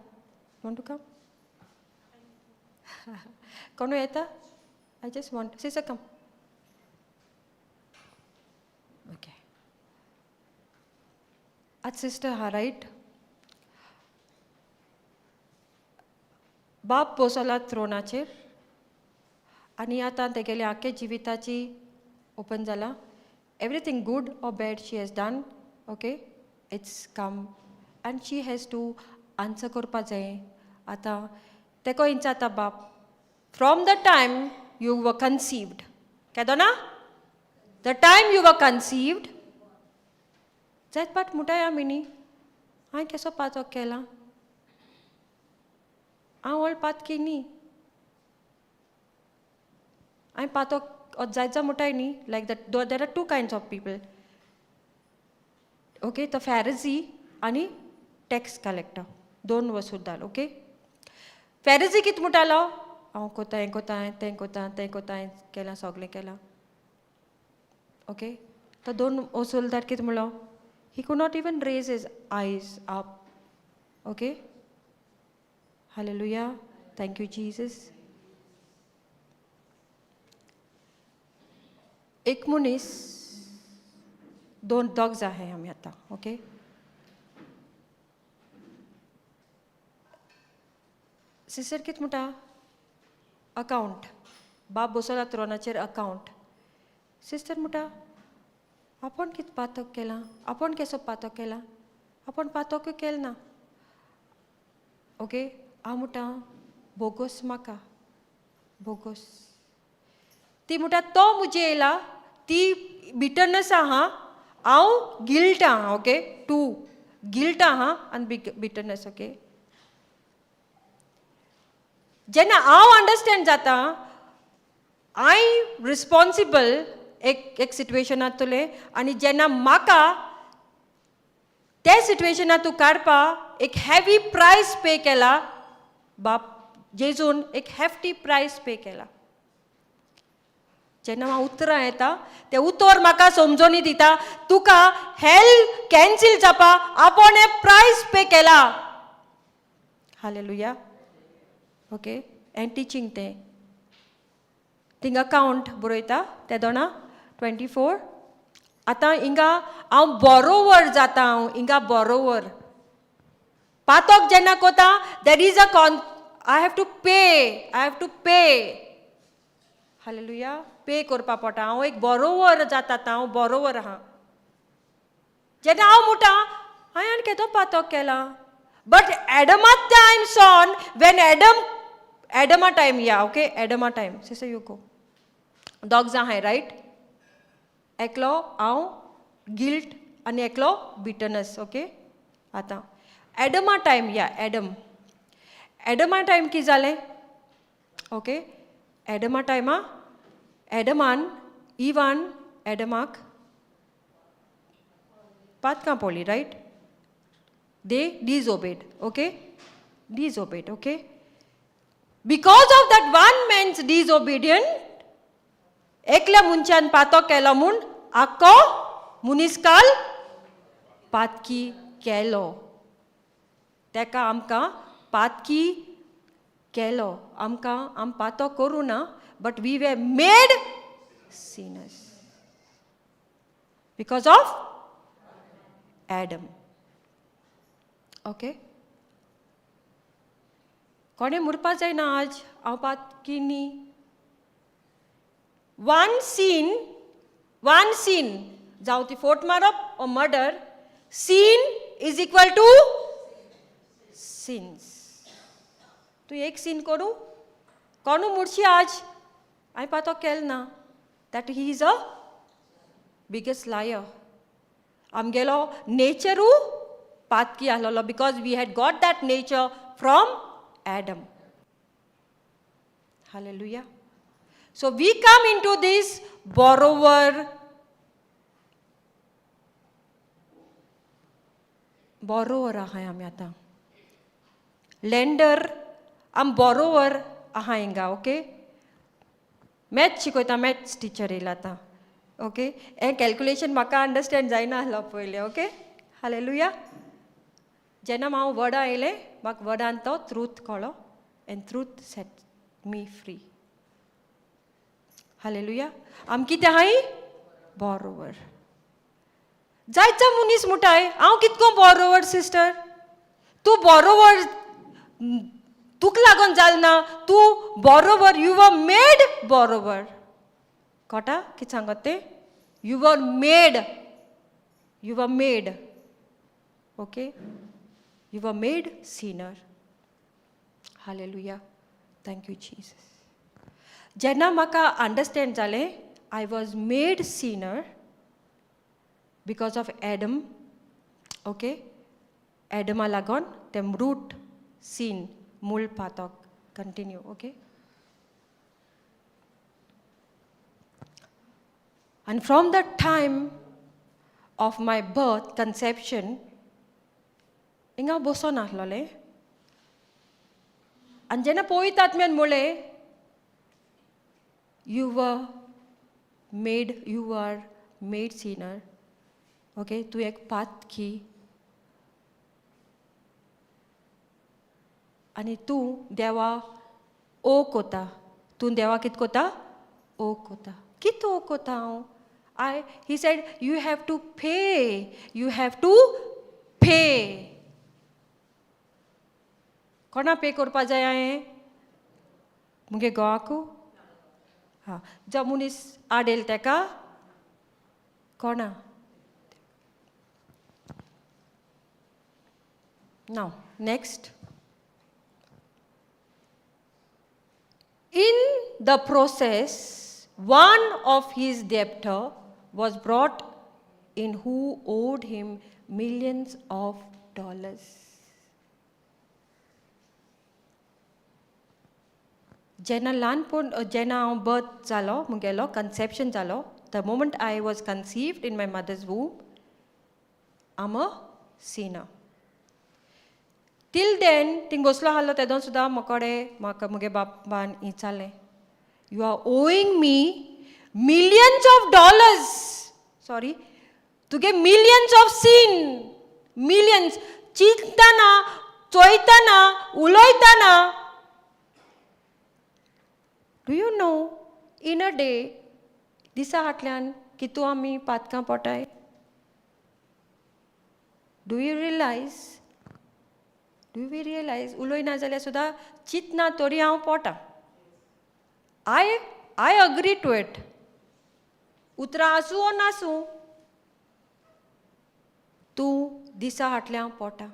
Want to come? Kono eta? I just want. Sister, come. Okay. At sister ha, right? बाप बसला थ्रोनाचेर आनी आतां तेगेल्या आख्या जिविताची ओपन जाला. Everything good or bad she has done. Okay, it's come and she has to answer करपा जाय. आतां तेको इंचाता बाप from the time you were conceived, केदो ना, the time you were conceived जायत पाट मुटाय आमी न्ही. हांवें केसो पाचोक केला, हांव व्हड पातकी न्ही. हांवें पातोक जायत मुटाय न्ही. Like that there are 2 kinds of people. Okay, तो फॅरिसी आनी टॅक्स कलेक्टर, 2 वसूलदार. ओके, फॅरिसी कित मुटालो, हांव कोता हें कोता तें कोता तें कोता हें केलां सगलें केलां. ओके, तो 2 वसूलदार कित म्हणलो, he could not even raise his eyes up. Okay, hallelujah, thank you Jesus. एक मनीस 2 dogs आहे आमी आतां. ओके, सिस्टर कित म्हणटा, अकावंट, बाप बसला थ्रोनाचेर अकावंट. सिस्टर म्हणटा, आपण कित पातक केलां, आपण केसो पातक केला, आपण पातकूय केलें ना. ओके, हांव म्हणटा बोगस म्हाका, बोगस. ती म्हणटा तो मुजे येयला, ती बिटरनस आहा, हांव गिल्ट आहा. ओके, 2 गिल्ट आहा आनी बिटरनस. ओके, जेन्ना हांव अंडरस्टँड जाता आय रिस्पॉन्सिबल एक सिट्युएशनांतले, आनी जेन्ना म्हाका त्या सिट्युएशनांतू काडपा एक हेवी प्रायस पे केला, बाप जेजून एक हेफ्टी प्रायस पे केला. जेन्ना हांव उतरां येता ते उतर म्हाका समजोनी दिता, तुका हेल कॅन्सील जावपा आपण हे प्रायस पे केला. हालेलुया. ओके, एंड टिचींग तें थिंग अकावंट बरयता ते दोना 24. आतां हिंगा हांव बरोवर जाता, हांव हिंगा बरोवर पातोक जेन्ना कोता there is a I have to pay. Hallelujah, pay करपा पडटा. हांव एक बरोवर जाता, हांव बरोवर आहा. जेन्ना हांव म्हणटा हांवें आनी केदो पातोक केला, बट एडमात टायम सॉन वेन एडमा टायम या. ओके, एडमा time sister you go. Dogs आहाय रायट. एकलो हांव गिल्ट आनी एकलो बिटरनस. ओके, आतां एडमा टायम या. एडमा टायम कितें जालें. ओके, एडमा टायमा एडमान इवान एडमाक पातकां पडली right. They disobeyed. Okay, disobeyed. Okay, because of that one man's disobedient एकल्या मनशान पातोक केलो म्हूण आख्खो मुनिसकाल पातकी केलो. तेका आमकां पातकी केलो. आम पातो करूं ना, but we were made sinners because of Adam. Okay, कोणें मुरपा जायना आज हांव पातकी न्ही. वन सीन जावं ती फोट मारप or murder, sin is equal to sins. तूं एक सीन करूं कोणू मुडशी आज हांवें पातो केलें ना, that he is a biggest liar. आमगेलो नेचरू पातकी आसलोलो because we had got that nature from Adam. Hallelujah. So we come into this borrower आहाय आमी आतां. Lender आम borrower आहा हिंगा, ओके? मॅथ्स शिकयता, मॅथ्स टिचर येयला आतां. ओके? हें कॅल्क्युलेशन म्हाका अंडरस्टँड जायना आसलो पयलें, ओके? हालेलुया. जेन्ना हांव वर्डां येयलें, म्हाका वर्डान तो ट्रूथ कळ्ळो एन्ड ट्रूथ सेट मी फ्री. हालेलुया. आम कितें आहाय? बॉरोवर. जायतो मनीस म्हणटाय, हांव कितको बॉरोवर सिस्टर? तूं बॉरोवर तुका लागून जालना, तूं borrower, you were made borrower. कळटा कितें सांगत तें? You were made. You were made. Okay? You were made sinner. Hallelujah. Thank you Jesus. जेन्ना म्हाका अंडरस्टँड जालें, I was made sinner because of Adam. Okay? एडमा लागून तें रूट सीन मूळ पातक. Continue. Okay? And from the time of my birth, conception, इंगा बसोन आसलोलें. आनी जेन्ना पळयत आत्म्यान म्हणलें, you were made sinner. Okay? तूं एक पातकी. आनी तूं देवा ओ कोता. तूं देवा कितें कोता? ओ कोता. कितें ओ कोता हांव? He said, you have to pay. You have to pay. कोणा पे करपा जाय हांवें? मुगे घोवाकू? हां. जो मनीस आडेल तेका? कोणा? Now, next. In the process, one of his debtor was brought in who owed him millions of dollars. जेन्ना ल्हानपण जेन्ना हांव बर्थ जालो मुगेलो कन्सेप्शन जालो, the moment I was conceived in my mother's womb, I'm a sinner. Till then, thing बसलो आसलो तेदोन सुद्दां म्हाका मुगे बापान इचारलें, you are owing me millions of dollars. Sorry, तुगे millions of sin. Millions. चिंतना, चोयतना, उलोयतना. Do you know, in a day, दिसा हाटल्यान कितू आमी पातकां पोटाय? Do you realize? Do we realize? उलोयना जाल्यार सुद्दां चिंतना तोरी हांव पोटा. I agree to it. उतरां आसूं ओ नासूं, तूं दिसा हाटल्यां पोटा.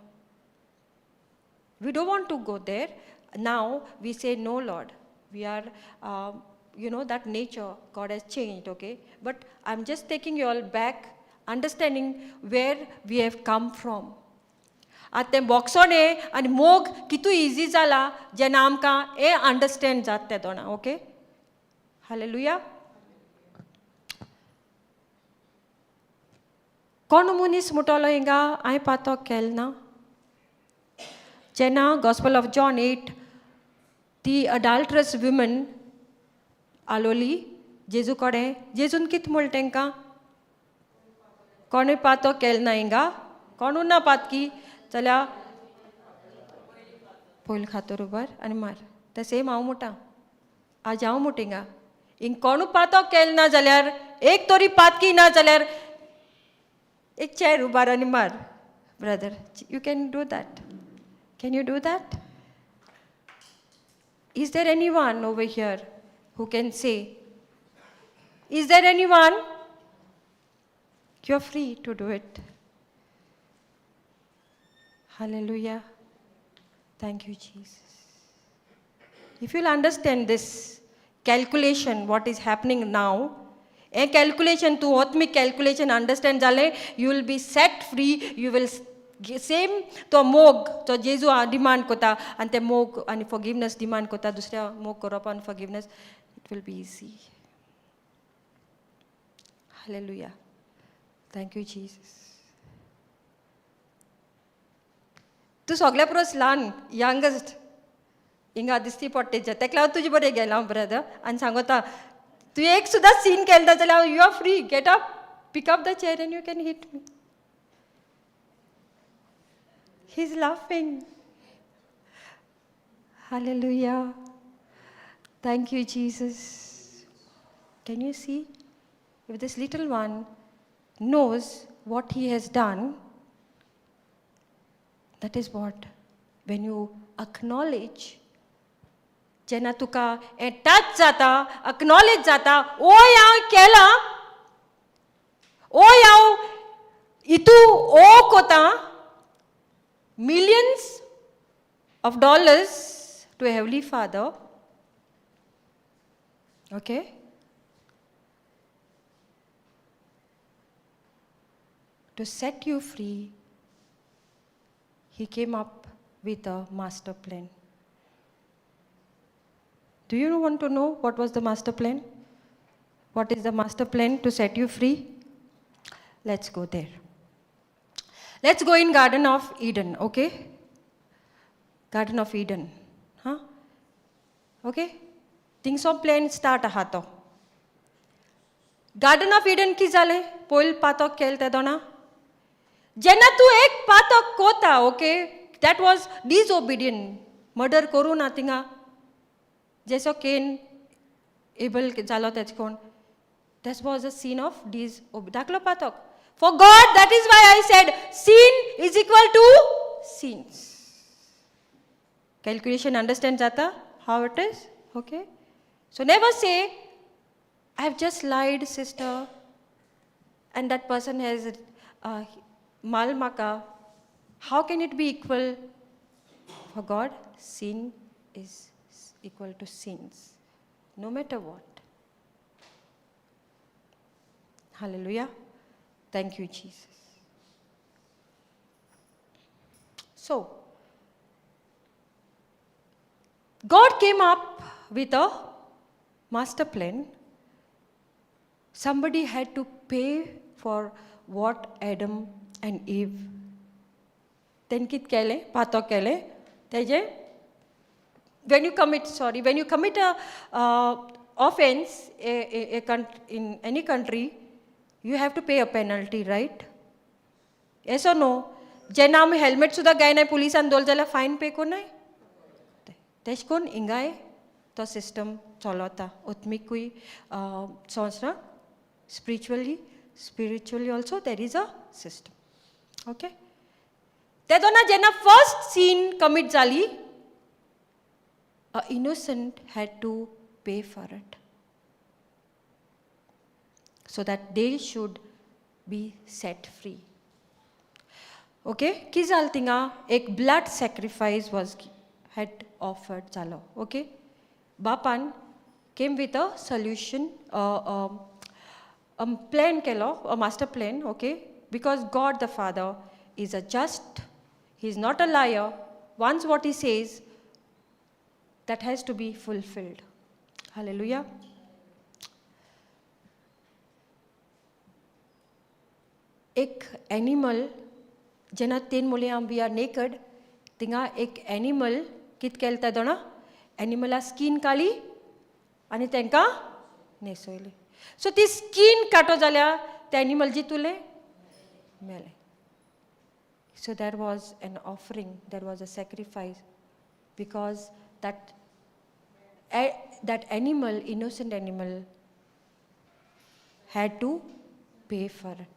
We don't want to go there. Now we say, no, Lord. We are, that nature God has changed, okay? But I'm just taking you all back, understanding where we have come from. आतां तें बॉक्सोने आनी मोग कितू easy जाला जेन्ना आमकां हें understand जाता तें दोना, ओके? हालेलुया. कोण मनीस म्हणटलो हिंगा हांवें पातो केल ना? जेन्ना गॉस्पल ऑफ जॉन 8 ती अडल्ट्रस वुमन आलोली जेजू कडेन, जेजून कितें म्हणलें तेंकां? कोणूय पातो केल ना हिंगा? कोणू ना पातकी जाल्यार पयलीं खातर उबार आनी मार. तें सेम हांव म्हणटा, आज हांव म्हणटा हिंगा, हिंग कोणू पातो केल ना जाल्यार, एक तरी पातकी ना जाल्यार एक चेर उबार आनी मार. Brother, you can do that. Can you do that? Is there anyone over here who can say? Is there anyone? You're free to do it. Hallelujah. Thank you, Jesus. If you'll understand this calculation, what is happening now, a calculation to atmic calculation understand jale, you will be set free, you will same तो मोग तो जेजू demand कोता आनी ते मोग आनी forgiveness demand कोता दुसऱ्या मोग करप आनी forgiveness it will be easy. Hallelujah. Thank you Jesus. तूं सगळ्या परस ल्हान यंगस्ट हिंगा दिसती पडटेचे तेका लागून तुजे बरें गेलां ब्रदर आनी सांगता तूं एक सुद्दां सीन केलें जाल्यार you are free get up pick up the chair and you can hit me. He is laughing. Hallelujah. Thank you Jesus. Can you see if this little one knows what he has done, that is what when you acknowledge जेन्ना तुका हें touch जाता acknowledge जाता ओय हांव केलां ओय हांव हितू ओ कोता millions of dollars to a heavenly father. Okay. To set you free, he came up with a master plan. Do you want to know what was the master plan? What is the master plan to set you free? Let's go there. Let's go in Garden of Eden, okay? Garden of Eden. Huh? Okay? Things of plan start ahato. Garden of Eden ki jale? Poil patok kelte dona? जेन्ना तूं एक पातक कोता okay that was disobedient murder करूं ना थिंगा जेसो Cain Abel जालो तेच कोण that was a sin of धाकलो पातक for God that is why I said sin is equal to sins. Calculation understand जाता how it is okay. So never say I have just lied sister and that person has mal maka. How can it be equal? For God, sin is equal to sins, no matter what. Hallelujah. Thank you, Jesus. So, God came up with a master plan. Somebody had to pay for what Adam and Eve then kit kele patok kele teje when you commit a offense in any country you have to pay a penalty, right? Yes or no? जेन्ना आमी helmet सुद्दां गायनाय पुलिसान दोल जाल्यार fine पे कोनाय तेश कोन हिंगाय तो system चलता ओत्मिकूय सोंसना spiritually also there is a system. Okay. ते दोना जेन्ना फर्स्ट सीन कमीट जाली a innocent had to pay for it so that they should be set free. Okay, ki जाल थिंगा एक blood sacrifice was had offered जालो. Okay, बापान came with a solution, a plan kelo, a master plan, okay? Because God the Father is a just, he is not a liar. Once what he says, that has to be fulfilled. Hallelujah. एक animal जेन्ना तेन मुले we are naked, थिंगा एक animal कित केलता दोना एनिमला skin काली आनी तेंका नेसयली. सो ती स्किन काटो जाल्यार ते एनिमल जितुले मेले. So there was an offering, there was a sacrifice, because that animal, innocent animal, had to pay for it.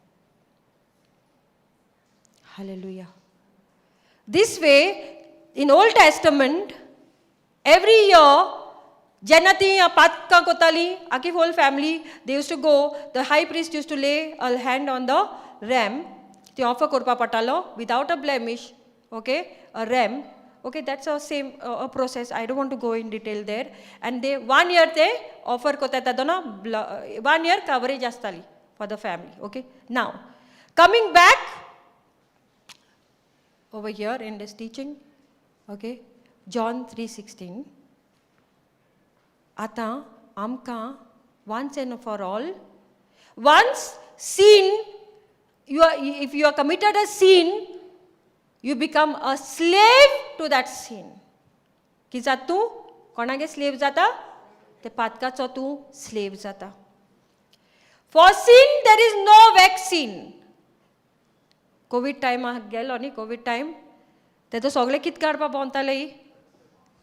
Hallelujah. This way, in Old Testament, every year, Janati, Patka Kotali, Akif whole family, they used to go, the high priest used to lay a hand on the ram, the offer korpa patalo, without a blemish, okay, a ram, okay, that's a same a process, I don't want to go in detail there, and they, 1 year they offer kotata dona, 1 year coverage astali for the family, okay. Now, coming back, over here in this teaching. Okay, John 3:16. Ata amka once and for all. Once sin, if you are committed a sin, you become a slave to that sin. की जात तू कोणागे slave जाता? ते पातकाचो तू slave जाता. For sin there is no vaccine. Covid time गेलो न्ही Covid time तेजो सगळे कित काडपा बोंताले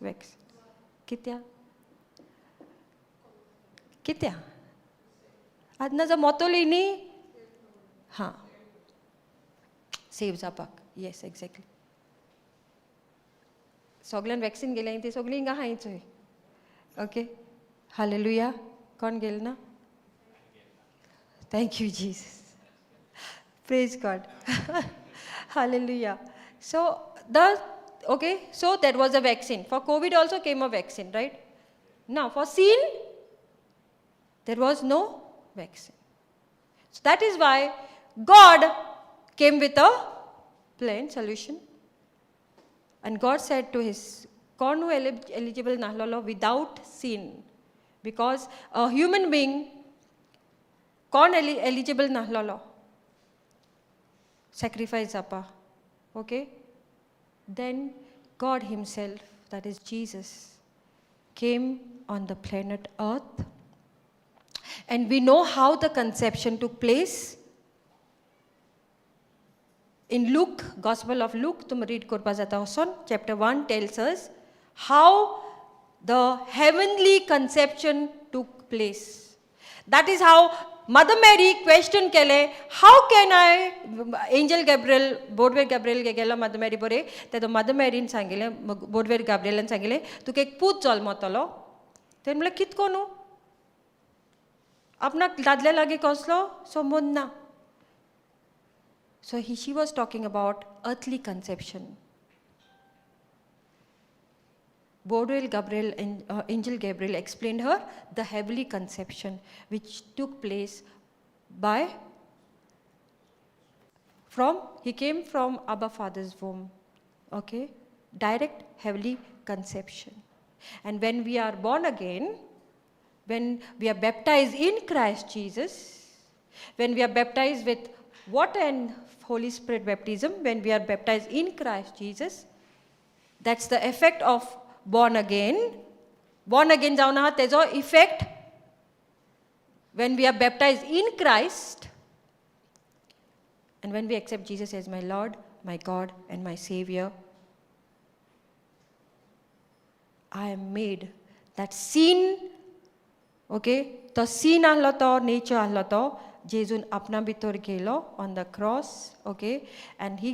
वॅक्सीन कित्या आदना जो मोतोली न्ही हां सेव जावपाक येस एक्झॅक्टली सगळ्यान वॅक्सीन गेल्या ती सगळीं हिंगा हांयचोय ओके हालेलुया कोण गेल ना thank you Jesus Praise God. Hallelujah. So that was a vaccine. For COVID also came a vaccine, right? Now for sin, there was no vaccine. So that is why God came with a plain solution. And God said to his Konu eligible nahlolo without sin. Because a human being, Kon eligible nahlolo. Sacrifice apa. Okay? Then God himself, that is Jesus, came on the planet Earth. And we know how the conception took place. In Luke, Gospel of Luke, tum read korpa jata hoson, chapter 1 tells us how the heavenly conception took place. That is how Mother Mary question kele, how can I, Angel Gabriel, Bodware Gabriel gegela Mother Mary bore, tedo Mother Mary in sangile, Bodware Gabriel in sangile, tu ke put jol motolo, then mle kit kono, apna dadle lage koslo, so munna. So she was talking about earthly conception. Bodwell Gabriel and Angel Gabriel explained her the heavenly conception which took place he came from Abba Father's womb. Okay? Direct heavenly conception. And when we are born again, when we are baptized in Christ Jesus, when we are baptized with water and Holy Spirit baptism, when we are baptized in Christ Jesus, that's the effect of born again जाऊन आहात तेजो effect when we are baptized in Christ and when we accept Jesus as my Lord, my God and my Savior, I am made that sin, okay, the sin ahlo to, nature ahlo to, Jesun apna bitor gelo on the cross, okay, and he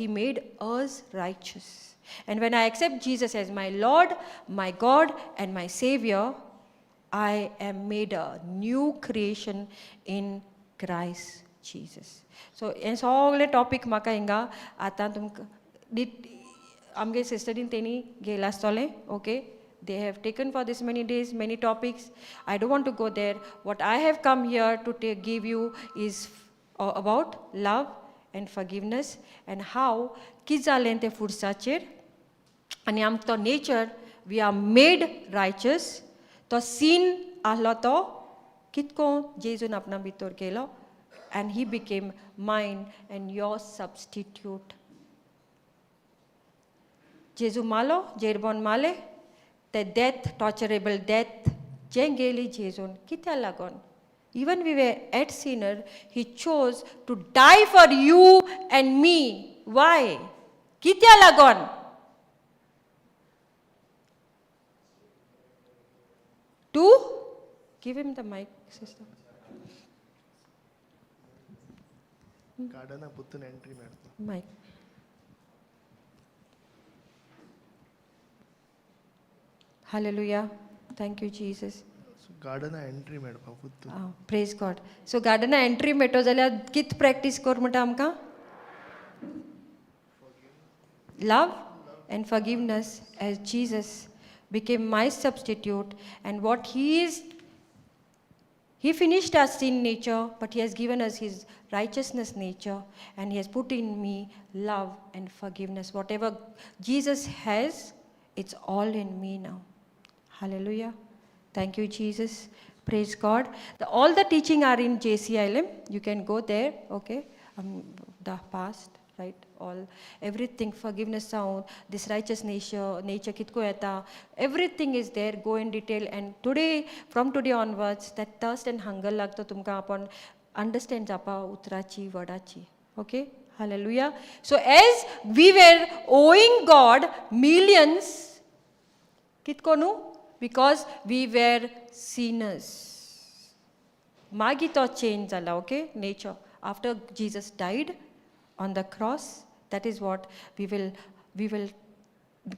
made us righteous. And when I accept Jesus as my Lord, my God, and my Savior, I am made a new creation in Christ Jesus. So, in all topic maka inga ata amge sister in teni gela stole, okay? They have taken for this many days, many topics. I don't want to go there. What I have come here to give you is about love and forgiveness and how kizalente fursacher and amto nature we are made righteous to sin ahlo to kitko Jesun apna bitor gelo and he became mine and your substitute. Jesu malo jerbon male the death torturable death jengeli Jesun kitya lagon. Even we were at sinner, he chose to die for you and me. Why? Kitya lagon. To give him the mic, sister. Garden put an entry, Mic. Hallelujah. Thank you, Jesus. Garden entry, madam. Praise God. So garden entry meto जाल्यार कित practice कर म्हणटा आमकां? Love and forgiveness as Jesus became my substitute and what he He finished our sin nature, but He has given us His righteousness nature, and He has put in me love and forgiveness. Whatever Jesus has, it's all in me now. Hallelujah. Thank you, Jesus. Praise God. All the teaching are in JCILM. You can go there, okay? The past, right? All, everything, forgiveness sound, this righteous nature kitko eta, everything is there. Go in detail. And today, from today onwards, that thirst and hunger lagto tumka upon understand japa utrachi vadachi. Okay? Hallelujah. So as we were owing God millions, kitko nu? Because we were sinners. Magi to change zala, okay? Nature. After Jesus died on the cross, that is what we will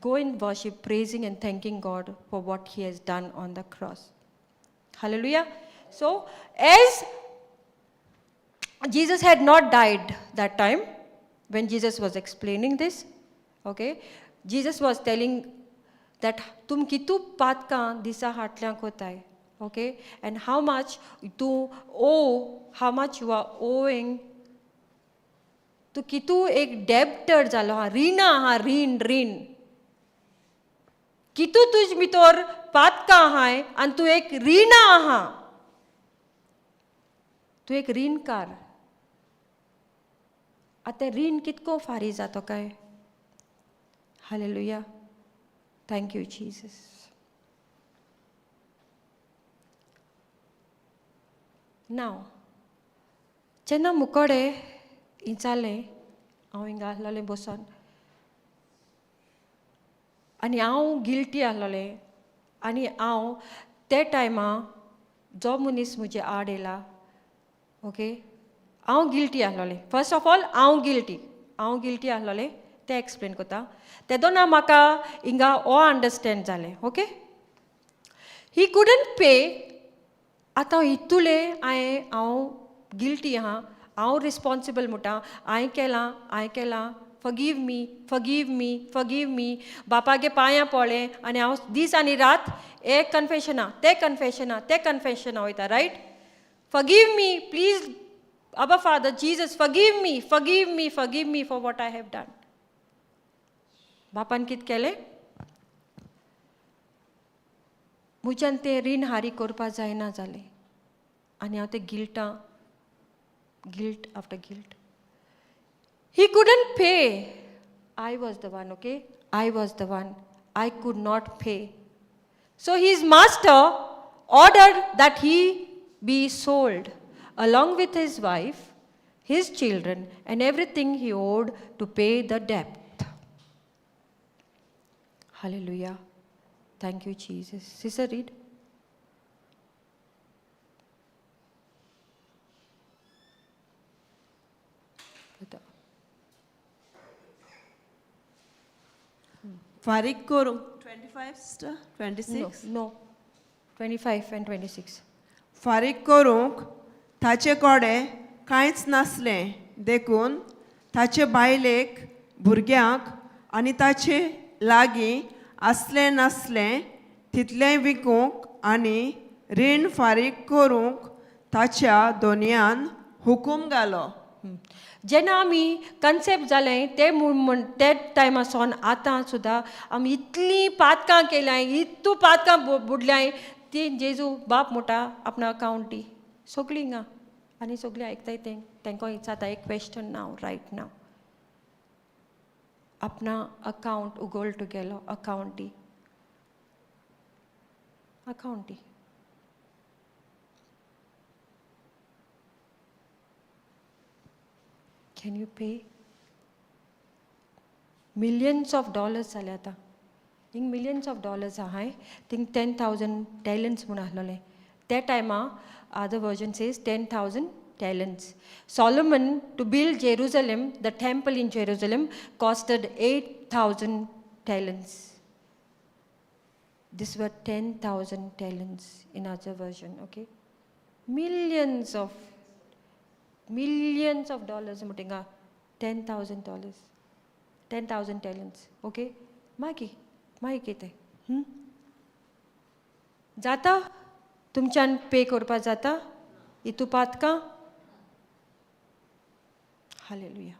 go in worship, praising and thanking God for what He has done on the cross. Hallelujah. So, as Jesus had not died that time, when Jesus was explaining this, okay, Jesus was telling that tum kitu paat ka disa hatlyank hota hai, okay, and how much you owe, how much you are owing. तो कितू एक debtor जालो हा रीना हा reign कितू तुझ मितोर पात का हाय आणि तू एक रीना हा तू एक रीनकार आता रीन कितको फारी जातो काय हालेलुया थँक यू जीसस नाव जेन्ना मुकोडे इंचाले हांव हिंगा आहलोलें बसून आनी हांव गिल्टी आहलोलें आनी हांव ते टायमा जो मनीस म्हजे आड येयला ओके हांव गिल्टी आहलोलें फर्स्ट ऑफ ऑल हांव गिल्टी आहलोलें तें एक्सप्लेन कोता तेदोना म्हाका हिंगा हो अंडरस्टँड जालें ओके ही कुडंट पे आतां इतुलें हांव गिल्टी आहा हांव रिस्पॉन्सिबल म्हणटा हांवें केलां फगीव मी बापागे पांयां पडलें आनी हांव दीस आनी रात एक कन्फेशना ते कन्फेशना वयता रायट फगीव मी प्लीज अबा father Jesus forgive me for what I have done बापान कितें केलें म्हज्यान तें रीण हारी करपा जायना जालें आनी हांव तें guilt after guilt. He couldn't pay. I was the one, okay? I could not pay. So his master ordered that he be sold along with his wife, his children, and everything he owed to pay the debt. Hallelujah. Thank you, Jesus. Sister, read. फारीक करूंक 25 26 No. 25 and 26. फारीक करूंक ताचे कोडे कांयच नासलें देखून ताचे बायलेक भुरग्यांक आनी ताचे लागीं आसलें नासलें तितलें विकूंक आनी रीण फारीक करूंक ताच्या दोनयान हुकूम घालो जेन्ना आमी कन्सेप्ट जालें ते टायमासून आतां सुद्दां आमी इतलीं पातकां केल्याय इतू पातकां बुडल्याय ती जेजू बाप म्हणटा आपणा अकावंटी सगळीं हिंगा आनी सगळीं आयकताय तेंकां विचारता एक क्वेश्चन नाव रायट नाव आपणा अकावंट उगोल तुगेलो अकावंटी Can you pay? Millions of dollars जाले आतां हिंग millions of dollars आहाय थिंग 10,000 talents म्हूण आहलोलें त्या टायमा other version says 10,000 talents. Solomon to build Jerusalem, the temple in Jerusalem, costed 8,000 talents. These were 10,000 talents in other version, okay? Millions of dollars mutinga $10,000 10,000 talents okay मागी कितें जाता तुमच्यान पे करपा जाता Itupatka? Hallelujah.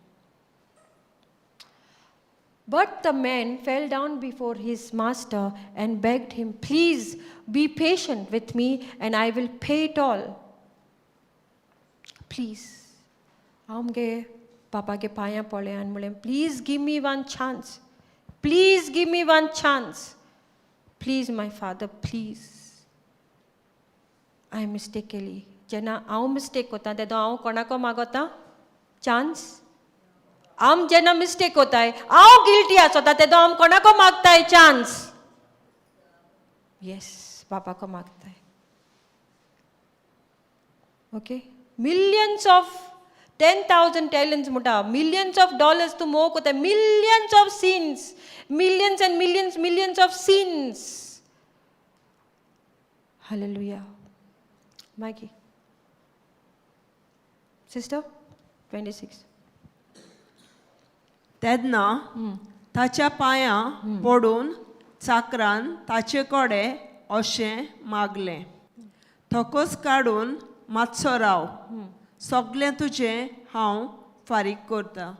But the man fell down before his master and begged him, please be patient with me and I will pay it all. Please. Amge Papa ke paya pole and mule, please give me one chance. Please give me one chance. Please, my father, please. I mistakenly. Jena aau mistake hota, te do aau kona ko magota? Chance? आम जेना mistake होता है आओ guilty असोता ते तो हम कोना को मांगता है चांस यस पापा को मांगता है ओके मिलियंस ऑफ 10,000 talents मुटा मिलियंस ऑफ डॉलर्स तो मोक होता है millions of sins millions and millions of sins hallelujah माइकी सिस्टर 26 तेन्ना ताच्या पांयां पडून चाकरान ताचे कडे अशें मागलें थकोस काडून मातसो राव सगळें तुजें हांव फारीक करतां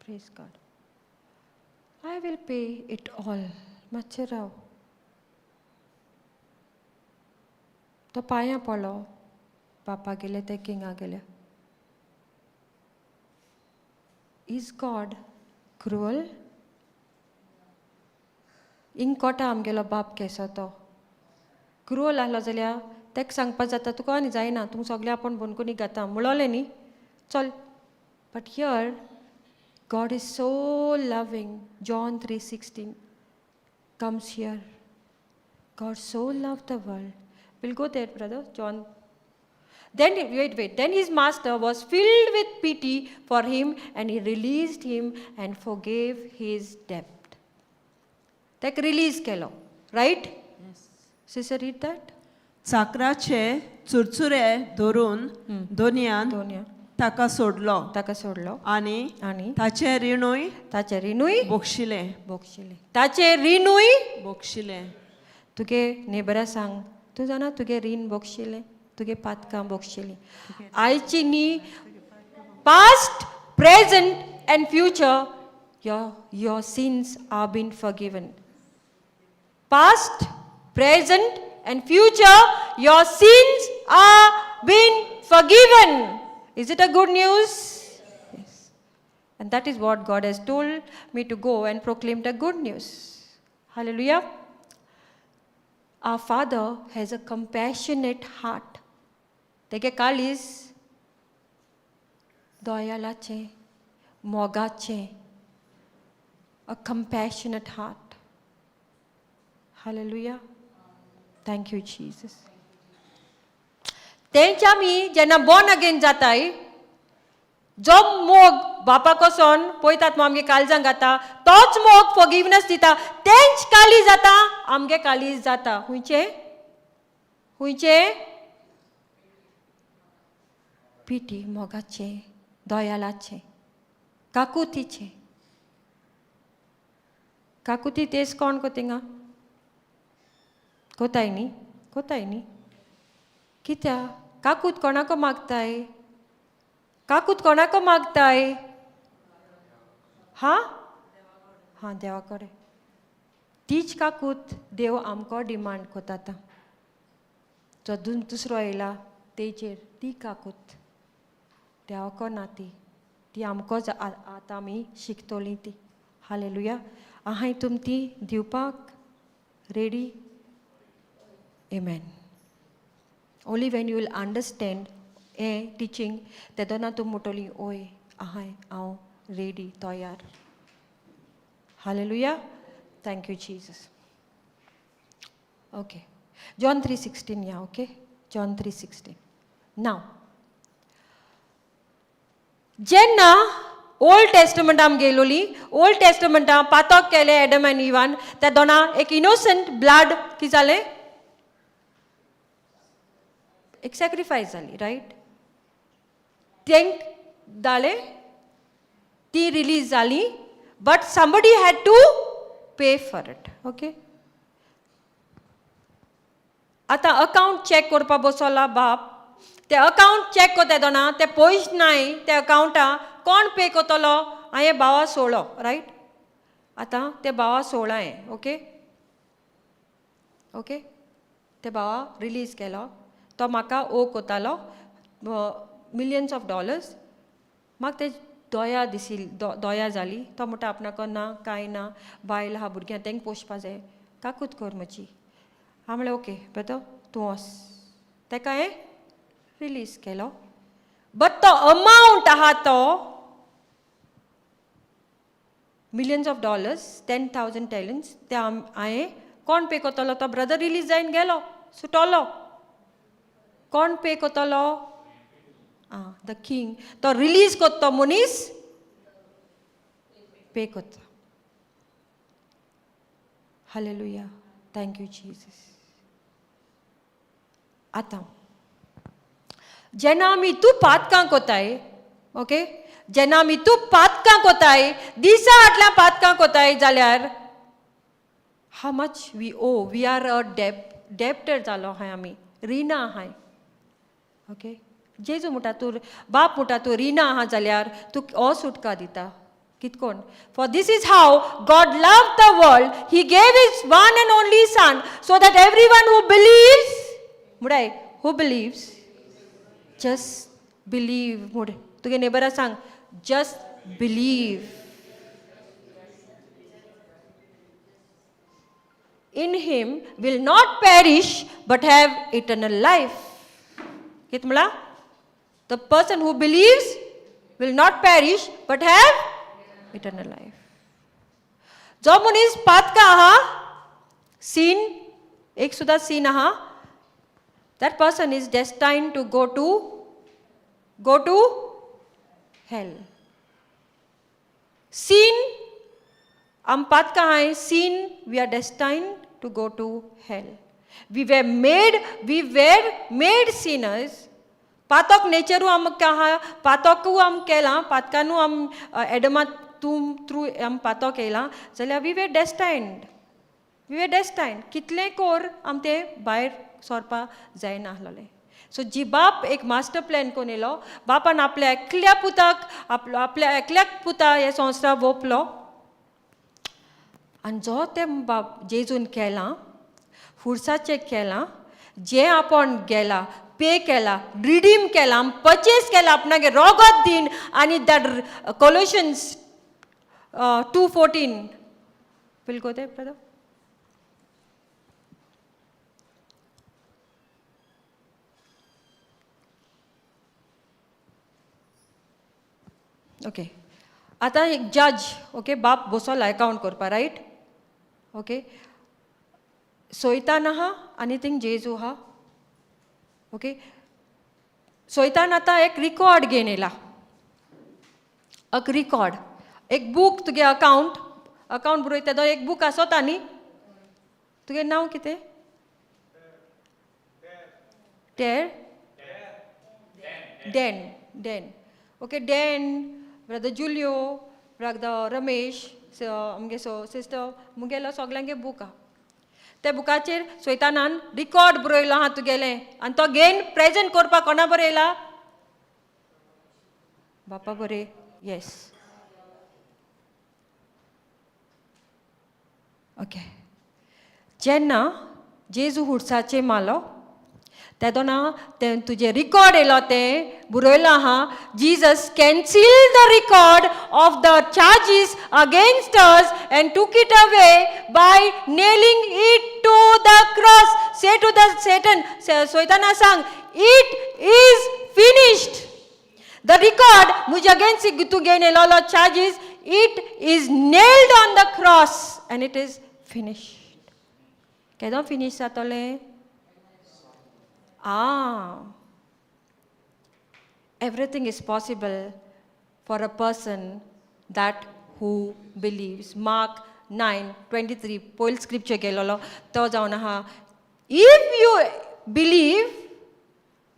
Praise God. I will pay it all. मातशें राव तो पांयां पडलो पापा गेले ते किंगा गेले Is God cruel? इंग कोटा आमगेलो बाप केसो तो क्रुअल आहलो जाल्यार तेका सांगपा जाता तुका आनी जायना तुमकां सगळें आपण बोनकुनी घाता मुळोलें न्ही चल but here God is so loving. John 3:16 comes here. God so loved the world. We'll go there, brother. John. Then, wait. Then his master was filled with pity for him and he released him and forgave his debt. Take release kelo. Right? Yes. Sister, read that. चाकराचे चुरचुरे धरून दोनयान ताका सोडलो आनी ताचे रिणूय बोगशिले तुगे नेबरा सांग तू जाणा तुगे रीण बोगशिले तुगे पातकां बोगशिली आयची न्ही past present and future your sins are been forgiven past present and future your sins are been forgiven. Is it a good news? Yes. And that is what God has told me to go and proclaim the good news. Hallelujah. Our Father has a compassionate heart. Tege kalis doyalache, mogache, a compassionate heart. Hallelujah. Thank you, Jesus. तेंच्या आमी जेन्ना born again जाताय जो मोग बापा कोसोन पळयतात मग आमगे काळजांक घाता तोच मोग फॉरगिवनेस दिता तेंच काळीज जाता आमगे काळीज जाता हुंयचे पिटी मोगाचे दोयालाचे काकुती तेच कोण कोतिंगा कोताय न्ही कित्या काकूत कोणाको मागताय हा देवा कडेन तीच काकूत देव आमको डिमांड कोता जो दुसरो येयला तेचेर ती काकूत देवाको ना ती आमकोच आतां आमी शिकतोली ती हालेलुया हांवें तुम ती दिवपाक ready Amen. Only when you will understand teaching, tedona tu mutoli oi ahai ao ready toyar. Hallelujah. Thank you, Jesus. Okay. John 3:16, yeah, okay? John 3:16. Now, Jenna Old Testament am गेलोली Old Testament पातक केले Adam and Eve त्या दोना एक innocent blood की जाले एक sacrifice जाली riot तेंक जाले ती रिलीज जाली बट समबडी हॅड टू पे फॉर इट ओके आतां अकाउंट चॅक करपा बसला बाप ते अकाउंट चॅक कोता येदोना ते पयशे नाय ते अकाउंटा कोण पे कोतलो हांवें भावा सोळो रायट आतां ते भावा सोळा हांवें ओके ओके ते भावा रिलीज केलो तो म्हाका ओ कोतालो मिलियन्स ऑफ डॉलर्स म्हाका ते दोया जाली तो म्हणटा आपणाको ना कांय ना बायल आहा भुरग्यां तांकां पोसपा जाय काकूत कर म्हजी हांव म्हणलें ओके बेतो तूं वच ताका हांवें रिलीज केलो बट तो अमावंट आहा तो मिलियन्स ऑफ डॉलर्स 10,000 टॅलंट्स ते हांवें कोण पे कोतलो तो ब्रदर रिलीज जायन गेलो सुटलो कोण पे कोतलो द किंग तो रिलीज कोत्तो मनीस पे कोत्ता हालेलुया थँक यू जीसस आतां जेन्ना आमी तूं पातकां कोताय ओके जेन्ना आमी तूं पातकां कोताय दिसा फाटल्यान पातकां कोताय जाल्यार how much we are a debtor जालो आहाय आमी रिना आहाय ओके जेजू म्हणटा तूं बाप म्हणटा तूं रिना आहा जाल्यार तूं हो सुटका दिता कितकोन for this is how God love the world he gave his one and only son so that everyone who believes मुडाय हू बिलीव्स जस्ट बिलीव मुड तुगे नेबरा सांग just believe in him will not perish but have eternal life कित म्हणला the person who believes will not perish but have eternal life जो मनीस पातका आहा sin एक सुद्धा sin आहा that person is destined to go to hell sin am patka hai sin we are destined to go to hell we were made sinners पातक नेचरू आम कहा पातकू आम केला पातकानू आम एडमा तुम थ्रू आम पातक केला जाल्यार वी वर डेस्टायन्ड कितले कोर आम ते भायर सोरपा जायना आसलोले सो जी बाप एक मास्टर प्लॅन कोण येलो बापान आपल्या एकल्या पुताक आपल्या एकल्याक पुता हे संवसार वोपलो आनी जो ते बाप जेजून केला फुर्साचे केला जे आपण गेला पे केला रिडीम केला परचेस केला आपणागे रोगत दिन आणि that Colossians 2:14 will go there brother okay आतां एक जज ओके बाप बसोला अकाउंट करपा रायट ओके सोयतान आहा आनी थिंग जेजू आहा ओके सोयतान आतां एक रिकॉर्ड घेवन येला रिकॉर्ड एक बूक तुगे अकाउंट बरयता तो एक बूक आसोता न्ही तुगे नांव कितें dan okay dan brother Julio brother Ramesh आमगे सिस्टर मुगेलो सगळ्यांगे बूक आहा त्या बुकाचेर सोयतानान रिकॉर्ड बरयलो आहा तुगेलें आनी तो घेवन प्रेजेंट करपाक कोणा बरयला बापा बरे येस ओके जेन्ना जेजू हुड्साचे मालो तेदोना ते तुजे रिकॉर्ड येयलो ते बरयलो आहा Jesus cancel the record of the charges against us and took it away by nailing it to the cross say to the Satan सोयताना सांग it is finished the record मुजे अगेन्स्ट तू घेवन येयलो charges it is nailed on the cross and it is finished केदो finish जातोलें everything is possible for a person that who believes Mark 9:23 पोयल scripture गेलोलो तो जावन आहा if you believe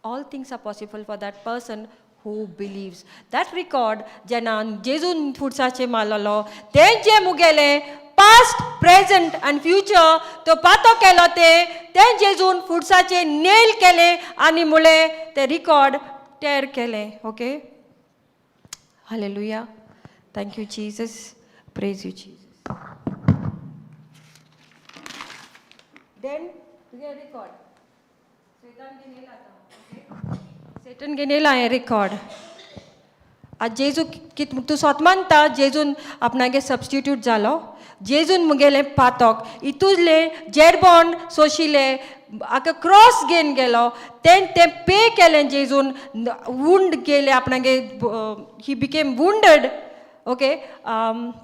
all things are possible for that person who believes that record जेन्ना जेजून फुडसाचे मारलोलो ते जे मुगेले past present आनी future तो पातो केलो ते जेजून फुडसाचे नेल केले आनी मुळे ते रिकॉर्ड टेर केले okay hallelujah thank you Jesus praise you Jesus then तुगे रिकॉर्ड सेटन गेनेला आहे रिकॉर्ड आज जेजू कित तू स्वत मानता जेजून आपणागे सबस्टिट्यूट जालो जेजून मुगेले पातोक इतूले जेरबॉन सोशिले आका क्रॉस घेन गेलो तेन ते पे केलें जेजून वुंड गेले आपणागे he became wounded okay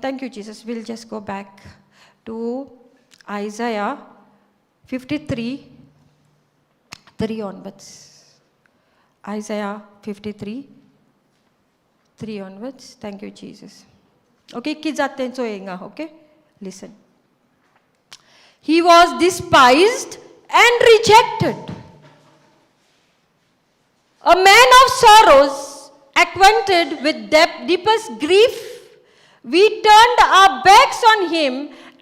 thank you Jesus will just go back to Isaiah 53 onwards Isaiah 53 onwards thank you Jesus okay ki jatte choyenga okay listen he was despised and rejected a man of sorrows acquainted with deepest grief we turned our backs on him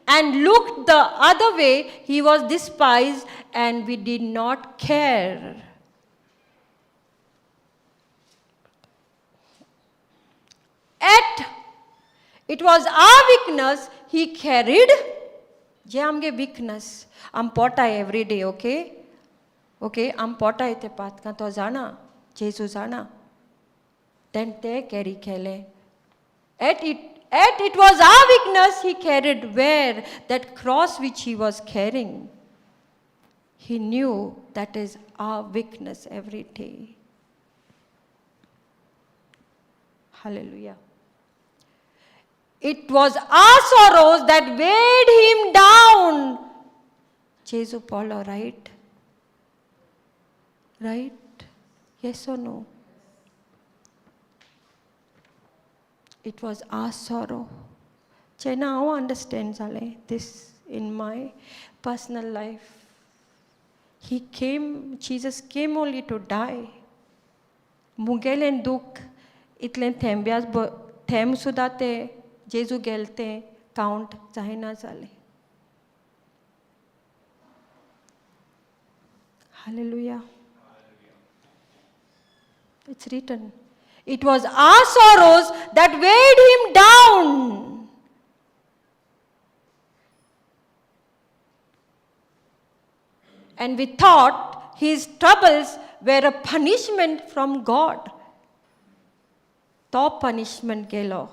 and looked the other way he was despised and we did not care at it was our weakness he carried je amge weakness am pota every day okay am pota ite pat ka to jana jesu jana then te carry kele at it was our weakness he carried where that cross which he was carrying he knew that is our weakness every day hallelujah it was our sorrows that weighed him down jesu Paulo right yes or no it was our sorrow Chena I understand Zale this in my personal life Jesus came only to die mugelen duk itlen thembyas them suda te Jesu gelte count jahina Zale hallelujah it's written it was our sorrows that weighed him down. And we thought his troubles were a punishment from God. To punishment gelo.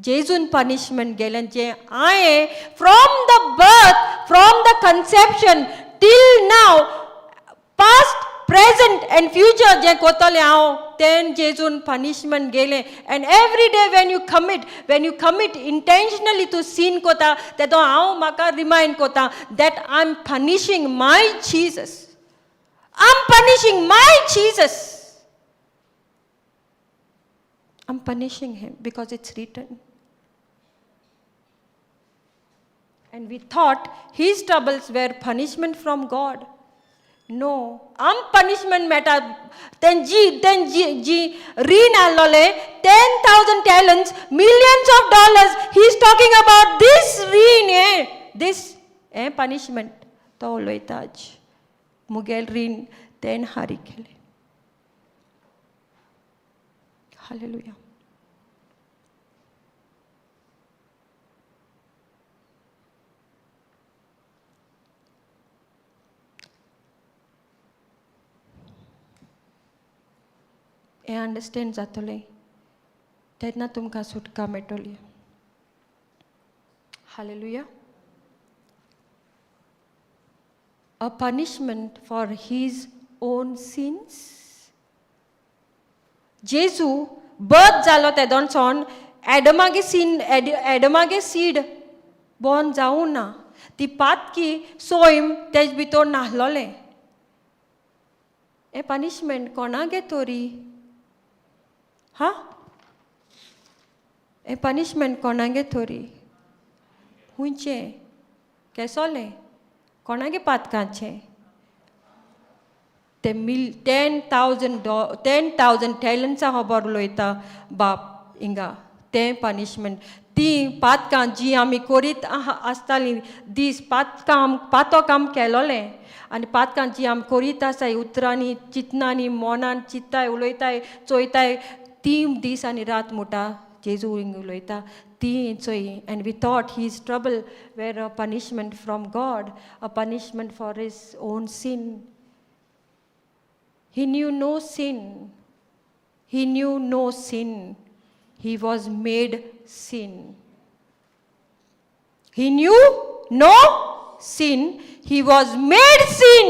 Jesun punishment gelen je aaye from the birth, from the conception till now, past, present and future je kotale ao then jesun punishment gele and every day when you commit intentionally to sin kota that ao maka remind kota that I'm punishing my Jesus I'm punishing him because it's written and we thought his troubles were punishment from God. No, punishment matter. Then Rina Lole, 10,000 talents, millions of dollars. He's talking about this this punishment. To loitaj. Mugel Rin, then Harikele. Hallelujah. I understand जातले तेन्ना तुमकां सुटका मेळटली Hallelujah. A punishment for his own sins. Jesu birth जालो तेदोनसोन एडमागे seed born जावं ना ती पातकी सोयम तेज भितर नाहलोले ए punishment कोणागे तोरी ए punishment कोणागे तोरी हुंचे केसोले कोणागे पातकाचे ते 10,000 talents खबर उलोयता बाप इंगा तें पनिशमेंट ती पातकां जी आमी करीत आसतालीं दीस पातो काम केलोलें आनी पातकां जी आमी करीत आसाय उतरांनी चिंतनांनी मोनान चिंत्ताय उलयताय चोयताय ती दीस आनी रात मुटा जेजू उलयता ती चोय and we thought he is trouble were a punishment from God a punishment for his own sin he knew no sin he knew no sin he was made sin he knew no sin he was made sin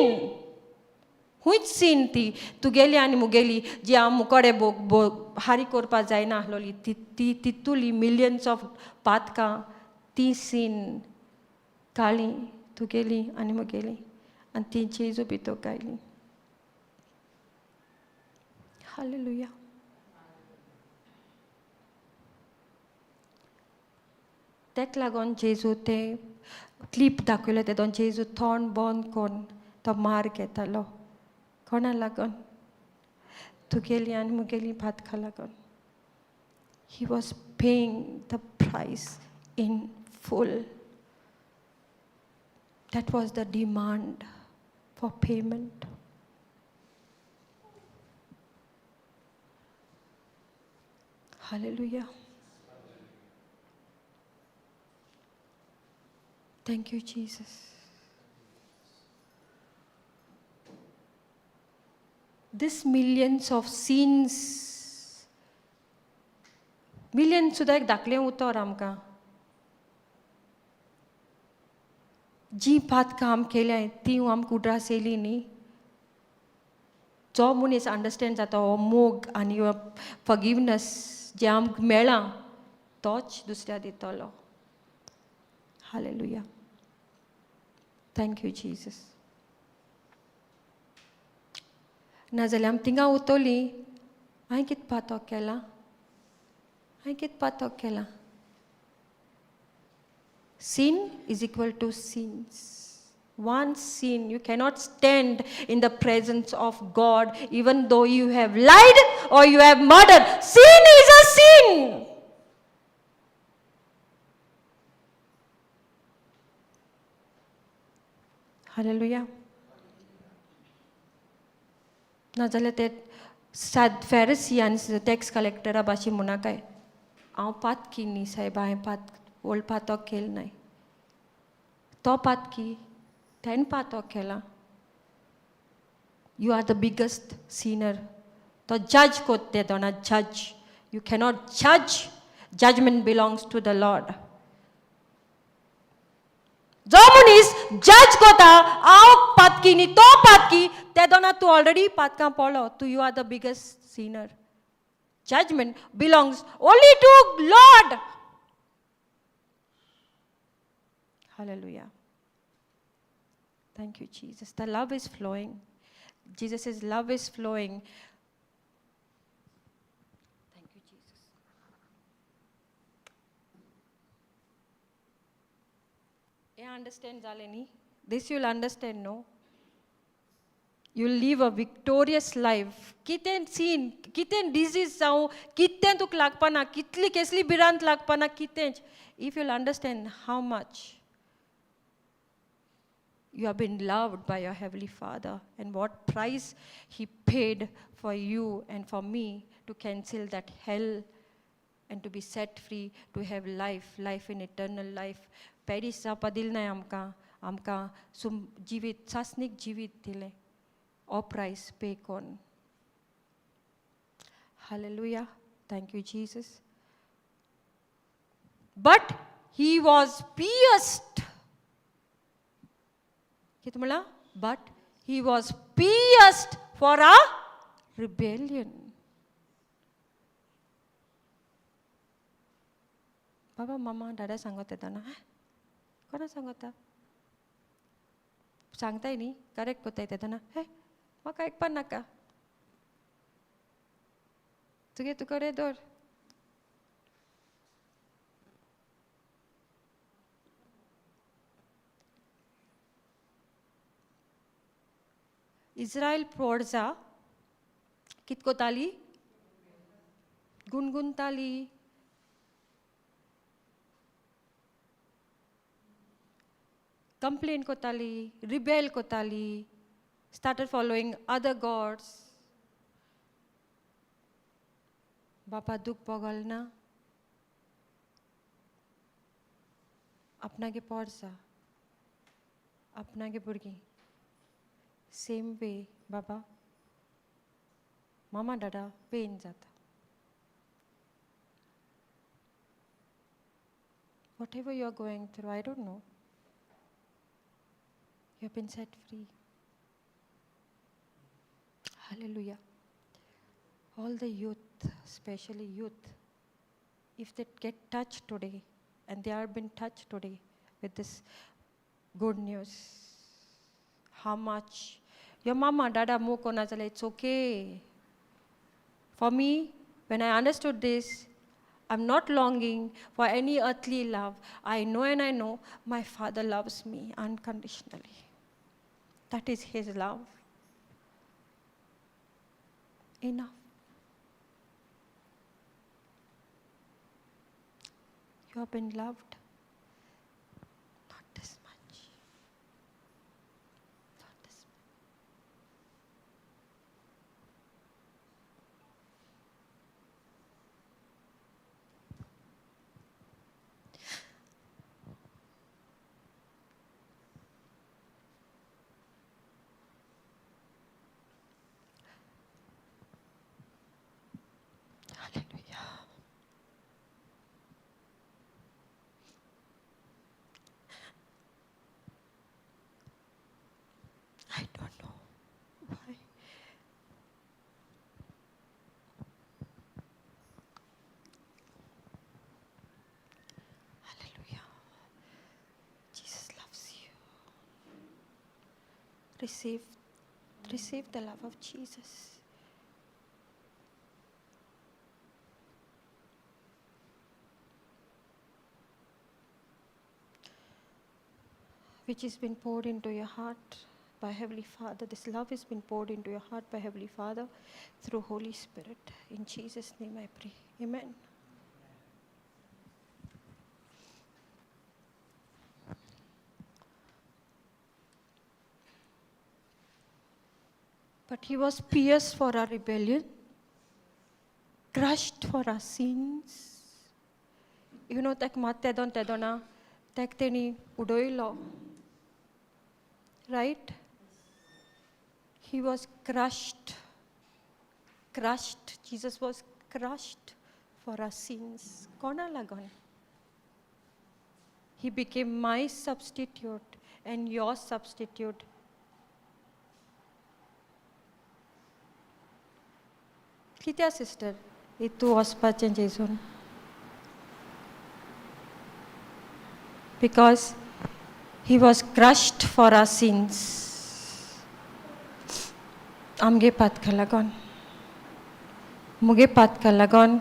हुंच sin ती तुगेली आनी मुगेली जी हांव मुकोडे हारी करपा जायना आसलोली ती तितूली millions of पातकां ती सीन काळी तुगेली आनी मुगेली आनी ती जेजू भितर गायली हालेलुया तेक लागोन जेजू ते क्लिप दाखयलो तेदोन जेजू तोंड बंद कोन्न तो मार घेतालो कोणा लागोन तुगेली आनी मुगेली पातकां लागोन he was paying the price in full that was the demand for payment hallelujah Thank you, Jesus. This millions of sins, millions सुद्धा एक धाकलें उतर आमकां जी पातकां आम केल्याय ती आमकां उड्रास येयली न्ही जो मनीस अंडरस्टँड जाता हो मोग आनी फॉरगिवनेस जे आमकां मेळ्ळां तोच दुसऱ्या दितलो हालेलुया Thank you, Jesus. नाजाल्यार आमी थिंगा उतोली हांवें कितें पातक केलां हांवें कितें पातक केलां sin is equal to sins. One sin, you cannot stand in the presence of God even though you have lied or you have murdered. Sin is a sin. Hallelujah. नाजाल्यार ते फॅरिसी आनी टॅक्स कलेक्टरा भाशेन म्हणा काय हांव पातकी न्ही सायबा हांवें व्हड पातक केलें नाय तो पातकी तेणें पातक केलां you are the biggest Sinner तो जज कोत्ते दोना जज यू कॅनॉट जज judgement belongs to the Lord जो मनीस जज कोता हांव पातकी न्ही तो पातकी ते दोना तूं ऑलरेडी पातकां पडलो तूं you are the biggest sinner judgment belongs only to Lord Hallelujah. Thank you, Jesus. The love is flowing. Jesus' love is flowing. Thank you, Jesus. You understand, Zaleni? This you'll understand, no? You'll live a victorious life. Kiten sin, kiten disease जाऊ, kiten tuk लागपाना, kitli kesli birant लागपाना, kiten. If you'll understand how much you have been loved by your Heavenly Father and what price He paid for you and for me to cancel that hell and to be set free, to have life in eternal life. Paidisa padil na amka sum jivit, sasnik jivit dile. O price pay kon. Hallelujah. Thank you, Jesus. But He was pierced. But He was pierced for our rebellion. Baba, mama, dada sangot येता ना कोणा सांगता सांगताय न्ही correct कोताय येता ना हे म्हाका आयकपा नाका तुगे तुकडे दवर इस्रायल पोरजा कित कोताली गुणगुणताली complain kotali, rebel kotali, started following other gods. Bapa duk pagal na. Apna ke porsa. Apna ke burgi. Same way, Baba. Mama dada pain jata. Whatever you are going through, I don't know. You have been set free. Hallelujah. All the youth, especially youth, if they get touched today, and they are been touched today with this good news, how much your mama, dada, moko nazale, it's okay. For me, when I understood this, I'm not longing for any earthly love. I know and I know my Father loves me unconditionally. That is His love. Enough. You have been loved. Not this much. Not this much. Hallelujah. I don't know why. Hallelujah. Jesus loves you. Receive the love of Jesus. Which has been poured into your heart by Heavenly Father. This love has been poured into your heart by Heavenly Father through Holy Spirit. In Jesus' name I pray. Amen. But He was pierced for our rebellion, crushed for our sins. You know, tak matedon tedona, tak teni udoilo. Right? He was crushed. Crushed. Jesus was crushed for our sins. Kona lagon. He became my substitute and your substitute. Kitya sister, itu ospachen Jason. Because He was crushed for our sins. Amge pat kalagon. Muge pat kalagon.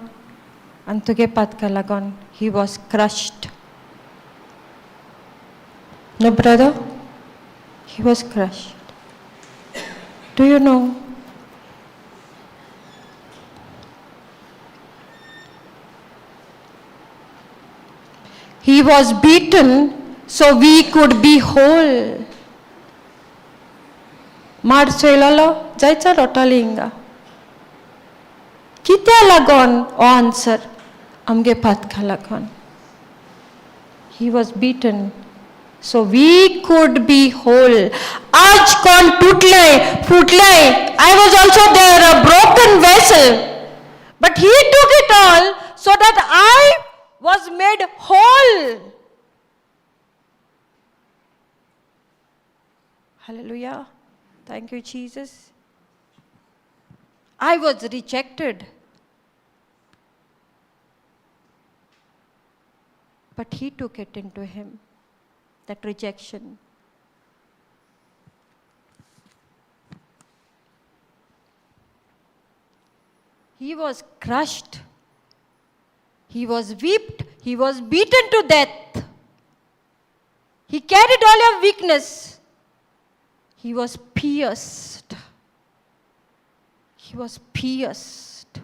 Antuge pat kalagon. He was crushed. No, brother? He was crushed. Do you know? He was beaten so we could be whole. Mar soilalo, jaicha rotalinga. Kitya lagon o answer, amge patka lagon. He was beaten so we could be whole. Aaj kon futle. I was also there, a broken vessel. But He took it all so that I was made whole. Hallelujah. Thank you, Jesus. I was rejected. But He took it into Him, that rejection. He was crushed. He was whipped. He was beaten to death. He carried all your weakness. He was pierced. He was pierced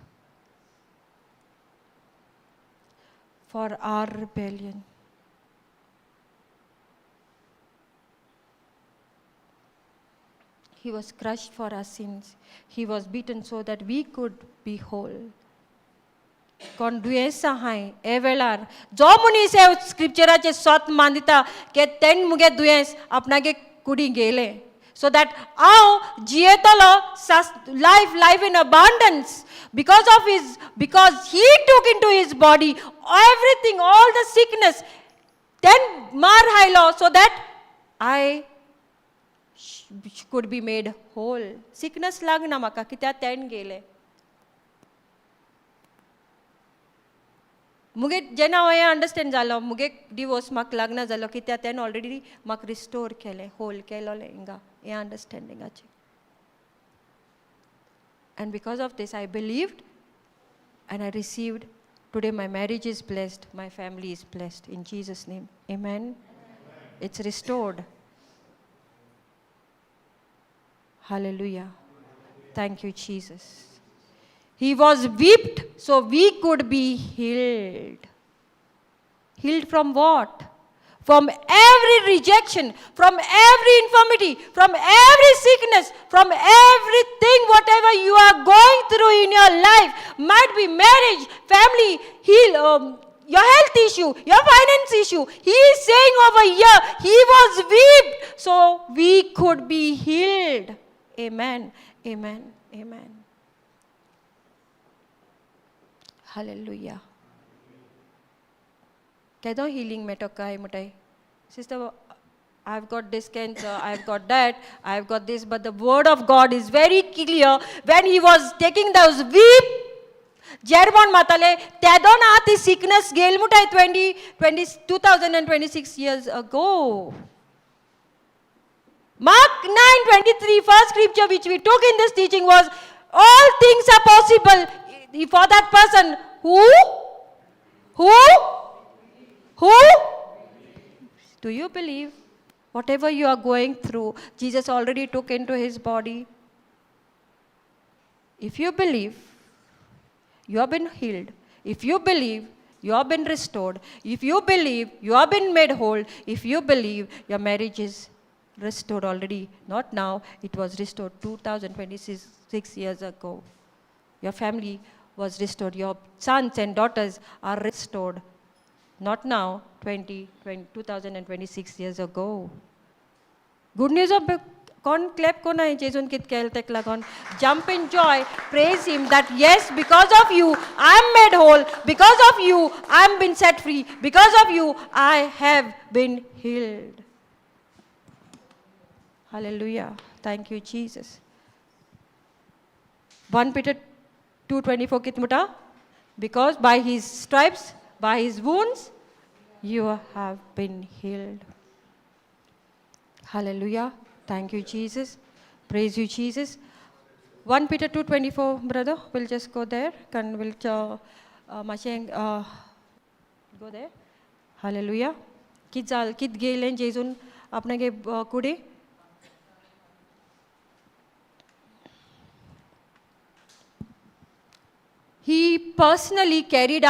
for our rebellion. He was crushed for our sins. He was beaten so that we could be whole. कोण दुयेंस हाय ए वेळार जो मनीस हे स्क्रिप्चराचे स्वत मानिता के तेन मुगे दुयेंस आपणागे कुडी गेले so that हांव जियेतलो life in abundance because he took into his body everything, all the sickness, then mar haylo so that I could be made whole. Sickness lagna maka कित्या तेन गेले. मुगे जेन्ना हांवें अंडरस्टँड जालो मुगे डिवोर्स म्हाका लागना जालो कित्याक तेणें ऑलरेडी म्हाका रिस्टोर केलें होल केलोलें हिंगा हें अंडरस्टँडिंगाचें and because of this I believed and I received. Today my marriage is blessed, my family is blessed in Jesus name. Amen. It's restored. Hallelujah. Thank you Jesus. He was whipped so we could be healed. Healed from what? From every rejection, from every infirmity, from every sickness, from everything, whatever you are going through in your life, might be marriage, family, your health issue, your finance issue. He is saying over here, he was whipped so we could be healed. Amen, amen, amen. Hallelujah. Kedo healing me tokai mutai. Sister, I've got this cancer, I've got that, I've got this, but the word of God is very clear. When he was taking those whip, Jerbon matale, tedon ati sickness gel mutai 2026 years ago. Mark 9:23, first scripture which we took in this teaching was, all things are possible for that person who? Do you believe? Whatever you are going through, Jesus already took into his body. If you believe, you have been healed. If you believe, you have been restored. If you believe, you have been made whole. If you believe, your marriage is restored already. Not now, it was restored 2026 years ago. Your family was restored. Your sons and daughters are restored. Not now, 2026 years ago. Good news of kon clap kona hai jesun kit kel tek lagon. Jump in joy, praise him that yes, because of you, I am made whole. Because of you, I am been set free. Because of you, I have been healed. Hallelujah. Thank you, Jesus. 1 Peter 2:24 kitmuta. Because by his stripes, by his wounds, you have been healed. Hallelujah. Thank you, Jesus. Praise you, Jesus. 1 Peter 2:24, brother. We'll just go there. We'll go there. Hallelujah. Kit gelen Jesun apnage kude. He personally carried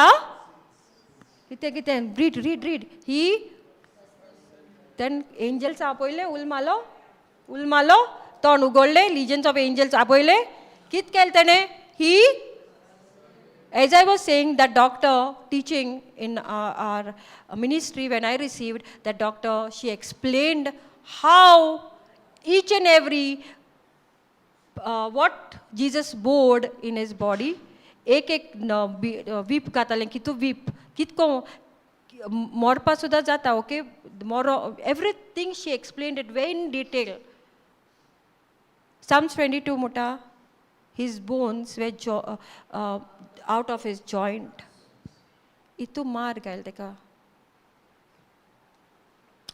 read. He then angels apoile ulmalo ton ugolde legions of angels apoile kit keltene he, as I was saying, that doctor teaching in our ministry, when I received that doctor, she explained how each and every what Jesus bore in his body. एक weep काताले की तू weep कितको मोरपा सुद्धा जाता okay more everything she explained it very in detail. Psalms 22 muta, his bones were out of his joint. Itu mar gail deka.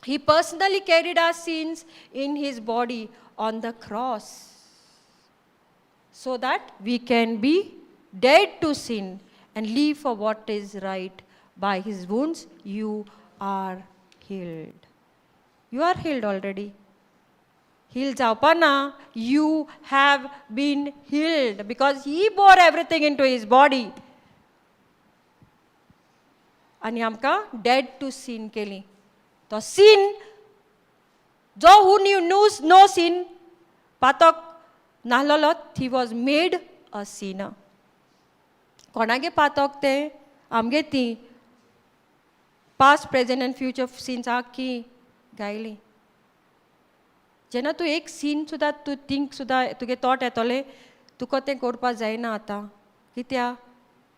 He personally carried our sins in his body on the cross, so that we can be dead to sin and live for what is right. By his wounds, you are healed. You are healed already. Healed Japana, you have been healed because he bore everything into his body. आणि आमकां dead to sin केली. तो sin, जो who knew no sin, पातोक नाहलोलो, he was made a sinner. कोणागे पातोक ते आमगे ती past present and future scenes आखी गायली. जेन्ना तूं एक सीन सुद्दां तूं थिंक सुद्दां तुगे थॉट येतोले तुका तें करपा जायना आतां. कित्या?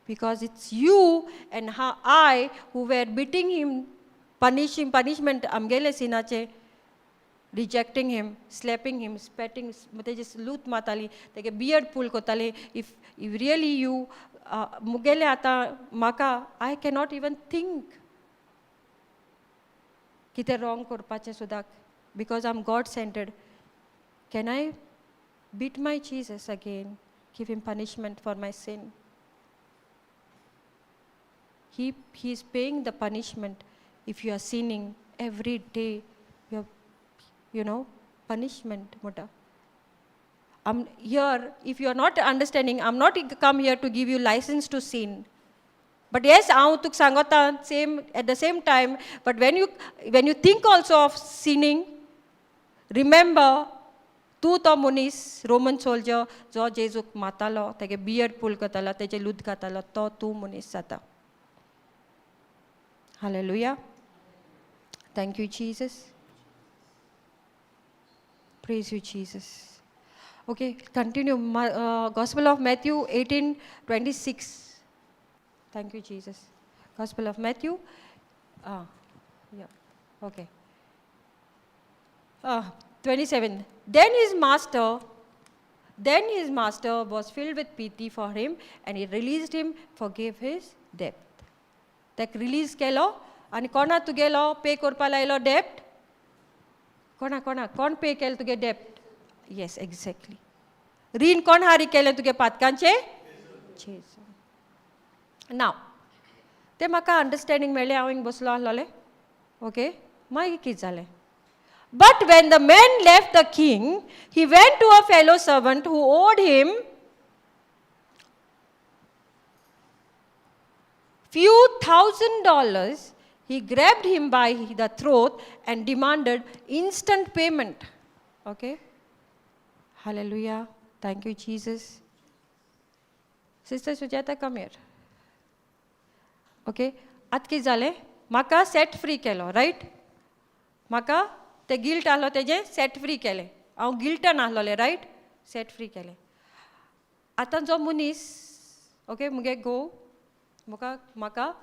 Because it's you and I who were beating him, punishment आमगेले सिनाचे, rejecting him, slapping him, spitting, तेजे लूत मारताली, तेगे बियर्ड पुल कोताले. If really you मुगेले आतां म्हाका I cannot even think कितें रॉंग करपाचें सुद्दां, because I'm God-centered. Can I beat my Jesus again, give him punishment for my sin? He is paying the punishment. If you are sinning every day, punishment. Here, if you are not understanding, I'm not come here to give you license to sin. But yes, same at the same time. But when you think also of sinning, remember, tu to munis, Roman soldier, jo Jesu matalo, tege beard pull katala, teje lud katala, to tu munis sata. Hallelujah. Thank you, Jesus. Praise you, Jesus. Okay, continue. Gospel of Matthew 18:26. Thank you, Jesus. Gospel of Matthew. Okay. 27. Then his master was filled with pity for him, and he released him, forgave his debt. Tak release kelo, and kona tugelo pay korpa lailo debt. Kon pay kel tuge debt. Yes, exactly. Rin kon hari kele tuge patkanche? Jesus. Now, te maka understanding mele awing bosla lole. Okay? Mai ki jale. But when the man left the king, he went to a fellow servant who owed him few $1,000s. He grabbed him by the throat and demanded instant payment. Okay? Hallelujah. Thank you, Jesus. Sister Sujata, come here. Okay? Atki jale, maka set free kelo, right? Maka te guilt ahlo teje set free kele. Au guilt nahlole, right? Set free kele. Atan jo munis, okay, muge go, maka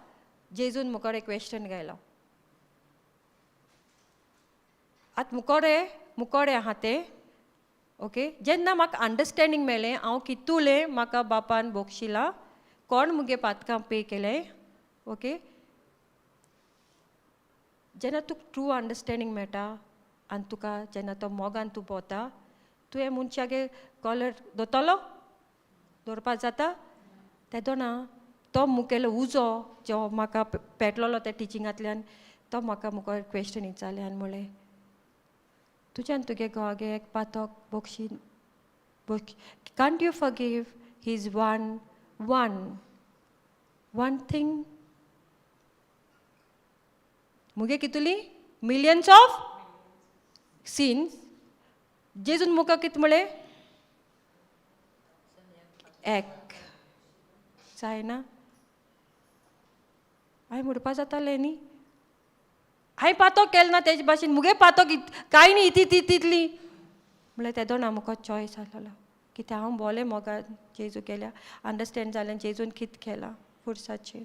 Jesun mukore question gailo. At mukore ahate, okay, jenna mak understanding mele, au kitule maka bapan bokshila, kon muge patka pay kele, okay. Jenna tuk true understanding meta, antuka jenna to mogan tu pota, tu e munchage collar dotolo, dorpa jata, tedona. तो मुकेलो उजो जो म्हाका पेटलोलो त्या टिचिंगांतल्यान तो म्हाका मुखार question विचारले आनी म्हणले तुज्यान तुगे घोवागे एक पातोक बोक्षी can't you forgive his one thing मुगे कितुली मिलियन्स ऑफ सिन्स जेजून मुका कित म्हळे एक जायना हांवें म्हणपा जातालें न्ही हांवें पातोक केलें ना तेजे भाशेन मुगे पातोक कांय न्ही तितली म्हणल्यार तेदो ना मुको चॉयस आहलोलो कित्याक हांव बोलें मोगा जेजू केल्या अंडरस्टँड जालें जेजून कित केलां फुरसाचेर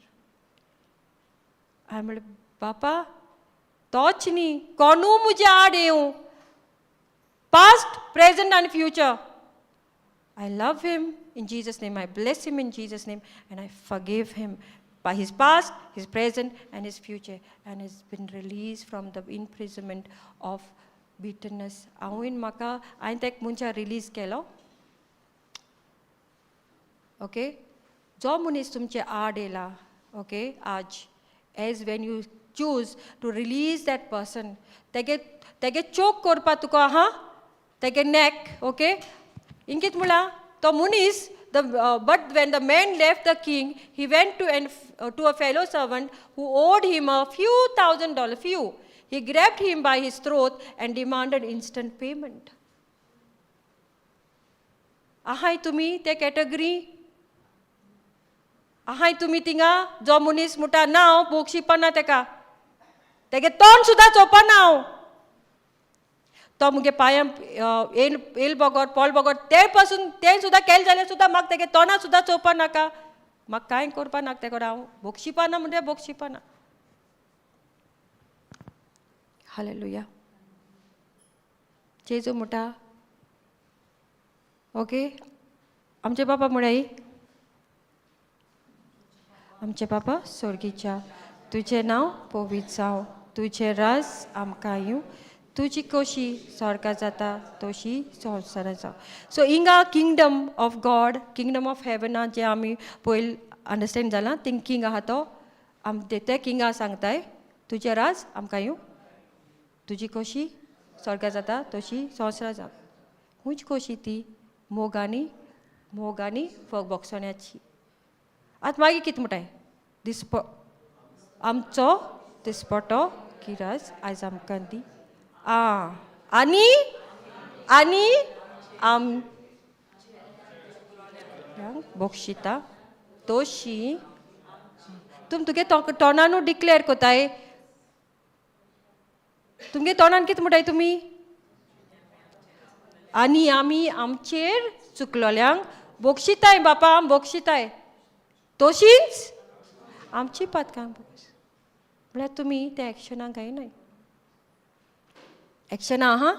हांवें म्हणलें बापा तोच न्ही कोणू म्हजे आड येवं पास्ट प्रेझंट आनी future I love him in Jesus' name. I bless him in Jesus' name. And I forgive him by his past, his present, and his future. And has been released from the imprisonment of bitterness. Awin maka, I tek muncha release kelo. Okay? Jo munis tumche aadela. Okay? Aj. As when you choose to release that person. Tege choke korpa tuka, Tege neck. Okay? Inkit mula, to munis, but when the man left the king, he went to a fellow servant who owed him a few $1,000s. He grabbed him by his throat and demanded instant payment. आहाय तुमी ते category आहाय तुमी थिंगा जो मनीस म्हणटा ना हांव भोग शिपना तेका तेगे तोंड सुद्दां चोवपाना हांव तो मुगे पांयां येल बोगोट पोळ बोगोट ते पासून ते सुद्दां केलें जाल्यार सुद्दां म्हाका तेगे तोंडां सुद्दां चोवपा नाका म्हाका कांय करपा नाका तेका हांव भोग शिपना म्हणजे भोग शिपना हालेलुया जेजू म्हणटा ओके आमचे बाबा म्हणाय आमचे बाबा स्वर्गीच्या तुजें नांव पवित्र जावं तुजें राज आमकां येवं तुजी कशी स्वर्गा जाता तशी संवसारांत जावं सो हिंगा kingdom of God kingdom of हेवना जे आमी पयलीं अंडरस्टँड जालां थिंग किंग आहा तो ते किंगा सांगताय तुजें राज आमकां येवं तुजी कशी स्वर्गा जाता तशी संवसारांत जावं हुंच कशी ती मोगांनी बोगसोण्याची आतां मागीर कितें म्हणटाय आमचो दिसपटो किराज आयज आमकां दी आनी आम बोगशिता तोशी तुगे तोंडानू डिक्लेअर कोताय तुमगे तोंडान कितें म्हणटाय तुमी आनी आमी आमचेर चुकलोल्यांक बोगशिताय बापा आम बोगशिताय तशींच आमची पातकां बोगस म्हळ्यार तुमी त्या एक्शनाक गायनाय एक्शनां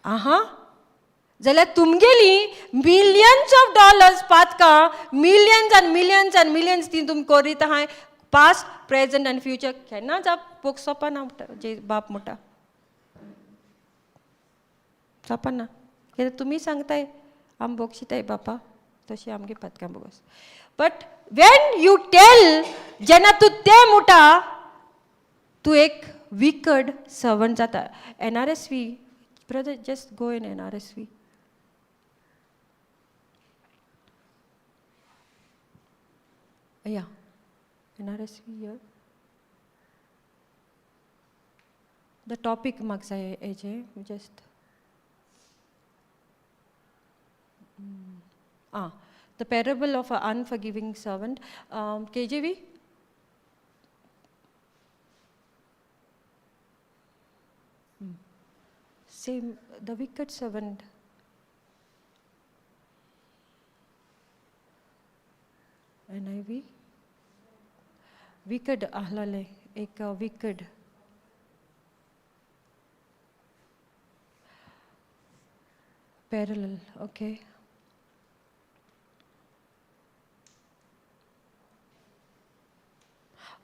आहा जाल्यार तुमगेली मिलियन्स ऑफ डॉलर्स पातकां मिलियन्स ती तुमी करीत आहाय पास्ट प्रेझंट आनी फ्युचर केन्ना बोग सोंपना म्हणटा जे बाप म्हणटा सोंपना कित्याक तुमी सांगताय आम बोगशिताय बापा तशी आमगे पातकां बोगस बट वेन यू टेल जेन्ना तूं तें म्हणटा तूं एक विकड सर्वंट जाता NRSV brother just go in NRSV yeah NRSV here the topic म्हाका जाय हेजे just the parable of an unforgiving servant KJV same the wicked servant NIV wicked ahlale ek wicked parallel okay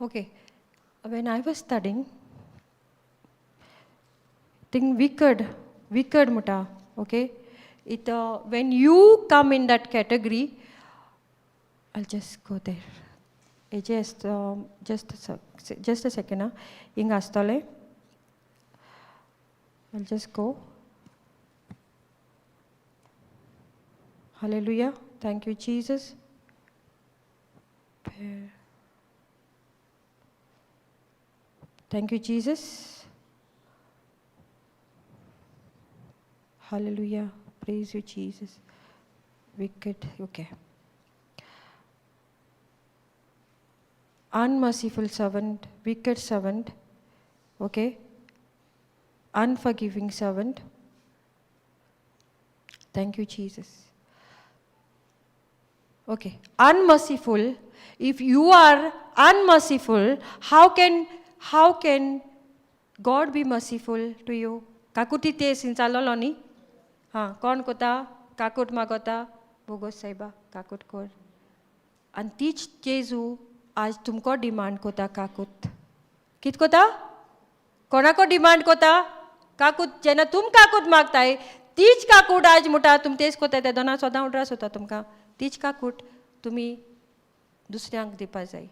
okay when I was studying thing wicked muta okay it when you come in that category I'll just go there just a second inga astale I'll just go hallelujah thank you Jesus thank you Jesus hallelujah praise you Jesus wicked okay unmerciful servant wicked servant okay unforgiving servant thank you Jesus okay unmerciful if you are unmerciful how can God be merciful to you kakuti te sinchalo ni कोण कोता काकूट मागोता बोगोस सायबा काकूट core आनी तीच जेजू आज तुमको demand कोता काकूट कित कोता कोणाको डिमांड कोता काकूट जेन्ना तुम काकूट मागताय तीच काकूट आज म्हणटा तुम तेच कोताय त्या दोना सोदां उड्रास होता तुमकां तीच काकूट तुमी दुसऱ्यांक दिवपा जाय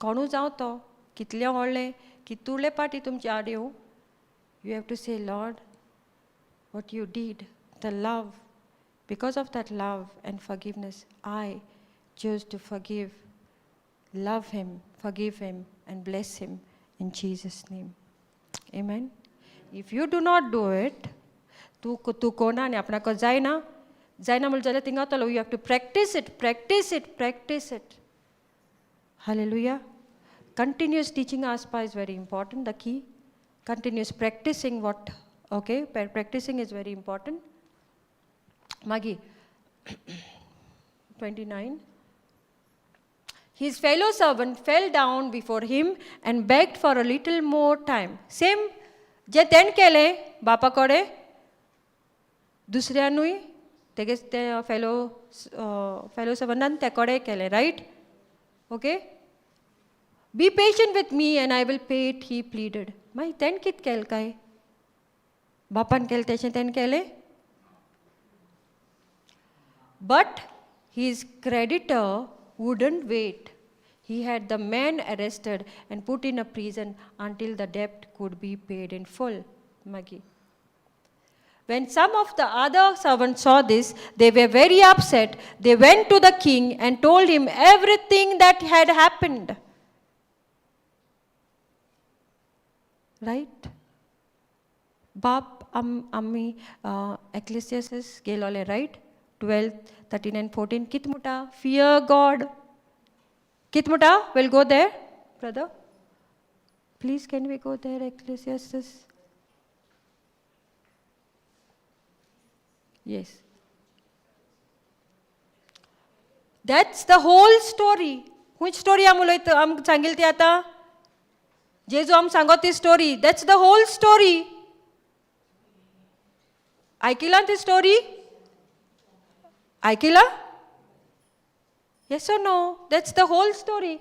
कोणू जावं तो कितलें व्हडलें कितुले पाटी तुमचे आड येवं यू हॅव टू से Lord what you did, the love, because of that love and forgiveness, I chose to love him, forgive him, and bless him in Jesus' name. Amen. If you do not do it, tu kona ne apna ko jai na, Zaina muljale tinga tolo, you have to practice it, practice it, practice it. Hallelujah. Continuous teaching aspa is very important, the key. Continuous practicing what, okay, practicing is very important. Magi, 29. His fellow servant fell down before him and begged for a little more time. Same, जे तेन केले बापा कडे दुसऱ्यानूय तेगे ते fellow सर्वंटान ते कडे केले, right? Okay? Be patient with me and I will pay it, he pleaded. मागीर तेन कित केलें काय? बापान केलें तेशें तेन केलें? But his creditor wouldn't wait. He had the man arrested and put in a prison until the debt could be paid in full. Magi. When some of the other servants saw this, they were very upset. They went to the king and told him everything that had happened. Right? Bap ammi Ecclesiastes gelole, right? 12, 13 and 14. Kitmuta, fear God. Kitmuta, we'll go there, brother. Please, can we go there, Ecclesiastes? Yes. That's the whole story. Which story am sangil ti ata? Jesu am sangot this story. That's the whole story. Aikila this story? Aikila? Yes or no? That's the whole story.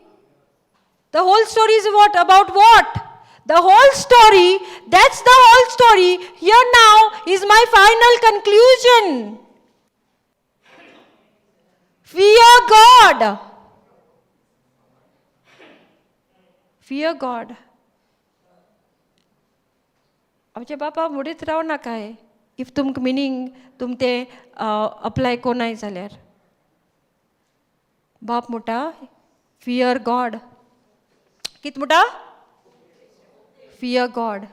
The whole story is what? About what? The whole story, that's the whole story. Here now is my final conclusion. Fear God. Fear God. आमचे बापा मुडीत राव नाका है. If तुमक meaning तुम ते apply को नाही जाल्यार. बाप मोठा, fear God. कित मोठा? Fear God.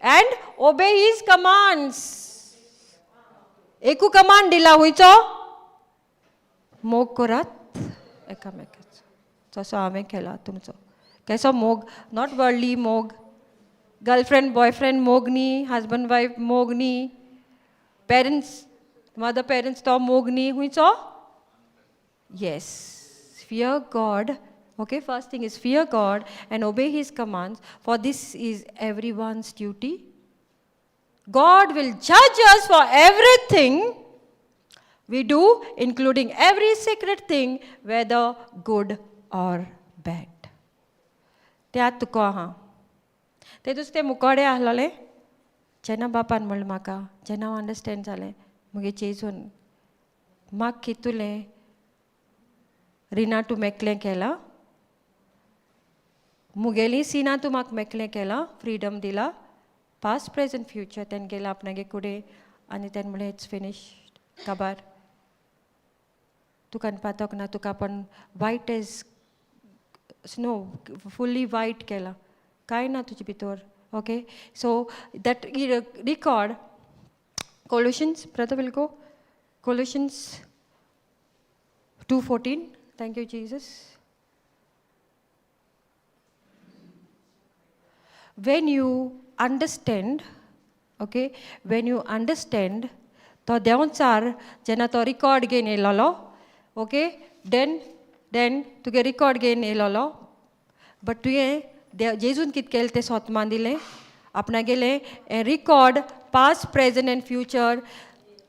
And obey his commands. एकू command दिला हुईचो? मोग करात एकामेकाचो. जसो हांवें केला तुमचो. कैसो मोग? Not worldly मोग. Girlfriend, boyfriend मोग नी. Husband, wife मोग नी. Parents, mother, parents तो मोग नी हुईचो? Yes. Fear God. Okay, first thing is fear God and obey his commands, for this is everyone's duty. God will judge us for everything we do, including every secret thing, whether good or bad. त्यात तुका आहा. ते दुसरे मुकोडे आहलोले जेन्ना बापान म्हणलें म्हाका जेन्ना हांव अंडरस्टँड जालें मुगे जेजून म्हाका कितुलें रिना तूं मेकलें केलां मुगेली सीना तूं म्हाका मेकलें केलां फ्रीडम दिला पास्ट प्रेजेंट फ्युचर तेन गेला आपणागे कुडे आनी तेन म्हणलें इट्स फिनिश्ड काबार तुका पातोक ना तुका आपण वायट एज स्नो फुल्ली वायट केला कांय ना तुजे भितर okay so that record Colossians, brother will go. Colossians 2:14. Thank you, Jesus. When you understand, okay, when you understand, to deonchar jena to record gain elolo, okay, then to get record gain elolo, but tuye Jesus kit kelte sot mandile, apna gele a record past, present and future.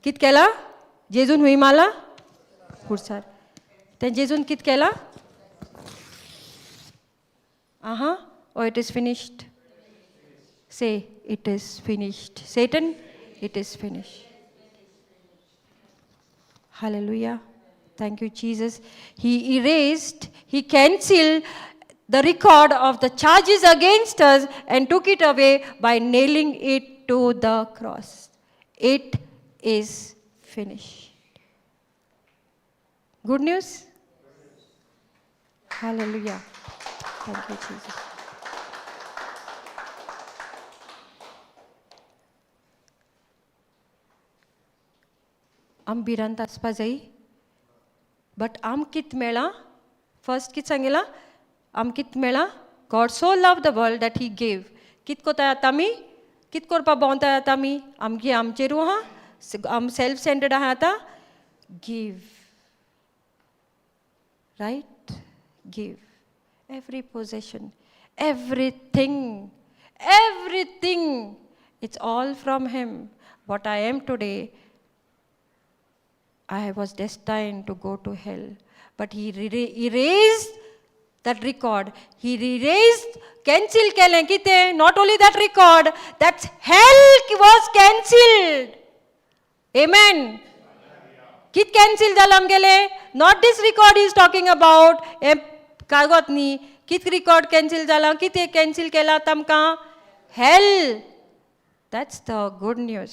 Kit kela? Jesus hui mala? Kursar. Then Jesus kit kela? Oh, it is finished. Say, it is finished. Satan, it is finished. Hallelujah. Thank you, Jesus. He erased, he cancelled the record of the charges against us and took it away by nailing it to the cross. It is finished. Good news? Hallelujah. Thank you, Jesus. आम भिरांत आसपा जाय but आम कित मेळ्ळा first कित सांगिला आम कित मेळ्ळा God so love the world that he gave कित कोताय आतां आमी कित करपा भोंवताय आतां आमी आमगे आमचेरू आहा आम सेल्फ सेंटर्ड आहा आतां give right give every possession everything it's all from him what I am today I was destined to go to hell but he erased that record he erased cancel kelen kite not only that record that hell was cancelled amen kit cancel jalam gele not this record he is talking about कागोत न्ही कित record cancel जाला कितें cancel केला तामकां hell that's the good news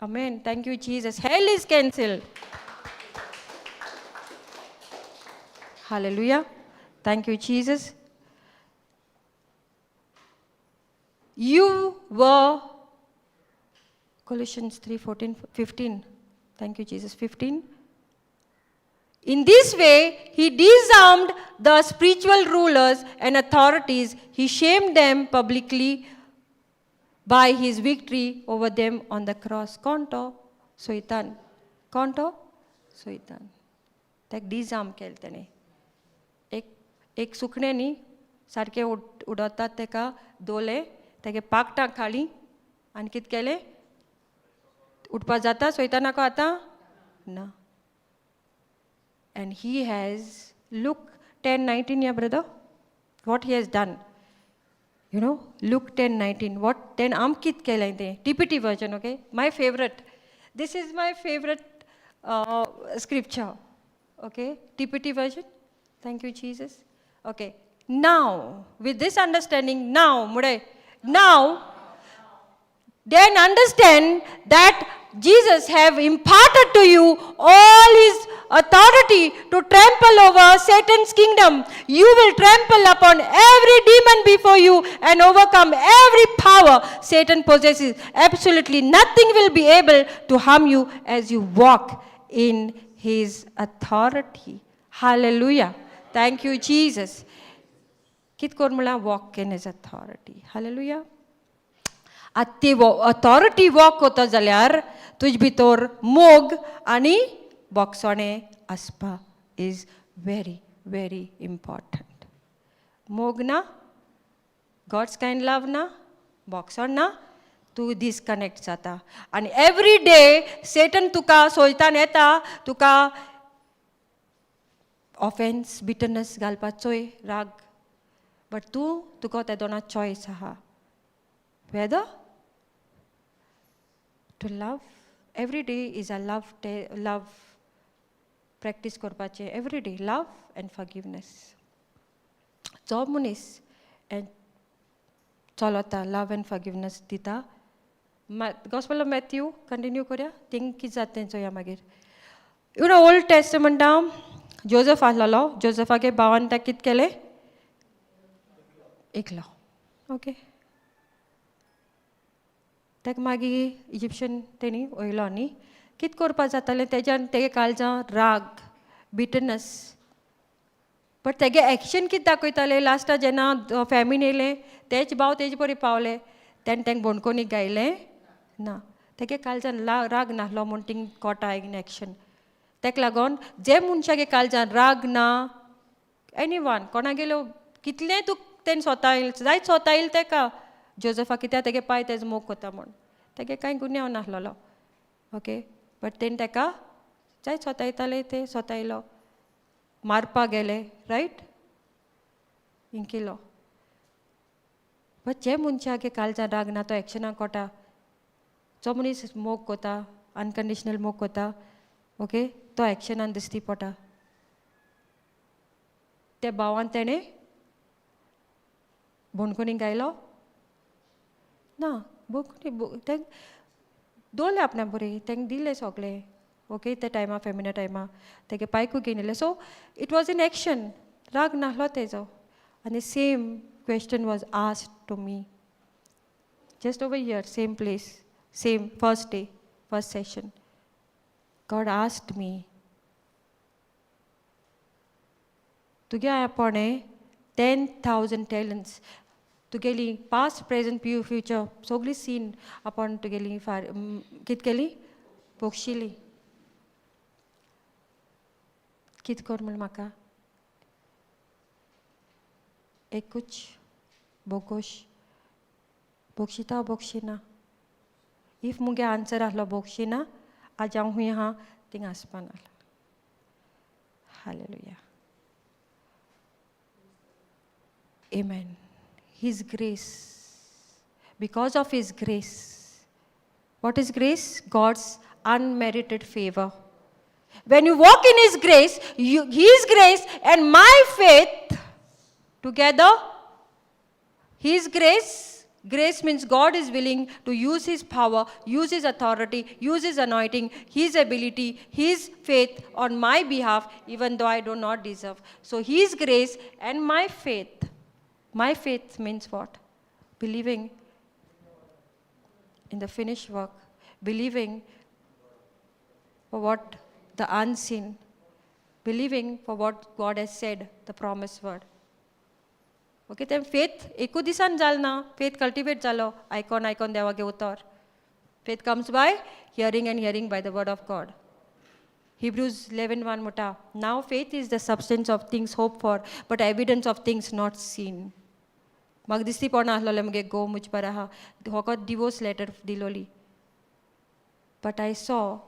amen thank you Jesus hell is cancelled hallelujah thank you Jesus you were Colossians 3:15 thank you Jesus 15 In this way, he disarmed the spiritual rulers and authorities. He shamed them publicly by his victory over them on the cross. Konto? Satan. Konto? Satan. Tak disarm keltene. एक सुकणे न्ही सारके उडोतात तेका दोले तेगे पाकटां खाली आनी कित केलें उठपा जाता सैतानाको आतां ना And he has, Luke 10:19, yeah, brother, what he has done. You know, Luke 10:19, what, then amkit kelainte, TPT version, okay? My favorite. This is my favorite scripture, okay? TPT version. Thank you, Jesus. Okay. Now, with this understanding, now, then understand that Jesus have imparted to you all his authority to trample over Satan's kingdom. You will trample upon every demon before you and overcome every power Satan possesses. Absolutely nothing will be able to harm you as you walk in his authority. Hallelujah. Thank you, Jesus. Kit kormula walk in his authority. Hallelujah. आत्ती authority walk कोता जाल्यार तुज भितर मोग आनी बोगसोणें आसपा is very very important मोग ना गॉड्स कायंड लव ना बोगसोण ना तूं डिस्कनेक्ट जाता आनी एवरी डे सेटन तुका सोयतान येता तुका ऑफेन्स बिटरनस घालपाचोय राग बट तुका ते दोना चॉयस आहा whether to love every day is a love practice korpache every day love and forgiveness जो मनीस चलता love and forgiveness दिता Gospel of Matthew continue करया थिंग कित जाता तेंचो या मागीर यू नो ओल्ड टेस्टमेंटा जोसेफ आहलोलो जोसेफागे भावान ताका कित केलें एकलो ओके ताका मागीर इजिप्शियन तेणी वयलो न्ही कित करपा जातालें तेज्यान तेगे काळजां राग बिटरनस बट तेगे एक्शन कित दाखयताले लास्टा जेन्ना फॅमीन येयलें तेच भाव तेजे परी पावले तेन्ना तांकां बोणकोनी गायलें ना तेगे काळजान राग नाहलो म्हूण थिंग कोटा इन एक्शन ताका लागून जे मनशागे काळजान राग ना एनी वन कोणागेलो कितलें तूं तेणें स्वता जायत स्वता येयलें तेका जोसेफा कित्याक तेगे पांय तेजो मोग कोता म्हूण तेगे कांय गुन्यांव नाहलोलो ओके बट तेणें ताका जाय स्वता येताले ते स्वता येयलो मारपा गेले रायट हिंग केलो बट जे मनशागे काळजान राग ना तो एक्शनाक कोटा जो मनीस मोग कोता अनकंडिशनल मोग कोता ओके तो एक्शनान दिसती पडटा त्या भावान तेणें बोणकुनी गायलो ना बोणकुनी तें दवरलें आपणा बरी तेंक दिलें सगलें ओके त्या टायमा फॅमिना टायमा तेगे पायकू घेवन येयलें so it was in action राग नाहलो तेजो आनी same question was asked to me just over here same place Same, first day, first session. God asked me, तुगे आपणे 10,000 talents. तुगेली past, present, future, सगळी सीन आपण तुगेली कित केली? बक्षिली. कित कर म्हण म्हाका? एकूच बोगोश. बक्षिता बक्षिना. इफ मुगे आन्सर आहलो बक्षिना, आज हांव हुंय आहा thing आसपाना. Hallelujah. Amen. His grace. Because of His grace. What is grace? God's unmerited favor. When you walk in His grace, His grace and my faith together, His grace means God is willing to use His power, use His authority, use His anointing, His ability, His faith on my behalf, even though I do not deserve. So His grace and my faith. My faith means what? Believing in the finished work. Believing for what the unseen. Believing for what God has said, the promised word. Okay, then faith, eku disan jalna, faith cultivate jalo, icon dewa ge utar. Faith comes by hearing and hearing by the word of God. Hebrews 11:1 muta. Now faith is the substance of things hoped for, but evidence of things not seen. Magdisti pona ahlole mage go muj paraha. Hokat divorce letter diloli. But I saw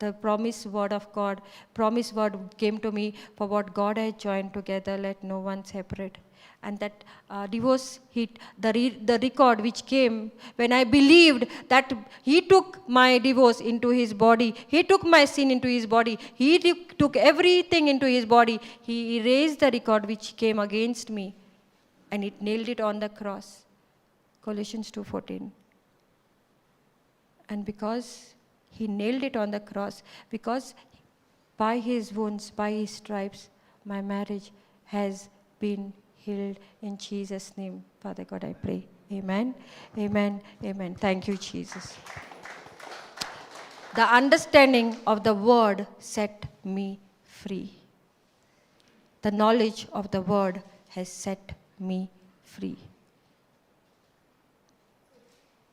the promised word of God. Promised word came to me, for what God has joined together, let no one separate. And that divorce hit, the record which came when I believed that He took my divorce into His body. He took my sin into His body. He took everything into His body. He erased the record which came against me. And it nailed it on the cross. Colossians 2:14. And because He nailed it on the cross, because by His wounds, by His stripes, my marriage has been healed in Jesus' name. Father God, I pray. Amen, amen, amen. Thank you, Jesus. The understanding of the word set me free. The knowledge of the word has set me free.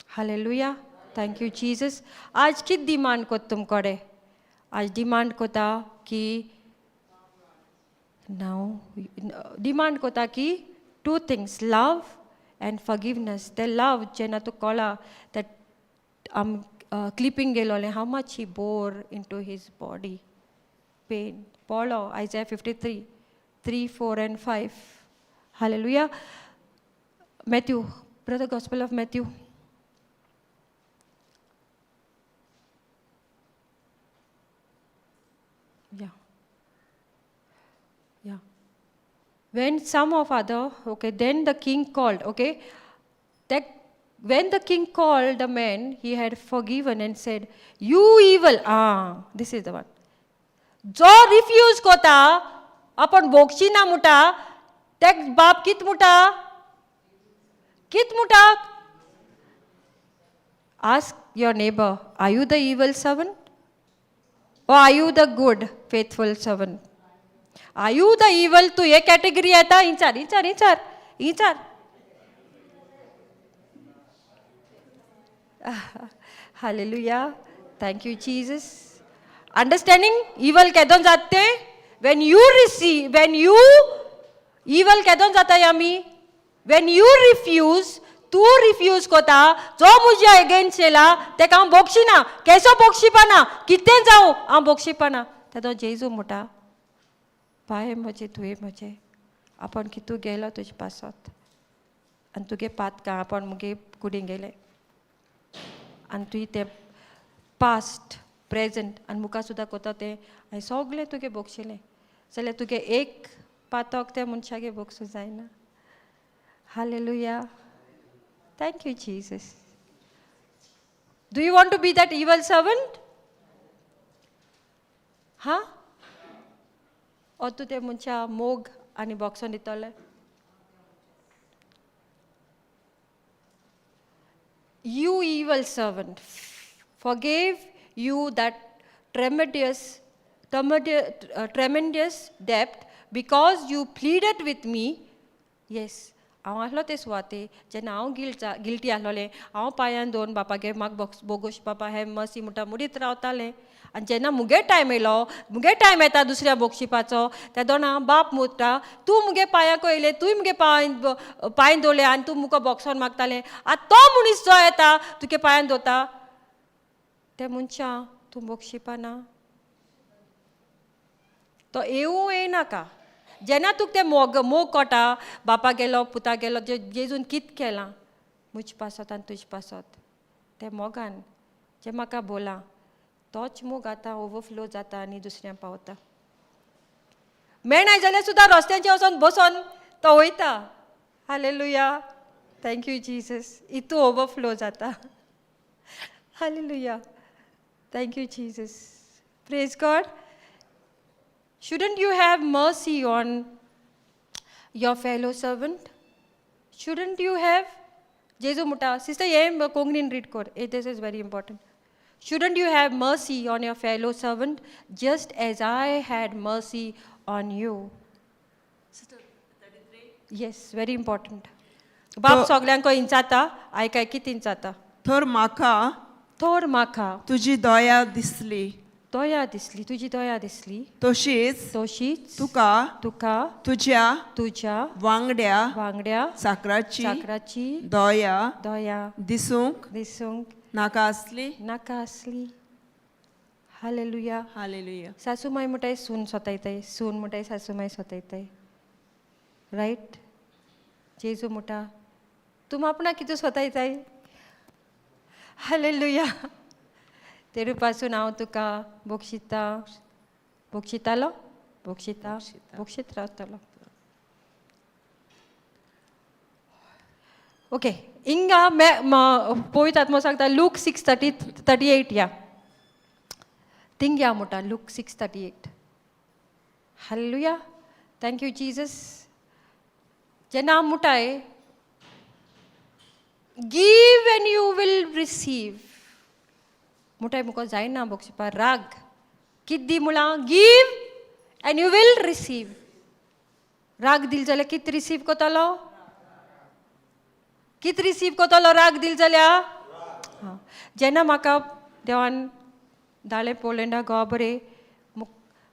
Hallelujah. Thank you, Jesus. आज कित demand को तुम करे? आज demand को था कि now demand kota ki two things, love and forgiveness. The love jena to kola that clipping gelole how much He bore into His body pain. Paulo Isaiah 53:3, 4 and 5. Hallelujah. Matthew, brother, Gospel of Matthew. Yeah. When some of other, okay, then the king called, okay, that when the king called the man, he had forgiven and said, you evil, this is the one. Jo refuse kota, upon bokshi na muta, tek baap kit muta? Ask your neighbor, are you the evil servant? Or are you the good, faithful servant? Are you the evil to a category आता? इंचार. Hallelujah. Thank you, Jesus. Understanding evil कैदों जाते? When you evil कैदों जाता यामी? When you refuse, तू refuse कोता, जो मुझे against चला, ते काम बोक्शी ना, कैसो बोक्शी पाना, कितने जाऊं, बोक्शी पाना, ते तो जेजू मोटा. पाय म्हजे तुये म्हजे आपण कितू गेलो तुजे पासत आनी तुगे पात का आपण मुगे कुडीन गेले आनी तुवें ते पास्ट प्रेजेंट आनी मुखार सुद्दां कोता तें हांवें सगलें तुगे बोगशिलें जाल्यार तुगे एक पातोक त्या मनशागे बोगसूं जायना. Hallelujah. Thank you, Jesus. Do you want to be that evil servant? Huh? Or to te muncha mog ani boxon ditole. you evil servant, forgave you that tremendous debt because you pleaded with me. Yes, हांव आसलो ते सुवाते जेन्ना हांव guilty आसलोलें हांव पांयान दोन बापागे म्हाका बोगोश बापा हे मसी म्हणटा मुडीत रावतालें आनी जेन्ना मुगे टायम येयलो मुगे टायम येता दुसऱ्या बोगशिपाचो त्या दोना बाप म्हणटा तूं मुगे पांयाक येयलें तुवें मुगे पांय दवरलें आनी तूं मुको बॉक्सोन मागतालें आतां तो मनीस जो येता तुगे पांयान दवरता ते मनशा तूं बोगशिपाना तो येवूं येनाका जेन्ना तुका ते मोग कोटा बापा गेलो पुता गेलो जेजून कित केलां मुज पासत आनी तुज पासत ते मोगान जे म्हाका बोला तोच मोग आतां ओवरफ्लो जाता आनी दुसऱ्या पावता मेळनाय जाल्यार सुद्दां रस्त्याचेर वचोन बसोन तो वयता हालेलुया थँक्यू जिजस इतू ओवरफ्लो जाता hallelujah thank you Jesus praise God Shouldn't you have mercy on your fellow servant? Shouldn't you have? Jesu muta. Sister, ye Konkani read kor. This is very important. Shouldn't you have mercy on your fellow servant, just as I had mercy on you? Sister, 33. Yes, very important. Bab soglanko inchata, aykay kit inchata. थोर म्हाका तुजी दया दिसली दया दिसली तुजी दया दिसली तशीच तुका तुज्या वांगड्या साकराची दया दिसूंक नाका आसली हालेलुया सासूमाई म्हणटाय सून सोतायताय सून म्हणटाय सासूमाई सोतायताय रायट जेजू म्हणटा तूं आपणा कितें सोतायताय हालेलुया तेरू पासून हांव तुका बोगशीत रावतलो ओके हिंगा पळयतात आत्मो सांगता लूक 6:38 या थिंग या म्हणटा लूक 6:38 हालेलुया थँक्यू जिजस जेन्ना हांव म्हणटाय give and you will receive म्हणटाय मुको जायना बोगशिपा राग कित दी म्हणला give and you will receive राग दिल जाल्यार कित रिसीव कोतलो राग दिल जाल्यार जेन्ना म्हाका देवान धाडलें पोलंडा गोवा बरें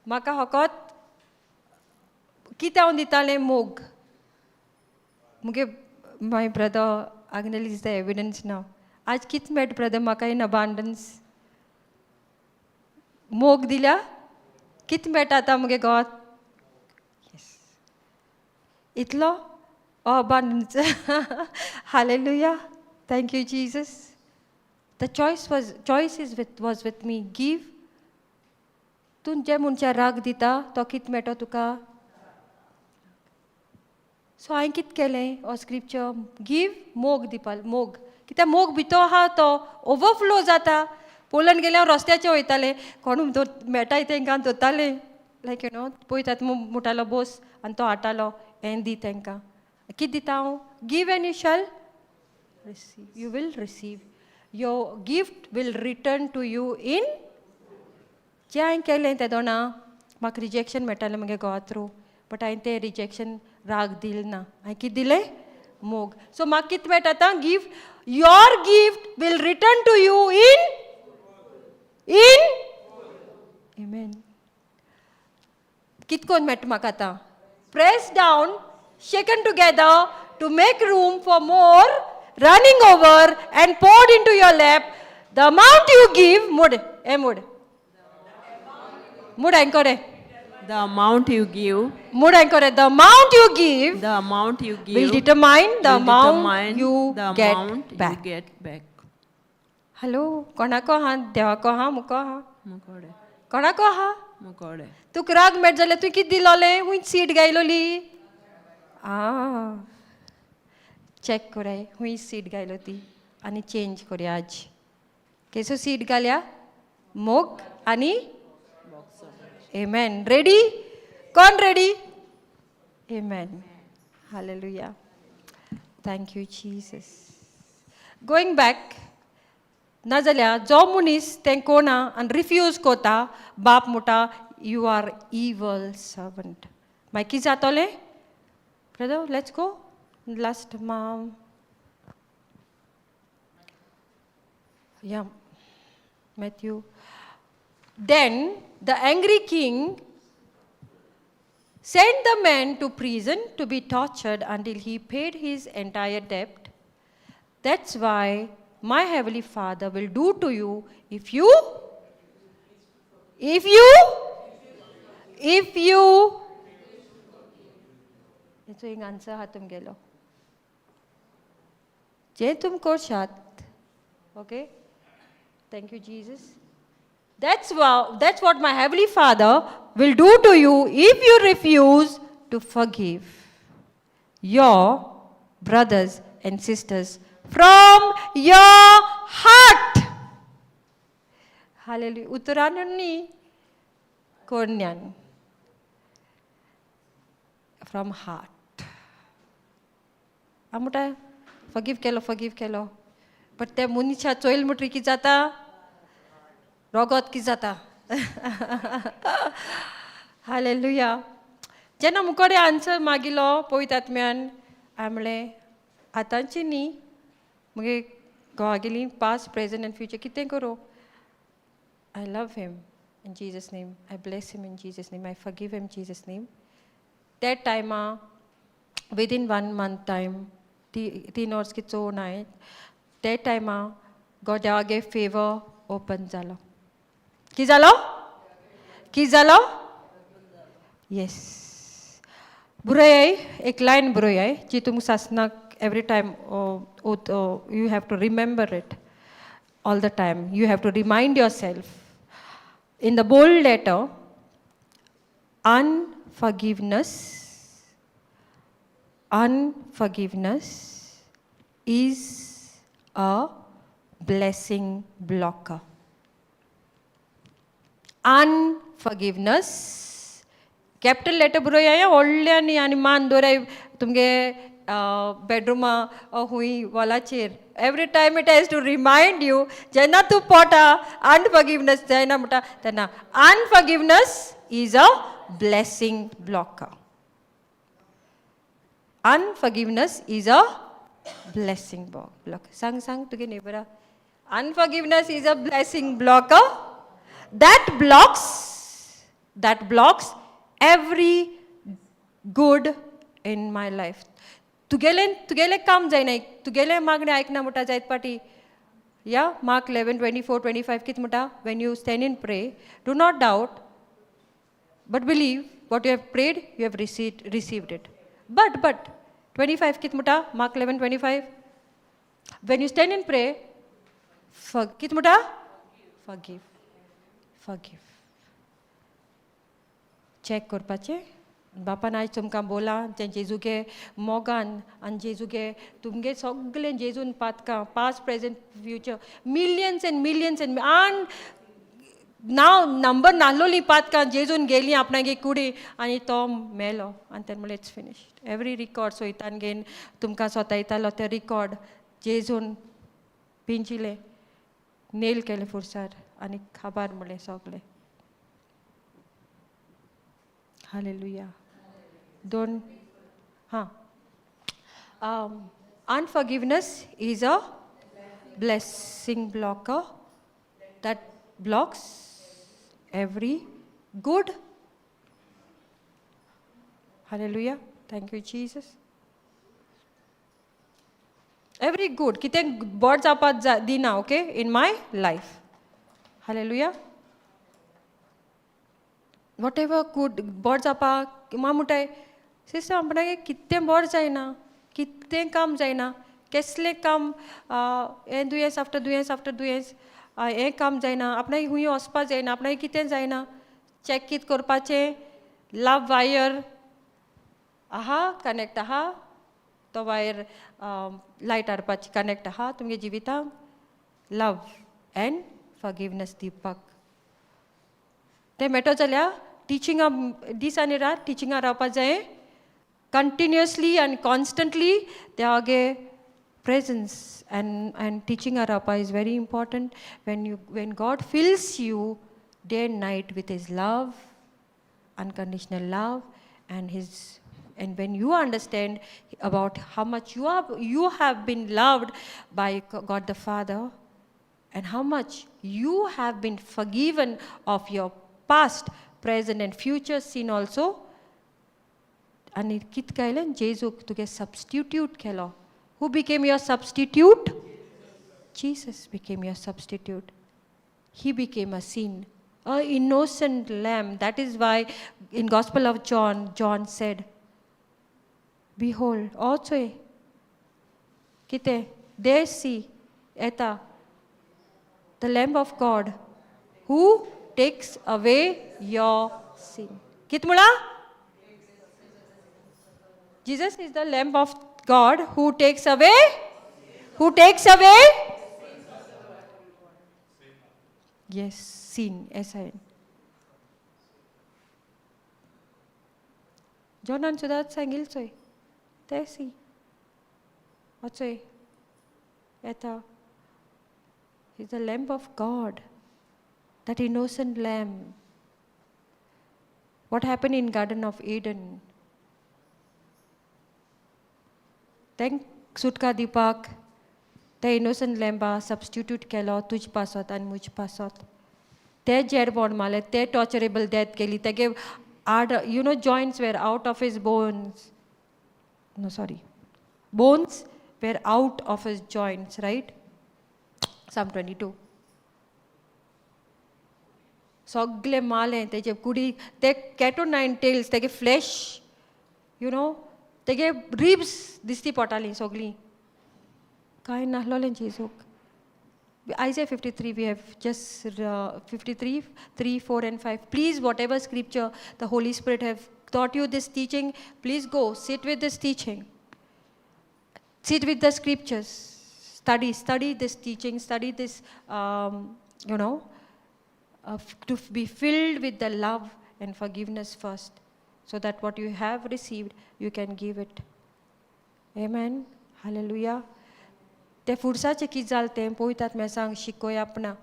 म्हाका फकत कितें हांव दितालें मोग मुगे my brother Agnel is the evidence now. आज कित मेट ब्रदर म्हाका इन अबांडन्स मोग दिल्या कित मेट आतां मुगे गॉड यस इतलो abundance hallelujah thank you Jesus the choice was with me give तूं जे मनशा राग दिता तो कित मेळटो तुका सो हांवें कितें केलें हो स्क्रिप्चर गिव मोग दिवपाक मोग कित्याक मोग भितर आहा तो ओवरफ्लो जाता पोलंड गेल्यार रस्त्याचेर वयताले कोण मेळटाय तांकां धरताले लायक पळयतात म्हणटालो बोस आनी तो हाडटालो हें दी तांकां कितें दिता हांव give and you shall receive you will receive your gift will return to you in जें हांवें केलें तें दोना म्हाका रिजेक्शन मेळटालें म्हगे घोवा थ्रू बट हांवें तें रिजेक्शन राग दिल ना हांवें कितें दिलें मोग सो म्हाका कितें मेळटा आतां give your gift will return to you in amen कितें कोन्न मेळटा म्हाका आतां press down shaken together to make room for more running over and poured into your lap the amount you give मूड हांवें कोरें The amount you give. Mood anchor. The amount you give. The amount you give. Will determine the amount you get back. Hello. कोणाको हा देवाको हा मुको हा मुकोडे कोणाको हा मुकोडे तुक राग met जाल्यार तूं कितें दिलोलें हुंय सीट गायलोली चेक कोराय हुंय सीट गायलो ती आनी चेंज कोरया आज केसो सीट घाल्या मोग आनी Amen. Ready? Con ready? Amen. Hallelujah. Thank you, Jesus. Going back. नाजाल्यार जो मनीस तें कोणा आनी रिफ्यूज कोता बाप म्हणटा यू आर इवल सर्वंट. मागीर कितें जातोलें? ब्रदर लेट्स गो लास्ट या Matthew. Then the angry king sent the man to prison to be tortured until he paid his entire debt. That's why my heavenly Father will do to you if you हेचो एक answer आहा तुमगेलो जे तुम करशात. Okay, thank you Jesus. That's what my heavenly Father will do to you if you refuse to forgive your brothers and sisters from your heart. Hallelujah. Uttaranni kornyan from heart. आमुटा forgive Kelo but त्या मुनीच्या चोयल मुटरी कितें जाता? रोगत कितें जाता? Hallelujah. जेन्ना मुकोडे answer मागिलो पळयत आत्म्यान हांवें म्हणलें आतांची न्ही मुगे घोवा गेली पास्ट प्रेझेंट एंड फ्युचर कितें करूं? I love him in Jesus' name. I bless him in Jesus' name. I forgive him in Jesus' name. That time, within 1 month time, 3 hours की चोन आहे. That time, God gave favor open झालो. की झालो? Yes. बुराई आहे, एक line बुराई आहे, जी तुम सासनाक every time you have to remember it all the time. You have to remind yourself. In the bold letter, unforgiveness is a blessing blocker. Unforgiveness, capital letter बरोय आहे व्हडल्यानी आनी मान दोराय तुमगे bedroom हुई वॉलाचेर. Every time it has to remind you, जेन्ना तूं पोटा unforgiveness जायना म्हणटा तेन्ना unforgiveness is a blessing blocker. Unforgiveness is a blessing blocker. सांग तुगे neighbor. Unforgiveness is a blessing blocker that blocks every good in my life. तुगेले काम जायना, तुगेले मागणे ऐकना म्हणटा जायत पाटी. या Mark 11:24-25 कित म्हणटा? When you stand and pray, do not doubt, but believe what you have prayed, you have received it. But 25 कित म्हणटा? Mark 11:25. When you stand and pray, कित म्हणटा? Forgive. चॅक करपाचें. बापान आयज तुमकां बोला जें जेजूगे मोगान आनी जेजूगे तुमगे सगळें जेजून पातकां past present future millions and नांव नंबर नासलोलीं पातकां जेजून गेलीं आपणागे कुडी आनी तो मेलो आनी तेन्ना म्हणलें इट्स फिनिश्ड. एवरी रिकॉर्ड सोयतान घेवन तुमकां सोतायतालो ते रिकॉर्ड जेजून पिंचिले नेल केले फुरसार आनी खाबार म्हणलें सगळें. Hallelujah. Unforgiveness is a blessing blocker that blocks every good. Hallelujah. Thank you, Jesus. Every good. Kiten bad zapat dina, okay, in my life. Hallelujah. Whatever good bad जावपा मा म्हणटाय सिस्टर आपणागे कितें baud जायना, कितें काम जायना, कसलें काम हें दुयेंस आफ्टर दुयेंस हें काम जायना, आपणागे खूंय वचपा जायना, आपणागे कितें जायना. चॅक कित करपाचें, लव वायर आहा कनेक्ट आहा, तो वायर लायट हाडपाची कनेक्ट आहा तुमगे जिवितांत. लव एंड फॉरगिवनेस दिवपाक ते मेळटो जाल्यार टिचिंगा दीस आनी रात टिचिंगा रावपा जाय कंटिन्युअसली आनी कॉन्स्टंटली. त्या आगे presence and teaching our Appa is very important. When God fills you day and night with His love, unconditional love, and when you understand about how much you have been loved by God the Father, and how much you have been forgiven of your past, present and future sin also. And kit kailen Jesu tuge substitute kelo. Who became your substitute? Jesus became your substitute. He became a sin, an innocent lamb. That is why in Gospel of John said, behold, also kite desi eta the Lamb of God who takes away your sin. Kitmula? Jesus is the Lamb of God who takes away? Who takes away? Yes, sin. S-I-N. Jonan sudah sanggil soy. Tesi. What soy? Eta. He's the Lamb of God. That innocent lamb. What happened in Garden of Eden? Thank Sutka Dipak, the innocent lamb substitute kelo tuj pasot and muj pasot. Te jerbon male, te torturable death keli. Te gave joints were out of his bones. No, sorry. Bones were out of his joints, right? Psalm 22. Sogle male, te je kudi, te keto 9 tails, te ge flesh, te ge ribs, disti potali, sogli. Kai nahlolen Jesuk. Isaiah 53, we have just 53, 3, 4 and 5. Please, whatever scripture the Holy Spirit have taught you this teaching, please go, sit with this teaching. Sit with the scriptures. Study this teaching, study this, to be filled with the love and forgiveness first, so that what you have received, you can give it. Amen. Hallelujah. Te fursache ki jalte poitat me sang shikoy apna.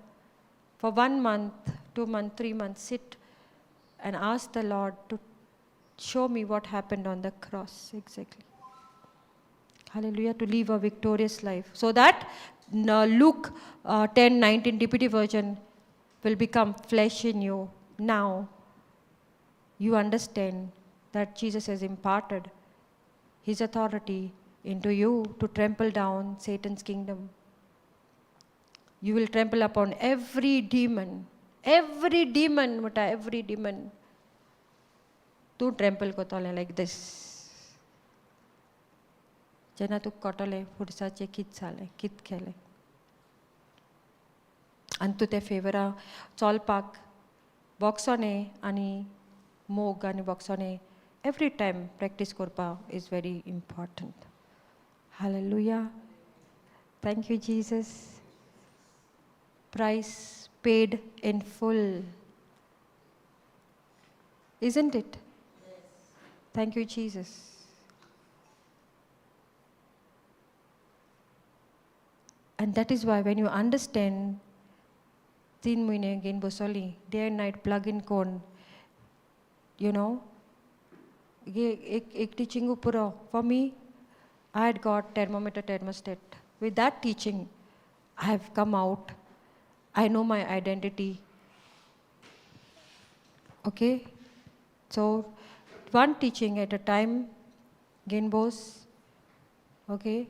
For 1 month, 2 months, 3 months, sit and ask the Lord to show me what happened on the cross exactly. Hallelujah, to live a victorious life. So that Luke 10:19 DPT version will become flesh in you. Now, you understand that Jesus has imparted His authority into you to trample down Satan's kingdom. You will trample upon every demon. Every demon, every demon. Tu trample kotole like this. Jena tu kotole fursache kit sale, kit kele. Antu te favora cholpak boxone ani mog ani boxone every time practice korpa is very important. Hallelujah. Thank you, Jesus. Price paid in full. Isn't it? Yes. Thank you, Jesus. And that is why when you understand 3 mahine again bosoli, day and night plug in con, ek teaching upuro. For me, I had got thermostat. With that teaching, I have come out. I know my identity. Okay? So, one teaching at a time, Genbos. Okay?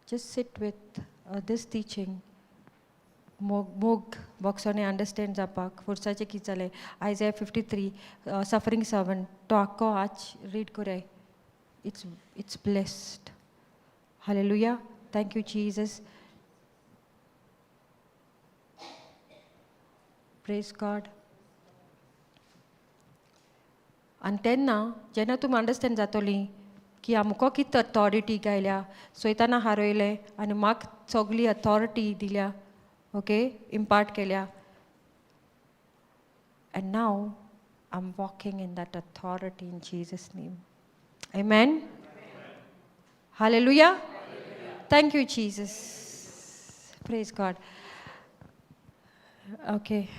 Just sit with this teaching. Mog boxone understands apak. Fursache ki chale. Isaiah 53, suffering servant. To akko ach read kore. It's blessed. Hallelujah. Thank you, Jesus. Praise God. And then now, jena tum understand zatoli ki amko kit authority gailya, soitana haroile and mak sogli authority dilya, okay, impart kelya. And now I'm walking in that authority in Jesus' name. Amen. Hallelujah. Thank you, Jesus. Praise God. Okay.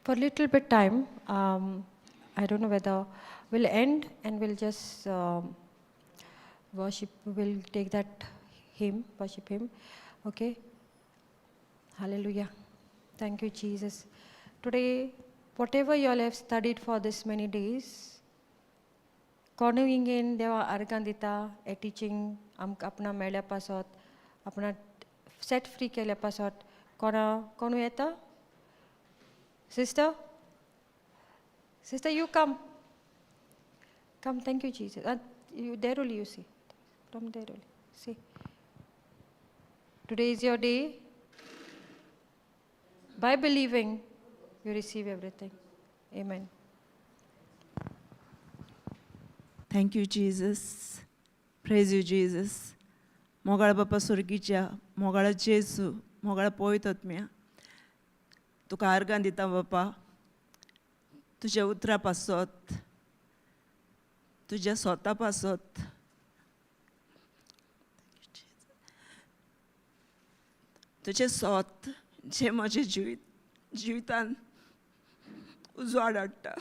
For a little bit time, I don't know whether we'll end and we'll just worship. We'll take that hymn, worship hymn. Okay. Hallelujah. Thank you, Jesus. Today, whatever you all have studied for this many days, कोणू इंगेन देवा argon दिता हे teaching आमकां आपणा मेळ्ळ्या पासत आपणा set free केल्या पासत कोणू येता sister you come thank you Jesus you there only you see from there only see today is your day by believing you receive everything. Amen. Thank you, Jesus. Praise you, Jesus. मोगाळ बापा सुर्गीच्या मोगाळ जेसू मोगाळ पवित्र आत्म्या तुका आर्गां दिता बापा तुझ्या उतरा पासत तुझ्या स्वता पासत तुझे स्वत जे म्हजे जिवितान उजवाड हाडटा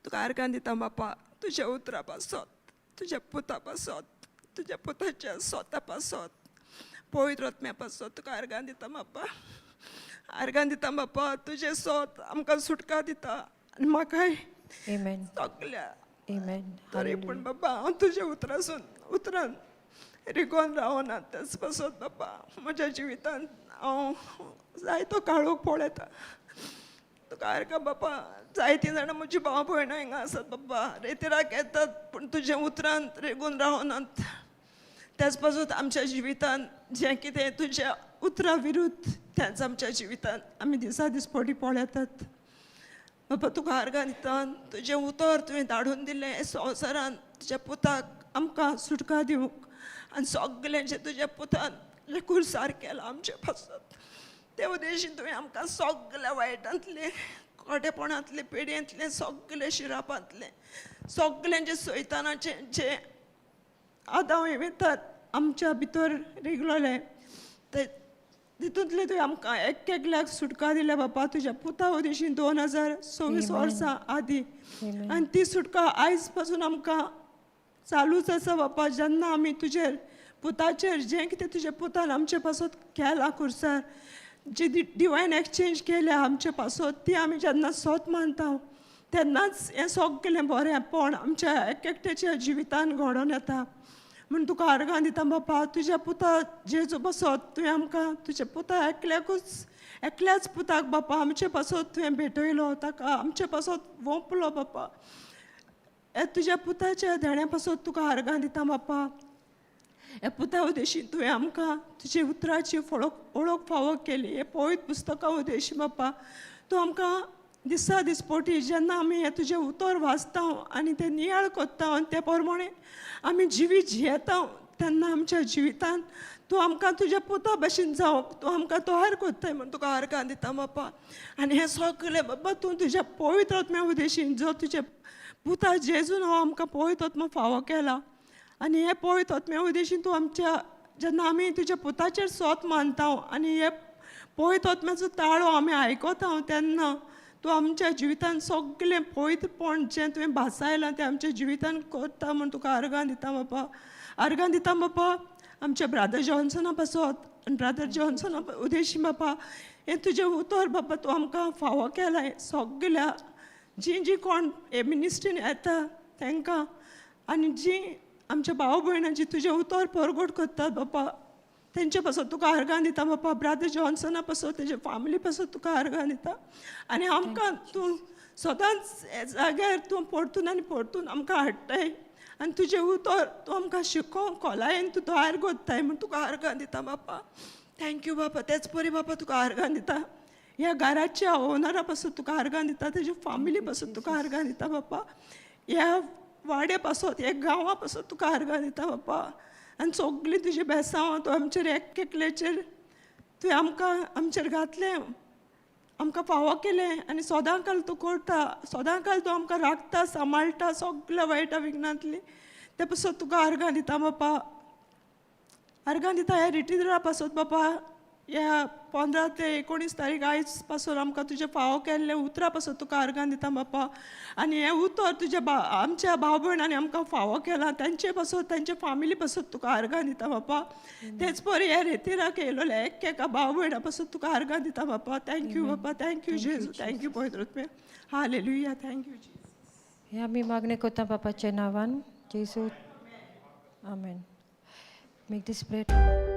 तुका आर्गां दिता बापा तुझ्या उतरा पासत तुझ्या पुता पासत तुझ्या पुताच्या स्वता पासत पवित्र आत्म्या पासत तुका आर्गां दिता बापा तुझे स्वत आमकां सुटका दिता आनी म्हाकाय Amen. सगल्या Amen. तरी पूण बाबा हांव तुज्या उतरान रिगोन रावना तेच पासत बाबा म्हज्या जिवितान हांव जायतो काळोख पळयता तुका आर्गां बापा जायतीं जाणां म्हजी भाव भयणां हिंगा आसात बाबा रेतीराक येतात पूण तुज्या उतरान रेगून रावनात त्याच पासत आमच्या जिवितान जें कितें तुज्या उतरा विरुद्ध तेंच आमच्या जिवितान आमी दिसा दिसपटी पळयतात बाबा तुका आर्गां दिता तुजें उतर तुवें धाडून दिलें हे संवसारान तुज्या पुताक आमकां सुटका दिवंक आनी सगळें जें तुज्या पुतान कुरसार केलां आमचे पासत ते उद्देशीन तुवें आमकां सगळ्या वायटांतले खोटेपणांतले पिड्यांतले सगळे शिरापांतले सगळें जें सैतानाचें जें आदाव येतात आमच्या भितर रिगलोले ते तितूंतले तुवें आमकां एकल्याक सुटका दिल्या बापा तुज्या पुता उद्देशीन 2026 वर्सां आदी आनी ती सुटका आयज पासून आमकां चालूच आसा बापा जेन्ना आमी तुजेर पुताचेर जें कितें तुज्या पुतान आमचे पासत केलां कुर्सार जी डिवायन एक्सचेंज केल्या आमचे पासत ती आमी जेन्ना सोत मानता तेन्नाच हें सगळें बरेंपण आमच्या एकट्याच्या जिवितान घडोवन येता म्हूण तुका आर्गां दिता बापा तुज्या पुता जेजू पासत तुवें आमकां तुज्या पुता एकल्याच पुताक बापा आमचे पासत तुवें भेटयलो ताका आमचे पासत वोंपलो बापा हे तुज्या पुताच्या देण्या पासत तुका आर्गां दिता बापा हे पुता उद्देशीन तुवें आमकां तुजे उतराची ओळख फावो केली हे पवित्र पुस्तका उद्देशी बापा तूं आमकां दिसा दिसपोटी जेन्ना आमी हे तुजें उतर वाचता आनी तें नियाळ कोत्ता आनी ते प्रमाणे आमी जिवीत जियेता तेन्ना आमच्या जिवितान तूं आमकां तुज्या पुता भशेन जावंक तूं आमकां तयार कोत्ताय म्हूण तुका आर्गां दिता बापा आनी हें सगळें बाबा तूं तुज्या पवित्र आत्म्या उद्देशीन जो तुजे पुता जेजून हो आमकां पवित्र आत्मा फावो केला आनी हे पवित्र आत्म्या उद्देशीन तूं आमच्या जेन्ना आमी तुज्या पुताचेर सोत मानता आनी हे पवित्र आत्म्याचो ताळो आमी आयकता तेन्ना तूं आमच्या जिवितान सगळें पवित्रपण जें तुवें भासायलां तें आमच्या जिवितान करता म्हूण तुका आर्गां दिता बापा आर्गां दिता बापा आमच्या ब्रादर जॉन्सना पासत आनी ब्रादर जॉन्सना उद्देशी बापा हें तुजें उतर बापा तूं आमकां फावो केलां सगळ्या जीं कोण हे मिनिस्ट्रीन येता तांकां आनी जीं आमच्या भाव भयणां जीं तुजें उतर परगट करतात बापा तेंचे पासत तुका आर्गां दिता बापा ब्रादर जॉन्सना पासत तेजे फॅमिली पासत तुका आर्गां दिता आनी आमकां तूं सदांच हे जाग्यार तूं परतून आनी परतून आमकां हाडटाय आनी तुजें उतर तूं आमकां शिकोवंक खोलायेन तूं तयार कोत्ताय म्हूण तुका आर्गां दिता बापा थँक्यू बापा तेच परी बापा तुका आर्गां दिता ह्या घराच्या ओनरा पासून तुका आर्गां दिता तेजे फॅमिली पासून तुका आर्गां दिता बापा ह्या वाड्या पासत ह्या गांवा पासत तुका आर्गां दिता बापा आनी सगळीं तुजी बेसांव तूं आमचेर एकल्याचेर तुवें आमकां आमचेर घातलें आमकां फावो केलें आनी सदांकाल तूं करता, सदांकाल तूं आमकां राखता, सांबाळटा सगळ्या वायटा विघ्नांतली. ते पासून तुका आर्गां दिता बापा, आर्गां दिता ह्या रिट्रीटरा पासून बापा. ह्या 15 ते 19 तारीख आयज पासून आमकां तुजें फावो केल्लें उतरा पासून तुका आर्गां दिता बापा. आनी हें उतर तुज्या आमच्या भाव भयणांनी आमकां फावो केलां तेंचे पासून, तेंचे फॅमिली पासून तुका आर्गां दिता बापा. तेच परी हे रितीराक येयलोले एका भाव भयणा पासून तुका आर्गां दिता बापा. थँक्यू बापा, थँक्यू जेजू, थँक्यू पवित्र आत्मे. हालेलुया, थँक्यू जेजू. हे आमी मागणें करता बापाच्या नांवान जेजू. आमेन. मेक दीस ब्रेड.